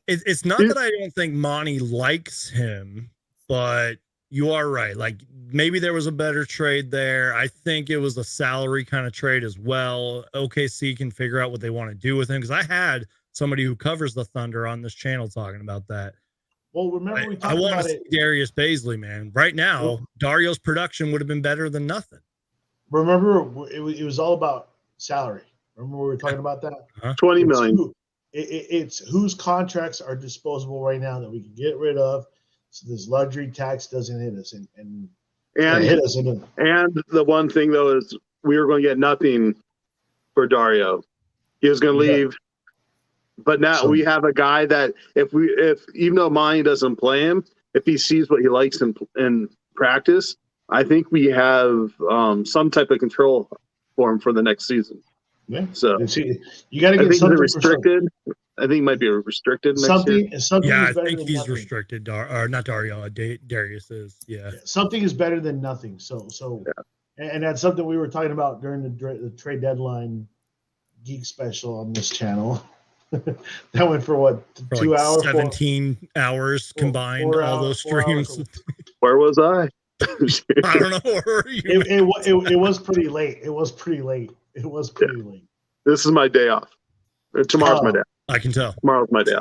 It's not that I don't think Monty likes him, but you are right. Like, maybe there was a better trade there. I think it was a salary kind of trade as well. OKC can figure out what they want to do with him, because I had somebody who covers the Thunder on this channel talking about that. Well, remember we talked I want about to see Darius Baisley, man. Right now, Dario's production would have been better than nothing. Remember, it was all about salary. Remember we were talking about that? 20 million. It's whose contracts are disposable right now that we can get rid of, so this luxury tax doesn't hit us and hit us. And the one thing though is we were going to get nothing for Dario. He was going to leave, but now we have a guy that if even though Monty doesn't play him, if he sees what he likes in practice, I think we have some type of control for him for the next season. Yeah. So you got to get something restricted. I think he might be restricted next year. Something yeah, is I better think than he's nothing. restricted. Or not Dario. Darius is. Yeah. Something is better than nothing. So and that's something we were talking about during the trade deadline Geek special on this channel. That went for what, 2 hours? 17 hours combined, all those streams. Where was I? I don't know. Where were you? It was pretty late. It was pretty late. This is my day off. Tomorrow's my day off. I can tell. Tomorrow's my day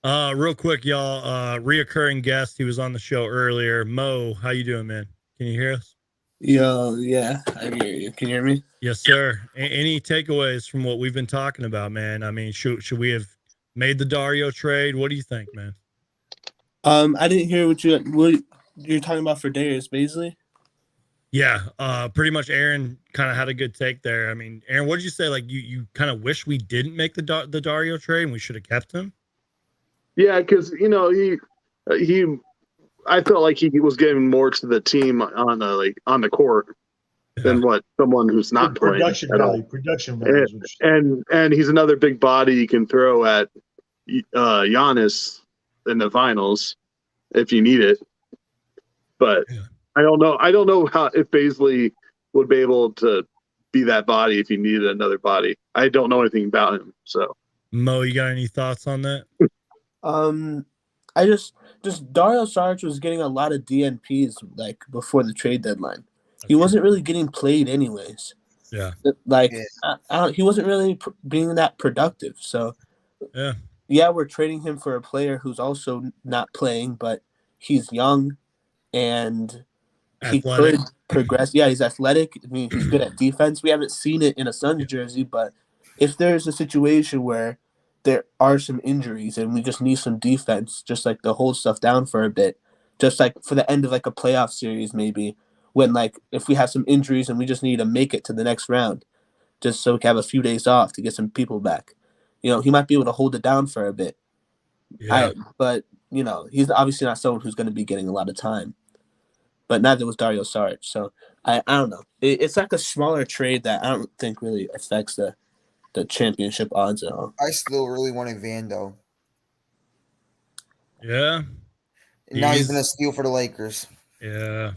off. Real quick, y'all. Reoccurring guest. He was on the show earlier. Mo, how you doing, man? Can you hear us? Yeah, I hear you. Can you hear me? Yes, sir. Any takeaways from what we've been talking about, man? I mean, should we have made the Dario trade? What do you think, man? I didn't hear what you're talking about for Darius Baisley. Yeah, pretty much. Aaron kind of had a good take there. I mean, Aaron, what did you say? Like, you kind of wish we didn't make the Dario trade and we should have kept him. Yeah, because he. I felt like he was giving more to the team on the court than what someone who's not playing. Production value. And he's another big body you can throw at Giannis in the finals if you need it. But I don't know. I don't know if Baisley would be able to be that body if he needed another body. I don't know anything about him. So Mo, you got any thoughts on that? I just Dario Saric was getting a lot of DNPs like before the trade deadline. He wasn't really getting played anyways. Yeah. He wasn't really being that productive. So yeah, we're trading him for a player who's also not playing, but he's young and he could progress. Yeah, he's athletic. I mean, he's good at defense. We haven't seen it in a Suns jersey, but if there's a situation where there are some injuries and we just need some defense, just like to hold stuff down for a bit, just like for the end of like a playoff series, maybe when like if we have some injuries and we just need to make it to the next round, just so we can have a few days off to get some people back. He might be able to hold it down for a bit. Yeah. But he's obviously not someone who's going to be getting a lot of time. But neither was Dario Saric. So I don't know. It's like a smaller trade that I don't think really affects the championship odds at all. I still really wanted Vando. Yeah. And now he's gonna steal for the Lakers. Yeah.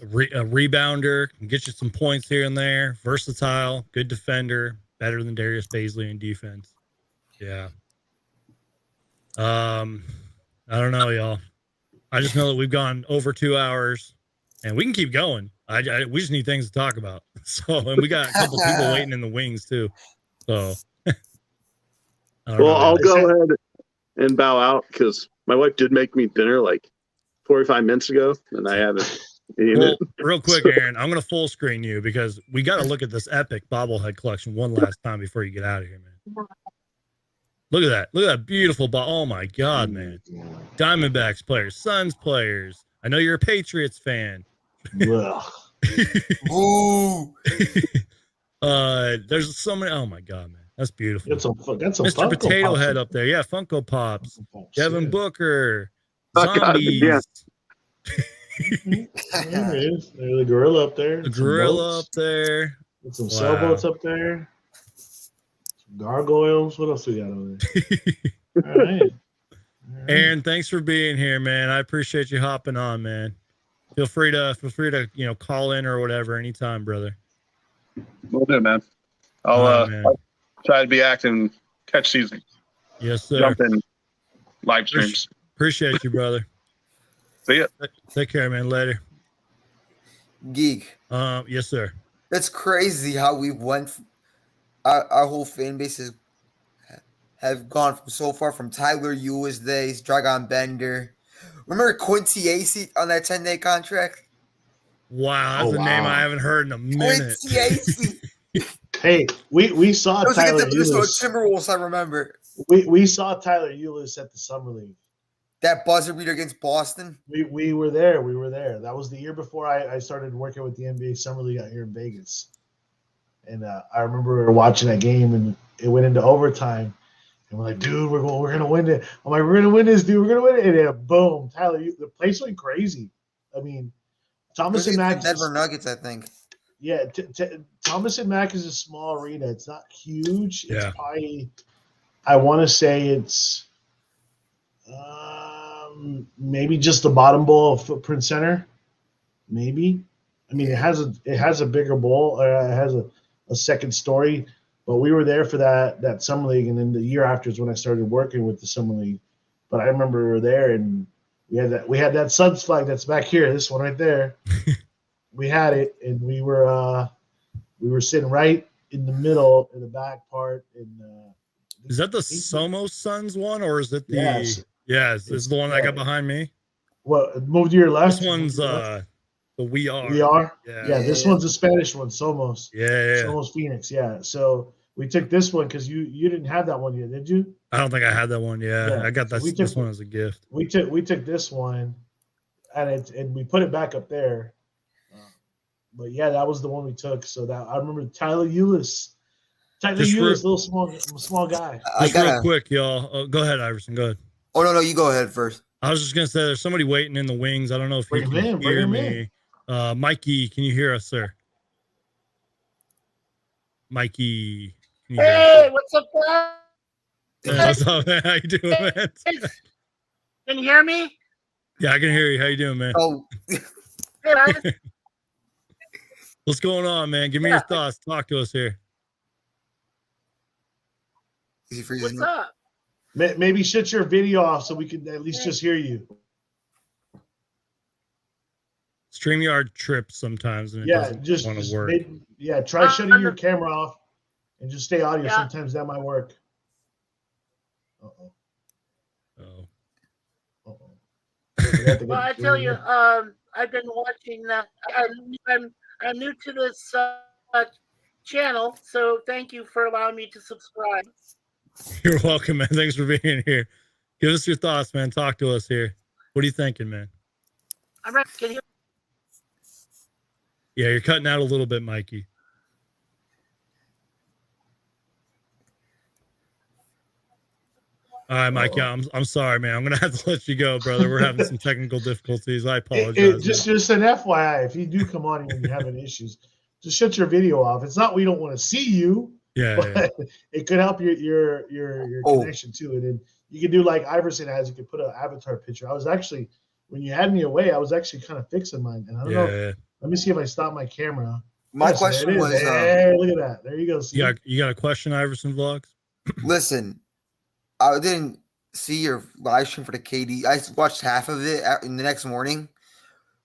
A rebounder, can get you some points here and there. Versatile, good defender, better than Darius Baisley in defense. Yeah. I don't know, y'all. I just know that we've gone over 2 hours, and we can keep going. We just need things to talk about. So, and we got a couple people waiting in the wings too. So, I'll go ahead and bow out because my wife did make me dinner like 45 minutes ago, and I haven't eaten it. Real quick, Aaron, I'm going to full screen you because we got to look at this epic bobblehead collection one last time before you get out of here, man. Look at that. Look at that beautiful ball. Oh, my God, man. Diamondbacks players, Suns players. I know you're a Patriots fan. Ooh. There's so many. Oh, my God, man. That's beautiful. That's some Mr. Funko Potato Pops Head up there. Yeah, Funko Pops. Devin Booker. God, Zombies. yeah. There it is. There's the gorilla up there. The gorilla up there. With some sailboats up there. Some gargoyles. What else we got over there? All right. Aaron, thanks for being here, man. I appreciate you hopping on, man. Feel free to call in or whatever anytime, brother. Will do, man. I'll try to be active and catch these. Yes, sir. Jump in live streams. Appreciate you, brother. See ya. Take care, man. Later. Geek. Yes, sir. That's crazy how we went. Our whole fan base have gone so far from Tyler Ewers days, Dragon Bender. Remember Quincy Acey on that 10-day contract? Wow, that's a name I haven't heard in a minute. Quincy Acy. Hey, we saw It was Tyler against the Minnesota Ulis. Timberwolves, I remember. We saw Tyler Ulis at the Summer League. That buzzer beater against Boston. We were there. We were there. That was the year before I started working with the NBA Summer League out here in Vegas. And I remember watching that game, and it went into overtime. And we're like, dude, we're gonna win it. I'm like, we're gonna win this, dude. We're gonna win it. And then boom, Tyler, the place went crazy. I mean, Thomas and Mack. Denver Nuggets, I think. Yeah, Thomas and Mack is a small arena. It's not huge. It's probably, I want to say it's maybe just the bottom bowl of Footprint Center. Maybe. I mean, it has a bigger bowl. It has a second story. But we were there for that Summer League, and then the year after is when I started working with the Summer League. But I remember we were there, and we had that Suns flag that's back here. This one right there. We had it, and we were sitting right in the middle in the back part. And is that the Somos Suns one, or is it the? Yes, it's the one that got behind me. What, move to your left? This one's the We Are. We Are. Yeah. This one's the Spanish one, Somos. Yeah. Somos Phoenix. Yeah. So we took this one because you didn't have that one yet, did you? I don't think I had that one. Yeah. I got this one as a gift. We took this one, and we put it back up there. But yeah, that was the one we took. So that I remember Tyler Ulis. Tyler Ulis, little small guy. Just real quick, y'all. Go ahead, Iverson. Go ahead. Oh no, you go ahead first. I was just gonna say there's somebody waiting in the wings. I don't know if you can hear me. Mikey, can you hear us, sir? Mikey, can you hear us? What's up, guys? What's up, man? How you doing, man? Can you hear me? Yeah, I can hear you. How you doing, man? Oh. What's going on, man? Give me your thoughts. Talk to us here. What's up? Maybe shut your video off so we can at least just hear you. StreamYard trips sometimes, and it doesn't want to work. Try shutting your camera off and just stay audio. Sometimes that might work. Well, I tell you, I've been watching that. I'm new to this channel, so thank you for allowing me to subscribe. You're welcome, man. Thanks for being here. Give us your thoughts, man. Talk to us here. What are you thinking, man? I'm ready. Can you? Yeah, you're cutting out a little bit, Mikey. All right, Mikey, I'm sorry, man. I'm gonna have to let you go, brother. We're having some technical difficulties. I apologize. Just an FYI, if you do come on and you're having issues, just shut your video off. It's not we don't want to see you. But it could help your connection to it. And you can do like Iverson has. You could put an avatar picture. I was actually, when you had me away, I was actually kind of fixing mine. And I don't know. Let me see if I stop my camera. My question was, hey, look at that. There you go. See? You got a question, Iverson Vlogs? Listen, I didn't see your live stream for the KD. I watched half of it in the next morning.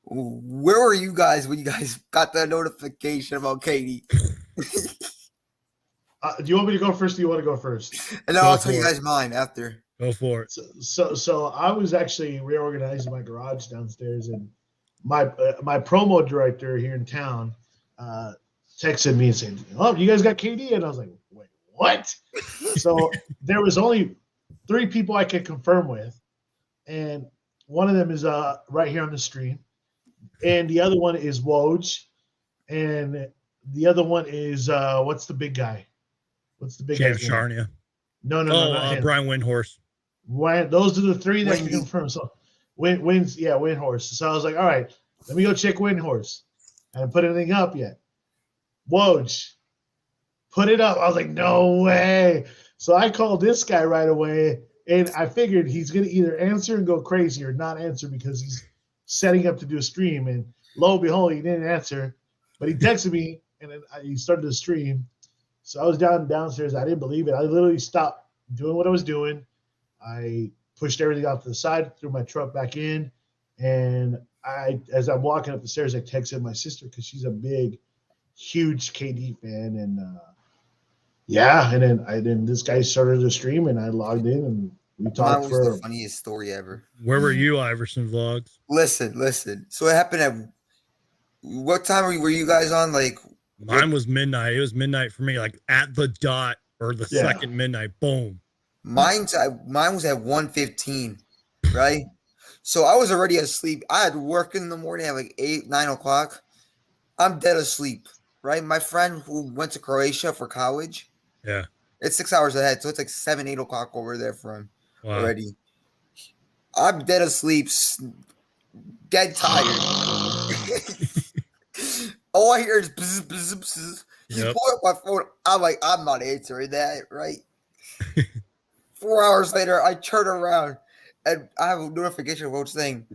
Where were you guys when you guys got the notification about KD? Do you want me to go first? Or do you want to go first? And then I'll tell you guys mine after. Go for it. So I was actually reorganizing my garage downstairs, and my promo director here in town texted me and said, "Oh, you guys got KD?" And I was like, "Wait, what?" So there was only 3 people I could confirm with, and one of them is right here on the stream, and the other one is Woj, and the other one is what's the big guy? What's the big guy? Sharnia. No, Brian Windhorse. Those are the 3 that can confirm. So Windhorse. So I was like, all right, let me go check Windhorse. I haven't put anything up yet. Woj, put it up. I was like, no way. So I called this guy right away, and I figured he's going to either answer and go crazy or not answer because he's setting up to do a stream. And lo and behold, he didn't answer, but he texted me, and then he started the stream. So I was downstairs. I didn't believe it. I literally stopped doing what I was doing. I pushed everything off to the side, threw my truck back in, and as I'm walking up the stairs, I texted my sister because she's a big, huge KD fan, and and then this guy started the stream, and I logged in, and we talked for the funniest story ever. Where were you, Iverson Vlogs? Listen. So it happened at What time were you guys on? Like Mine was midnight. It was midnight for me, like at the dot or the second midnight. Boom. mine was at 1:15, right? So I was already asleep. I had work in the morning at like 8, 9 o'clock. I'm dead asleep, right? My friend who went to Croatia for college, Yeah. it's 6 hours ahead, so it's like 7, 8 o'clock over there for him already. I'm dead asleep, dead tired. All I hear is bzz, bzz, bzz. He Yep. pulled up my phone. I'm like, I'm not answering that, right? 4 hours later, I turn around and I have a notification of saying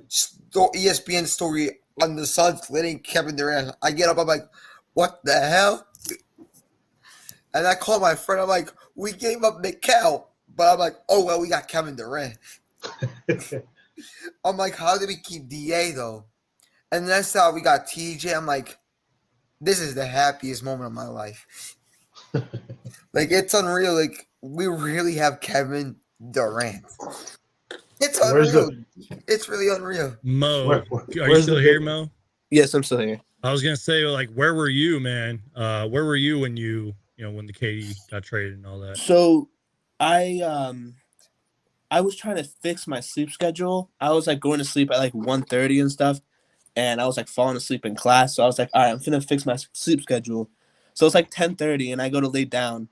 ESPN story on the Suns letting Kevin Durant. I get up, I'm like, what the hell? And I call my friend. I'm like, we gave up Mikal, but I'm like, oh well, we got Kevin Durant. I'm like, how did we keep DA though? And that's how we got TJ. I'm like, this is the happiest moment of my life. Like, it's unreal. Like, we really have Kevin Durant. It's unreal. It's really unreal. Mo, are you still here, Mo? Yes, I'm still here. I was gonna say, like, where were you, man? Where were you when when the KD got traded and all that? So, I was trying to fix my sleep schedule. I was like going to sleep at like 1:30 and stuff, and I was like falling asleep in class. So I was like, all right, I'm gonna fix my sleep schedule. So it's like 10:30, and I go to lay down,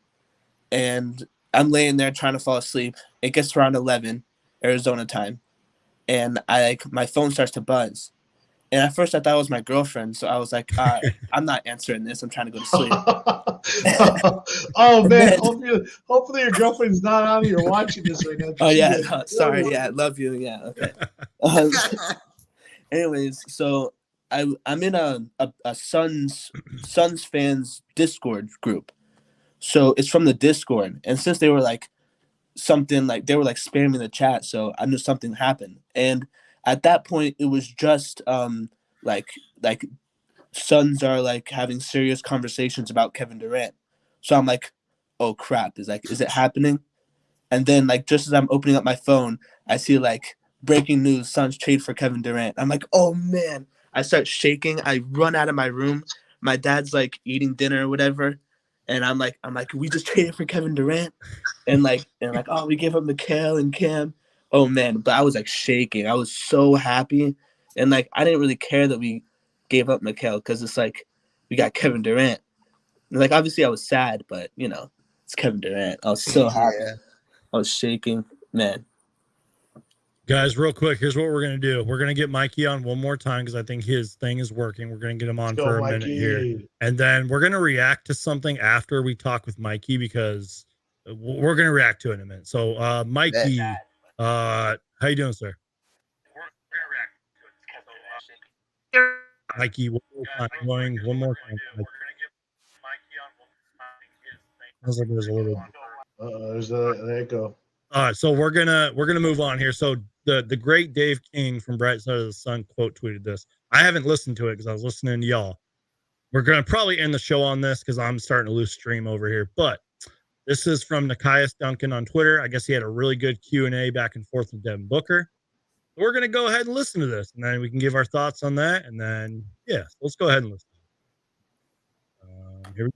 and I'm laying there trying to fall asleep. It gets around 11 Arizona time, and my phone starts to buzz. And at first I thought it was my girlfriend, so I was like, I'm not answering this. I'm trying to go to sleep. Oh man, hopefully your girlfriend's not on here watching this right now. Oh yeah, sorry. Yeah, I love you. Yeah, okay. Anyways, so I'm in a Suns fans Discord group. So it's from the Discord, and since they were like something like they were like spamming the chat, so I knew something happened. And at that point, it was just like Suns are like having serious conversations about Kevin Durant. So I'm like, oh crap, is it happening? And then like just as I'm opening up my phone, I see like breaking news: Suns trade for Kevin Durant. I'm like, oh man! I start shaking. I run out of my room. My dad's like eating dinner or whatever, and I'm like, we just traded for Kevin Durant, and oh, we gave up Mikal and Cam. Oh man! But I was like shaking. I was so happy, and like I didn't really care that we gave up Mikal because it's like we got Kevin Durant. And, like obviously I was sad, but it's Kevin Durant. I was so happy. Yeah. I was shaking, man. Guys, real quick, here's what we're gonna do. We're gonna get Mikey on one more time because I think his thing is working. We're gonna get him on for a minute here, and then we're gonna react to something after we talk with Mikey because we're gonna react to it in a minute. So, Mikey, how you doing, sir? Mikey, one more time. One more time. Sounds like there's a little. There's an echo. All right, so we're gonna move on here. So the great Dave King from Bright Side of the Sun quote tweeted this. I haven't listened to it because I was listening to y'all. We're gonna probably end the show on this because I'm starting to lose stream over here. But this is from Nikias Duncan on Twitter. I guess he had a really good Q&A back and forth with Devin Booker. We're gonna go ahead and listen to this, and then we can give our thoughts on that. And then let's go ahead and listen.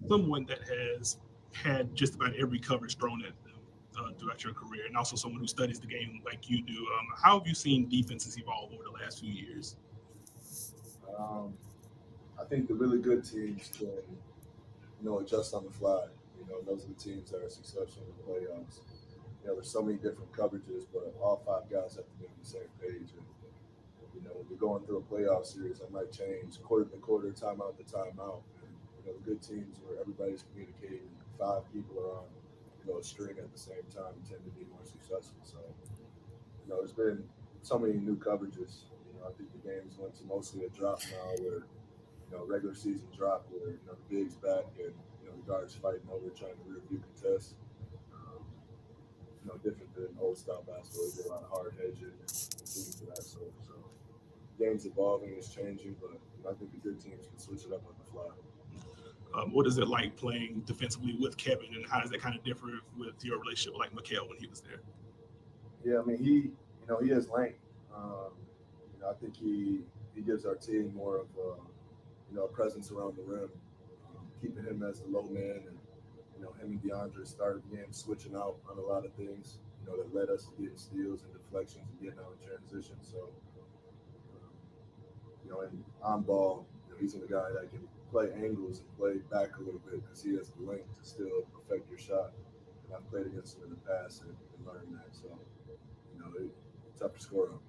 Someone that has had just about every coverage thrown at them throughout your career, and also someone who studies the game like you do. How have you seen defenses evolve over the last few years? I think the really good teams can, adjust on the fly. Those are the teams that are successful in the playoffs. There's so many different coverages, but all five guys have to be on the same page. And, when you're going through a playoff series, that might change quarter to quarter, timeout to timeout. And, the good teams where everybody's communicating, five people are on a string at the same time tend to be more successful. So, there's been so many new coverages. I think the game's went to mostly a drop now where, regular season drop where, the big's back and, the guards fighting over trying to review contest. Different than old style basketball. You get a lot of hard hedging and things of that sort. So, the game's evolving, it's changing, but I think the good teams can switch it up on the fly. What is it like playing defensively with Kevin, and how does that kind of differ with your relationship with like Mikal when he was there? Yeah, I mean he has length. I think he gives our team more of a presence around the rim, keeping him as the low man, and him and DeAndre started again switching out on a lot of things, that led us to getting steals and deflections and getting out in transition. So, and on ball, he's a guy that can play angles and play back a little bit because he has the length to still affect your shot. And I've played against him in the past and learned that. So, it's tough to score on.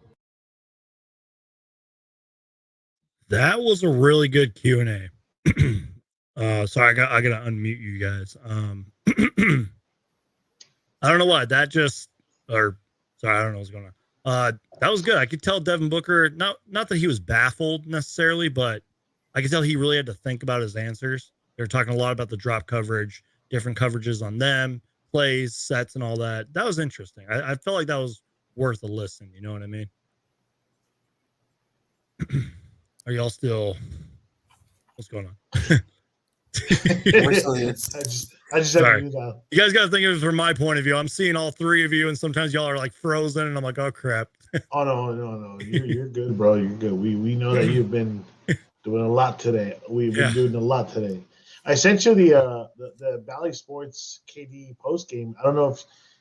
That was a really good Q&A. Sorry, I gotta unmute you guys. I don't know why that just, or sorry, I don't know what's going on. That was good. I could tell Devin Booker, not that he was baffled necessarily, but I could tell he really had to think about his answers. They were talking a lot about the drop coverage, different coverages on them, plays, sets, and all that. That was interesting. I felt like that was worth a listen. You know what I mean? Are y'all still? What's going on? I just have Sorry. you now. You guys got to think of it from my point of view. I'm seeing all three of you, and sometimes y'all are like frozen, and I'm like, oh crap. Oh no, you're good, bro. You're good. We know that you've been doing a lot today. We've been doing a lot today. I sent you the Bally Sports KD post game. I don't know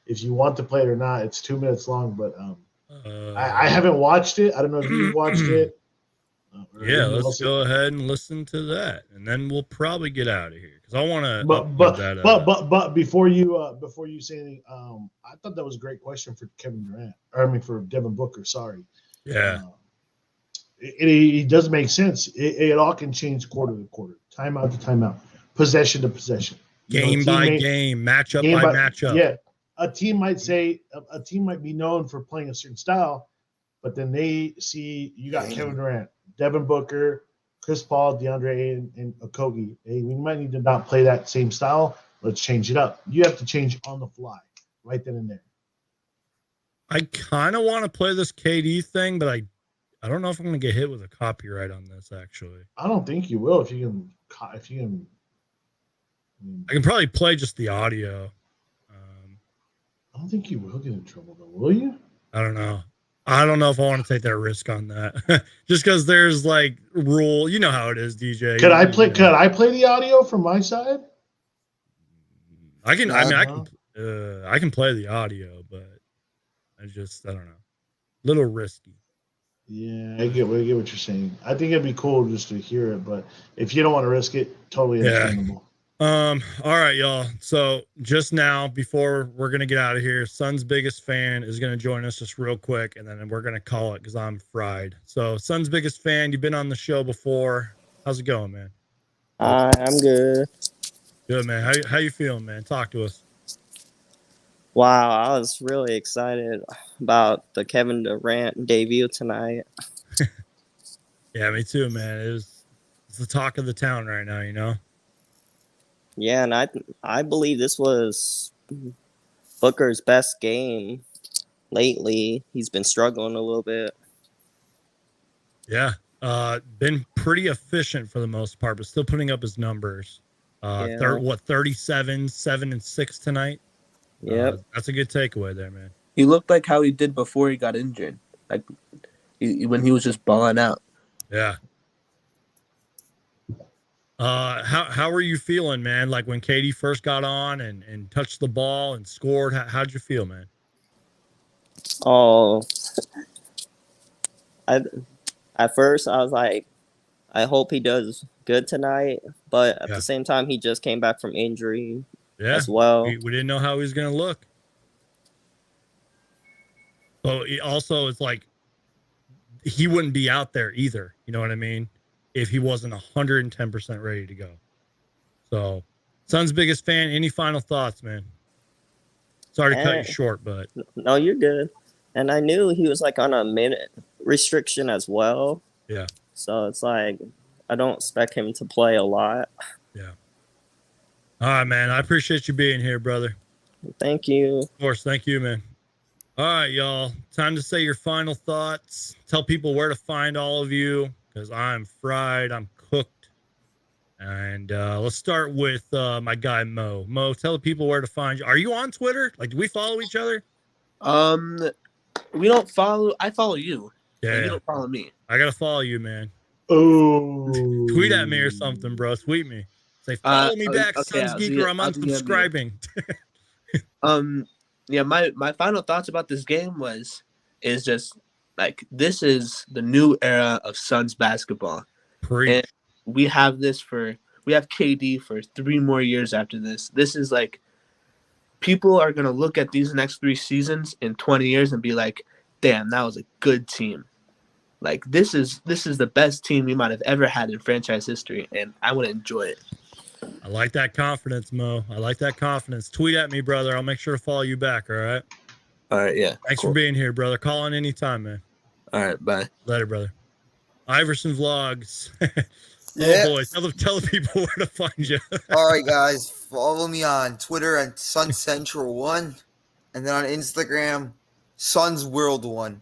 if you want to play it or not. It's 2 minutes long, but I haven't watched it. I don't know if you've watched it. Yeah, let's go ahead and listen to that, and then we'll probably get out of here because I want to. But before you say anything, I thought that was a great question for Kevin Durant. For Devin Booker. Sorry. Yeah. It does make sense. It all can change quarter to quarter, timeout to timeout, possession to possession, game by game, matchup by matchup. Yeah, a team might be known for playing a certain style, but then they see you got Kevin Durant, Devin Booker, Chris Paul, DeAndre, and Okogie. Hey, we might need to not play that same style. Let's change it up. You have to change on the fly, right then and there. I kind of want to play this KD thing, but I don't know if I'm going to get hit with a copyright on this. Actually, I don't think you will. If you can. I can probably play just the audio. I don't think you will get in trouble, though. Will you? I don't know. I don't know if I want to take that risk on that. Just because there's like rule, you know how it is, DJ. Could I play the audio from my side? I can. I can play the audio, but I don't know. A little risky. Yeah, I get what you're saying. I think it'd be cool just to hear it, but if you don't want to risk it, totally understandable. All right, y'all. So just now, before we're gonna get out of here, Son's biggest fan is gonna join us just real quick, and then we're gonna call it because I'm fried. So, Son's biggest fan, you've been on the show before. How's it going, man? I'm good. Good, man. How you feeling, man? Talk to us. Wow, I was really excited about the Kevin Durant debut tonight. Yeah, me too, man. It's the talk of the town right now, you know? Yeah, and I believe this was Booker's best game lately. He's been struggling a little bit. Yeah, been pretty efficient for the most part, but still putting up his numbers. 37, 7 and 6 tonight. Yep, that's a good takeaway there, man. He looked like how he did before he got injured, like when he was just balling out. Yeah. How were you feeling, man? Like when KD first got on and touched the ball and scored, how'd you feel, man? Oh, at first I was like, I hope he does good tonight, but at the same time, he just came back from injury as well. We didn't know how he was going to look. So also, it's like he wouldn't be out there either. You know what I mean? If he wasn't 110% ready to go. So, Son's biggest fan. Any final thoughts, man? Sorry to cut you short, but. No, you're good. And I knew he was like on a minute restriction as well. Yeah. So it's like, I don't expect him to play a lot. Yeah. All right, man. I appreciate you being here, brother. Thank you. Of course. Thank you, man. All right, y'all. Time to say your final thoughts. Tell people where to find all of you. Because I'm fried, I'm cooked. And let's start with my guy, Mo. Mo, tell the people where to find you. Are you on Twitter? Like, do we follow each other? We don't follow. I follow you. Yeah. You don't follow me. I got to follow you, man. Oh. Tweet at me or something, bro. Tweet me. Say, follow me back, Sons Geek, or I'm unsubscribing. Yeah, my final thoughts about this game is just like this is the new era of Suns basketball. And we have KD for 3 more years after this. This is like people are gonna look at these next 3 seasons in 20 years and be like, damn, that was a good team. Like this is the best team we might have ever had in franchise history, and I want to enjoy it. I like that confidence, Mo. I like that confidence. Tweet at me, brother. I'll make sure to follow you back. All right. All right. Yeah. Thanks for being here, brother. Call on anytime, man. All right. Bye. Later, brother. Iverson Vlogs. Yeah. Oh boy, tell the people where to find you. All right, guys, follow me on Twitter at Sun Central 1, and then on Instagram, Suns World 1.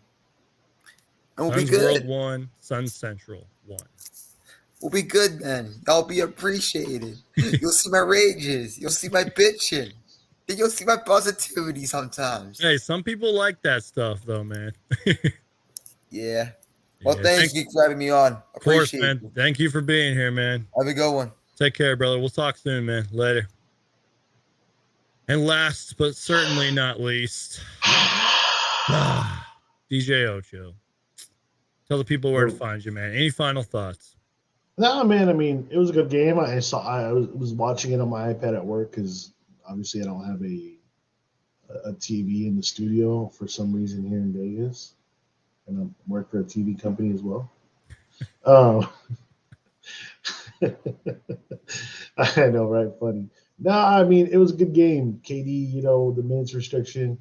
And we'll Suns be good. World 1, Suns Central 1. We'll be good, man. Y'all be appreciated. You'll see my rages. You'll see my bitching. Then you'll see my positivity sometimes. Hey, some people like that stuff, though, man. Yeah. Well, Yeah, thanks, Geek, for having me on. Of course, Appreciate man. it. Thank you for being here, man. Have a good one. Take care, brother. We'll talk soon, man. Later. And last but certainly not least, DJ Ocho. Tell the people where to find you, man. Any final thoughts? No, man. I mean, it was a good game. I was watching it on my iPad at work because obviously I don't have a TV in the studio for some reason here in Vegas, and I work for a TV company as well. I know, right? Funny. No, I mean, it was a good game. KD, the minutes restriction.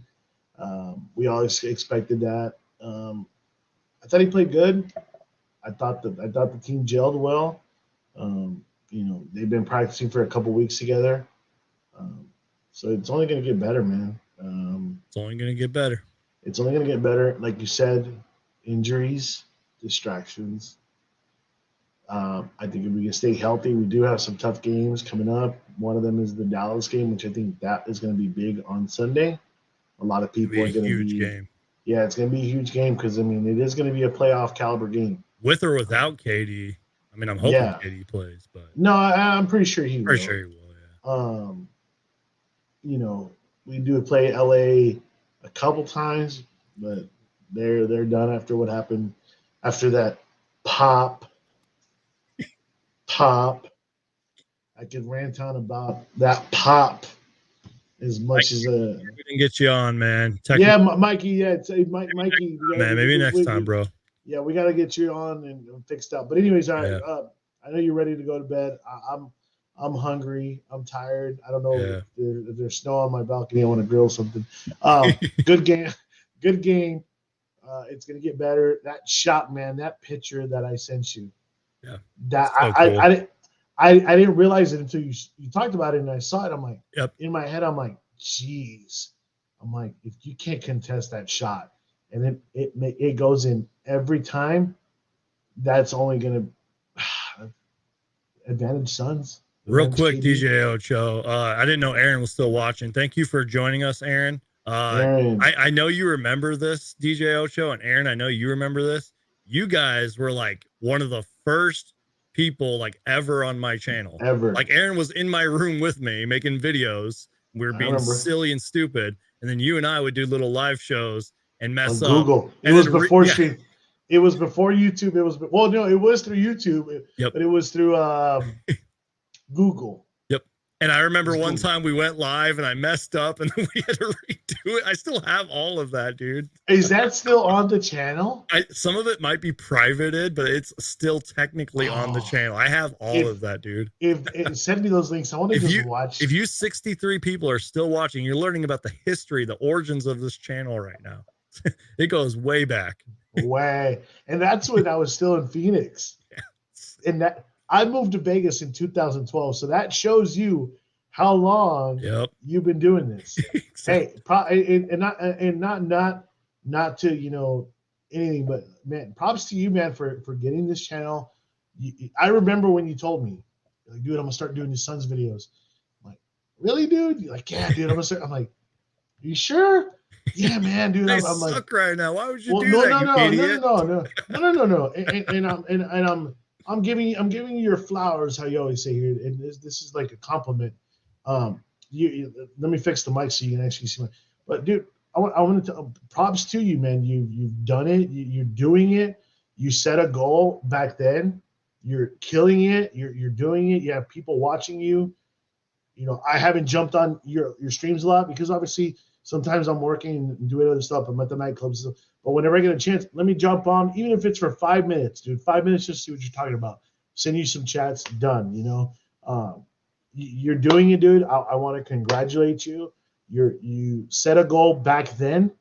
We always expected that. I thought he played good. I thought the team gelled well. They've been practicing for a couple weeks together. So it's only going to get better, man. It's only going to get better. It's only going to get better. Like you said, injuries, distractions. I think if we can stay healthy, we do have some tough games coming up. One of them is the Dallas game, which I think that is going to be big on Sunday. A lot of people are going to be a huge game. Yeah, it's going to be a huge game because, I mean, it is going to be a playoff caliber game. With or without KD. I mean, I'm hoping KD plays, but no, I'm pretty sure he will. Pretty sure he will, yeah. We do play LA a couple times, but they're done after what happened after that pop. I could rant on about that pop as much as we can get you on, man. Yeah, Mikey. Yeah, Mikey. Man, maybe next time, bro. Yeah, we got to get you on and fixed up. But anyways, all right. I know you're ready to go to bed. I'm hungry. I'm tired. I don't know if there's snow on my balcony. I want to grill something. Good game. Good game. It's gonna get better. That shot, man. That picture that I sent you. Yeah. That so cool. I didn't realize it until you talked about it and I saw it. I'm like, yep. In my head, I'm like, geez. I'm like, if you can't contest that shot, and then it goes in every time, that's only gonna advantage Suns. Real quick, DJ Ocho. I didn't know Aaron was still watching. Thank you for joining us, Aaron. I know you remember this, DJ Ocho, and Aaron, I know you remember this. You guys were like one of the first people like ever on my channel. Ever. Like Aaron was in my room with me making videos. We were being silly and stupid. And then you and I would do little live shows and mess on up. Google. It was before stream. It was before YouTube. It was it was through YouTube, but it was through Google. Yep. And I remember one time we went live and I messed up and then we had to redo it. I still have all of that, dude. Is that still on the channel? Some of it might be privated, but it's still technically on the channel. I have all of that, dude. Send me those links. I want to just watch. If you 63 people are still watching, you're learning about the history, the origins of this channel right now. It goes way back. Way. And that's when I was still in Phoenix. Yes. And that I moved to Vegas in 2012. So that shows you how long you've been doing this. Exactly. Hey, not to anything, but man, props to you, man, for getting this channel. I remember when you told me, like, dude, I'm gonna start doing these Suns videos. I'm like, really, dude? You're like, yeah, dude, I'm gonna start. I'm like, are you sure? Yeah, man, dude. I'm like, right now. Why would you do that? No. And I'm giving you your flowers, how you always say here, and this is like a compliment. Let me fix the mic so you can actually see my. But dude, I want to props to you, man. You've done it. You're doing it. You set a goal back then. You're killing it. You're doing it. You have people watching you. You know, I haven't jumped on your streams a lot because obviously sometimes I'm working and doing other stuff. I'm at the nightclubs. But whenever I get a chance, let me jump on, even if it's for 5 minutes, dude. 5 minutes just to see what you're talking about. Send you some chats, done. You know, you're doing it, dude. I want to congratulate you. You set a goal back then,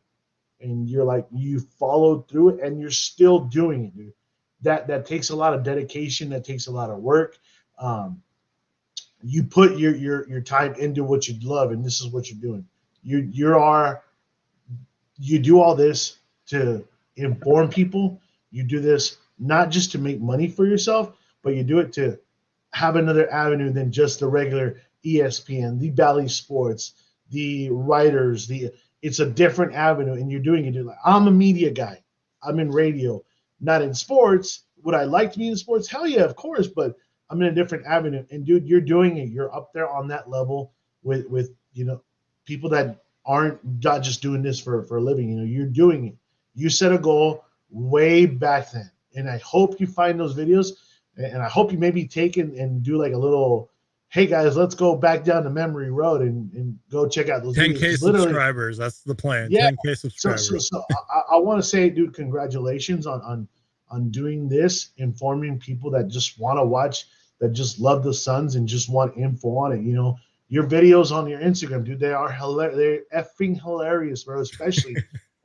and you followed through it, and you're still doing it, dude. That takes a lot of dedication. That takes a lot of work. You put your time into what you love, and this is what you're doing. You do all this to inform people. You do this not just to make money for yourself, but you do it to have another avenue than just the regular ESPN, the Bally Sports, the writers. It's a different avenue, and you're doing it. You're like, I'm a media guy. I'm in radio, not in sports. Would I like to be in sports? Hell yeah, of course, but I'm in a different avenue. And dude, you're doing it. You're up there on that level with you know, people that aren't not just doing this for a living. You know, you're doing it. You set a goal way back then, and I hope you find those videos, and I hope you maybe take and do like a little, hey guys, let's go back down the memory road and go check out those 10K subscribers. That's the plan. Yeah. 10K subscribers. So I want to say, dude, congratulations on doing this, informing people that just want to watch, that just love the Suns and just want info on it. You know, your videos on your Instagram, dude, they are hilarious. They're effing hilarious, bro, especially.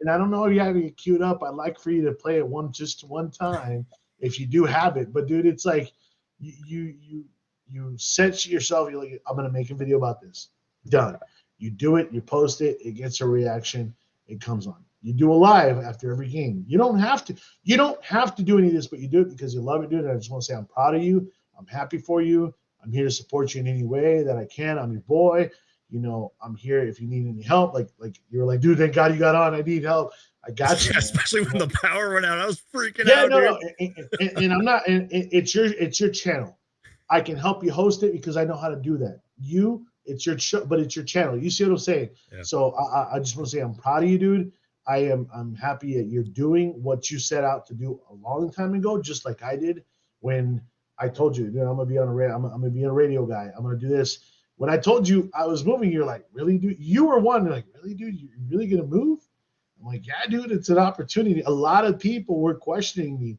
And I don't know if you have it queued up. I'd like for you to play it just one time if you do have it. But dude, it's like you set yourself. You're like, I'm gonna make a video about this. Done. You do it. You post it. It gets a reaction. It comes on. You do a live after every game. You don't have to. You don't have to do any of this, but you do it because you love it, dude. And I just want to say I'm proud of you. I'm happy for you. I'm here to support you in any way that I can. I'm your boy. You know, I'm here if you need any help. Like you're like, dude, thank God you got on. I need help. I got you. Yeah, especially when the power went out. I was freaking out. No. And I'm not. And it's your channel. I can help you host it because I know how to do that. It's your show, but it's your channel. You see what I'm saying? Yeah. So I just want to say I'm proud of you, dude. I'm happy that you're doing what you set out to do a long time ago, just like I did when I told you, dude, I'm gonna be on I'm gonna be a radio guy. I'm gonna do this. When I told you I was moving, you're like, really, dude? You were one. You're like, really, dude? You're really gonna move? I'm like, yeah, dude. It's an opportunity. A lot of people were questioning me,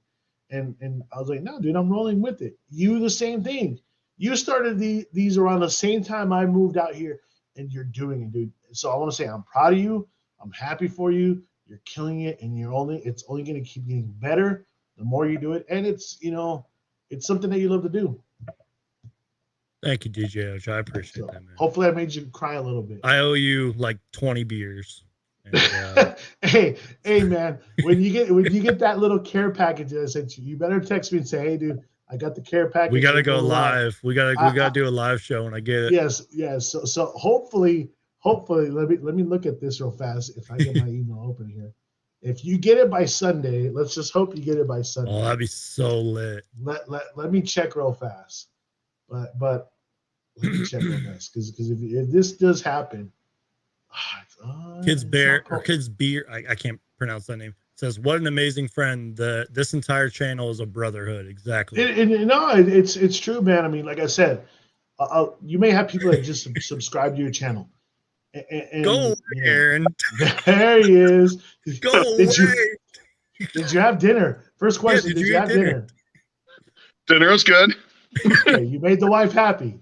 and I was like, no, dude, I'm rolling with it. You the same thing. You started these around the same time I moved out here, and you're doing it, dude. So I want to say I'm proud of you. I'm happy for you. You're killing it, and it's only going to keep getting better the more you do it. And it's, you know, it's something that you love to do. Thank you, DJ Osh. I appreciate that, man. Hopefully I made you cry a little bit. I owe you like 20 beers. And, hey, man, when you get that little care package that I sent you better text me and say, hey, dude, I got the care package. We got to go live. We got to do a live show when I get it. Yes. So hopefully, let me look at this real fast. If I get my email open here, if you get it by Sunday, let's just hope you get it by Sunday. Oh, that'd be so lit. Let me check real fast. But let me check real fast because if this does happen, Kids Beer, I can't pronounce that name. Says, what an amazing friend. This entire channel is a brotherhood. Exactly. It's true, man. I mean, like I said, you may have people that just subscribe to your channel. And, go away, Aaron. There he is. Go away. Did you have dinner? First question, did you have dinner? Dinner was good. Okay, you made the wife happy.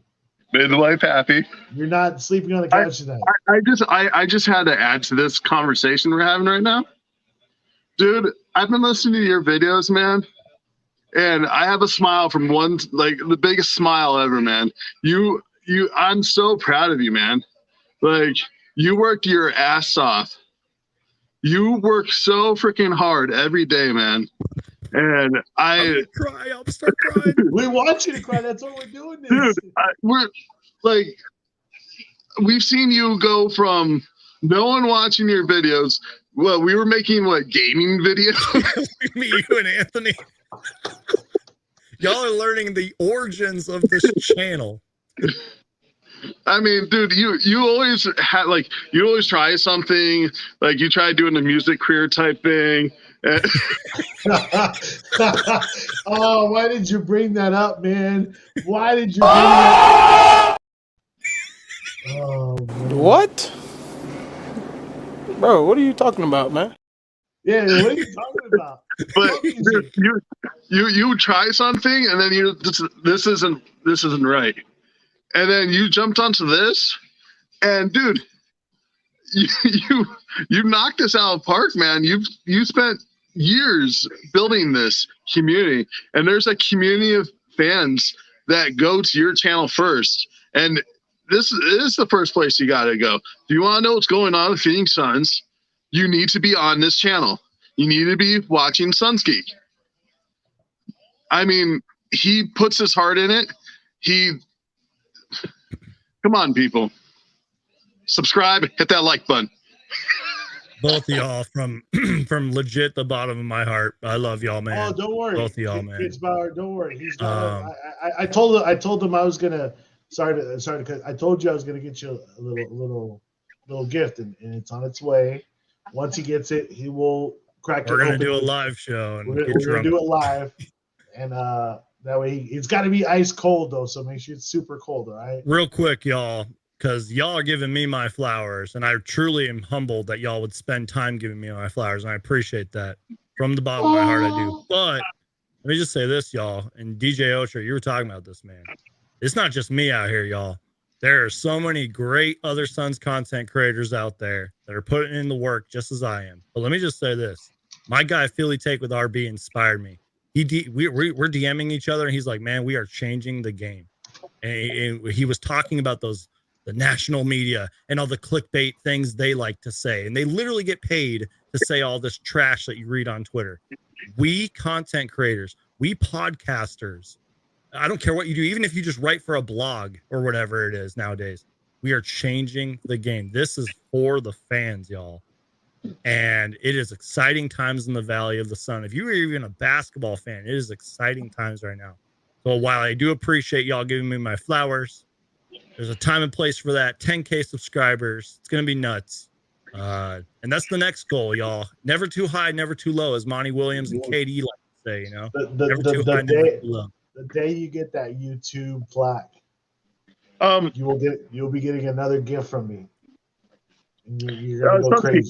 Made the wife happy. You're not sleeping on the couch tonight. I just had to add to this conversation we're having right now. Dude, I've been listening to your videos, man. And I have a smile from the biggest smile ever, man. I'm so proud of you, man. Like, you worked your ass off. You work so freaking hard every day, man. And I'll start crying. We want you to cry. That's what we're doing. Dude, we've seen you go from no one watching your videos. Well, we were making gaming videos. Me, you, and Anthony. Y'all are learning the origins of this channel. I mean, dude, you always had like you always try something, like you try doing the music career type thing. Oh, why did you bring that up, man? Why did you bring that up? Oh, man. What? Bro, what are you talking about, man? Yeah, what are you talking about? But dude, you try something and then this isn't right, and then you jumped onto this, and dude, you knocked this out of the park, man. You spent years building this community, and there's a community of fans that go to your channel first, and this is the first place you got to go. If you want to know what's going on with Phoenix Suns, you need to be on this channel. You need to be watching Suns Geek. I mean, he puts his heart in it. Come on, people. Subscribe, hit that like button. Both of y'all from legit the bottom of my heart. I love y'all, man. Oh, don't worry. Both of y'all, man. It's Bauer, don't worry. He's not. I told him I was gonna. Sorry to cut. I told you I was gonna get you a little gift, and it's on its way. Once he gets it, he will crack it. We're gonna do a live show and we're gonna do it live, and that way it's got to be ice cold though. So make sure it's super cold. All right. Real quick, y'all, because y'all are giving me my flowers, and I truly am humbled that y'all would spend time giving me my flowers, and I appreciate that from the bottom of my heart. I do. But let me just say this, y'all, and DJ Ocher, you were talking about this, man. It's not just me out here, y'all. There are so many great other Suns content creators out there that are putting in the work just as I am. But let me just say this. My guy, Philly Take with RB, inspired me. We're DMing each other, and he's like, man, we are changing the game. And he was talking about the national media and all the clickbait things they like to say. And they literally get paid to say all this trash that you read on Twitter. We content creators, we podcasters, I don't care what you do, even if you just write for a blog or whatever it is nowadays, we are changing the game. This is for the fans, y'all. And it is exciting times in the Valley of the Sun. If you are even a basketball fan, it is exciting times right now. So while I do appreciate y'all giving me my flowers, there's a time and place for that. 10K subscribers. It's going to be nuts. And that's the next goal, y'all. Never too high, never too low, as Monty Williams and KD like to say, you know. Never too high, never too low. The day you get that YouTube plaque, you'll be getting another gift from me. And you're gonna go crazy.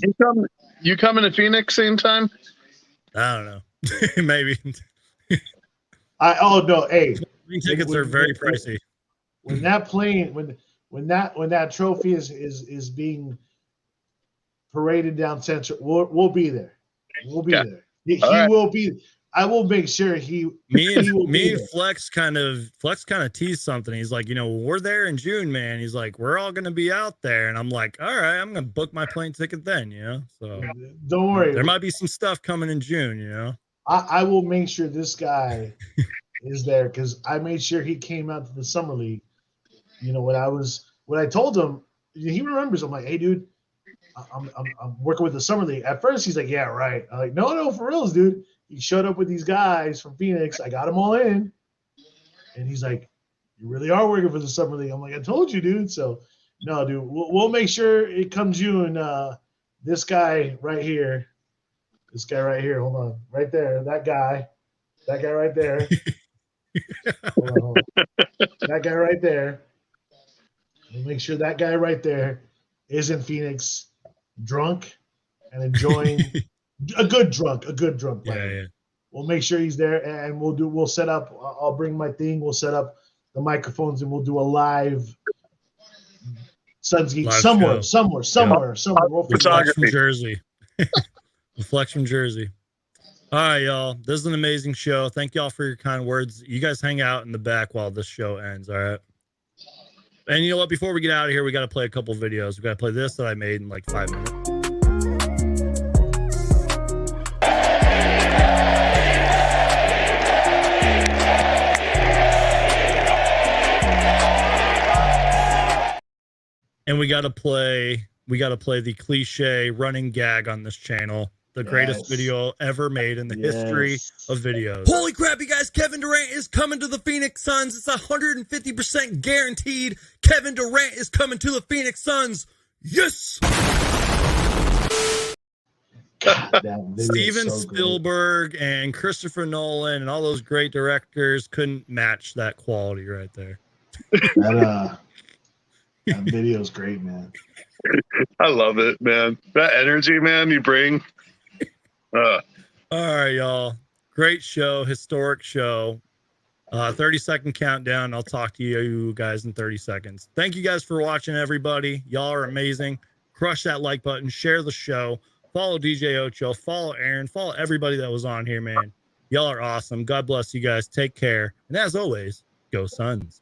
You coming to Phoenix same time? I don't know. Maybe. Hey, tickets are very pricey. When that plane, when that trophy is being paraded down Central, we'll be there. We'll be there. He will be. I will make sure me and Flex kind of teased something. He's like, we're there in June, man. He's like, we're all gonna be out there, and I'm like, all right, I'm gonna book my plane ticket then, So don't worry. There might be some stuff coming in June, I will make sure this guy is there because I made sure he came out to the summer league. When I told him, he remembers. I'm like, hey, dude, I'm working with the summer league. At first, he's like, yeah, right. I'm like, no, for reals, dude. He showed up with these guys from Phoenix. I got them all in. And he's like, you really are working for the summer league. I'm like, I told you, dude. So, no, dude, we'll make sure it comes June. This guy right here. Hold on. Right there. That guy right there. Hold on. That guy right there. We'll make sure that guy right there is in Phoenix drunk and enjoying – a good drunk. Yeah. We'll make sure he's there, and we'll set up. I'll bring my thing. We'll set up the microphones, and we'll do a live Suns Geek somewhere. We'll Flex from Jersey. Flex from Jersey. All right, y'all. This is an amazing show. Thank y'all for your kind words. You guys hang out in the back while this show ends. All right. And you know what? Before we get out of here, we got to play a couple videos. We got to play this that I made in like 5 minutes. And we got to play the cliche running gag on this channel. the greatest Yes. video ever made in the history Yes. of videos. Holy crap, you guys. Kevin Durant is coming to the Phoenix Suns. It's 150% guaranteed. Kevin Durant is coming to the Phoenix Suns. Yes. God, that video is Steven so great. Spielberg and Christopher Nolan and all those great directors couldn't match that quality right there. That video is great, man. I love it, man. That energy, man, you bring. All right, y'all. Great show, historic show. 30-second countdown. I'll talk to you guys in 30 seconds. Thank you guys for watching, everybody. Y'all are amazing. Crush that like button. Share the show. Follow DJ Ocho. Follow Aaron. Follow everybody that was on here, man. Y'all are awesome. God bless you guys. Take care. And as always, go Suns.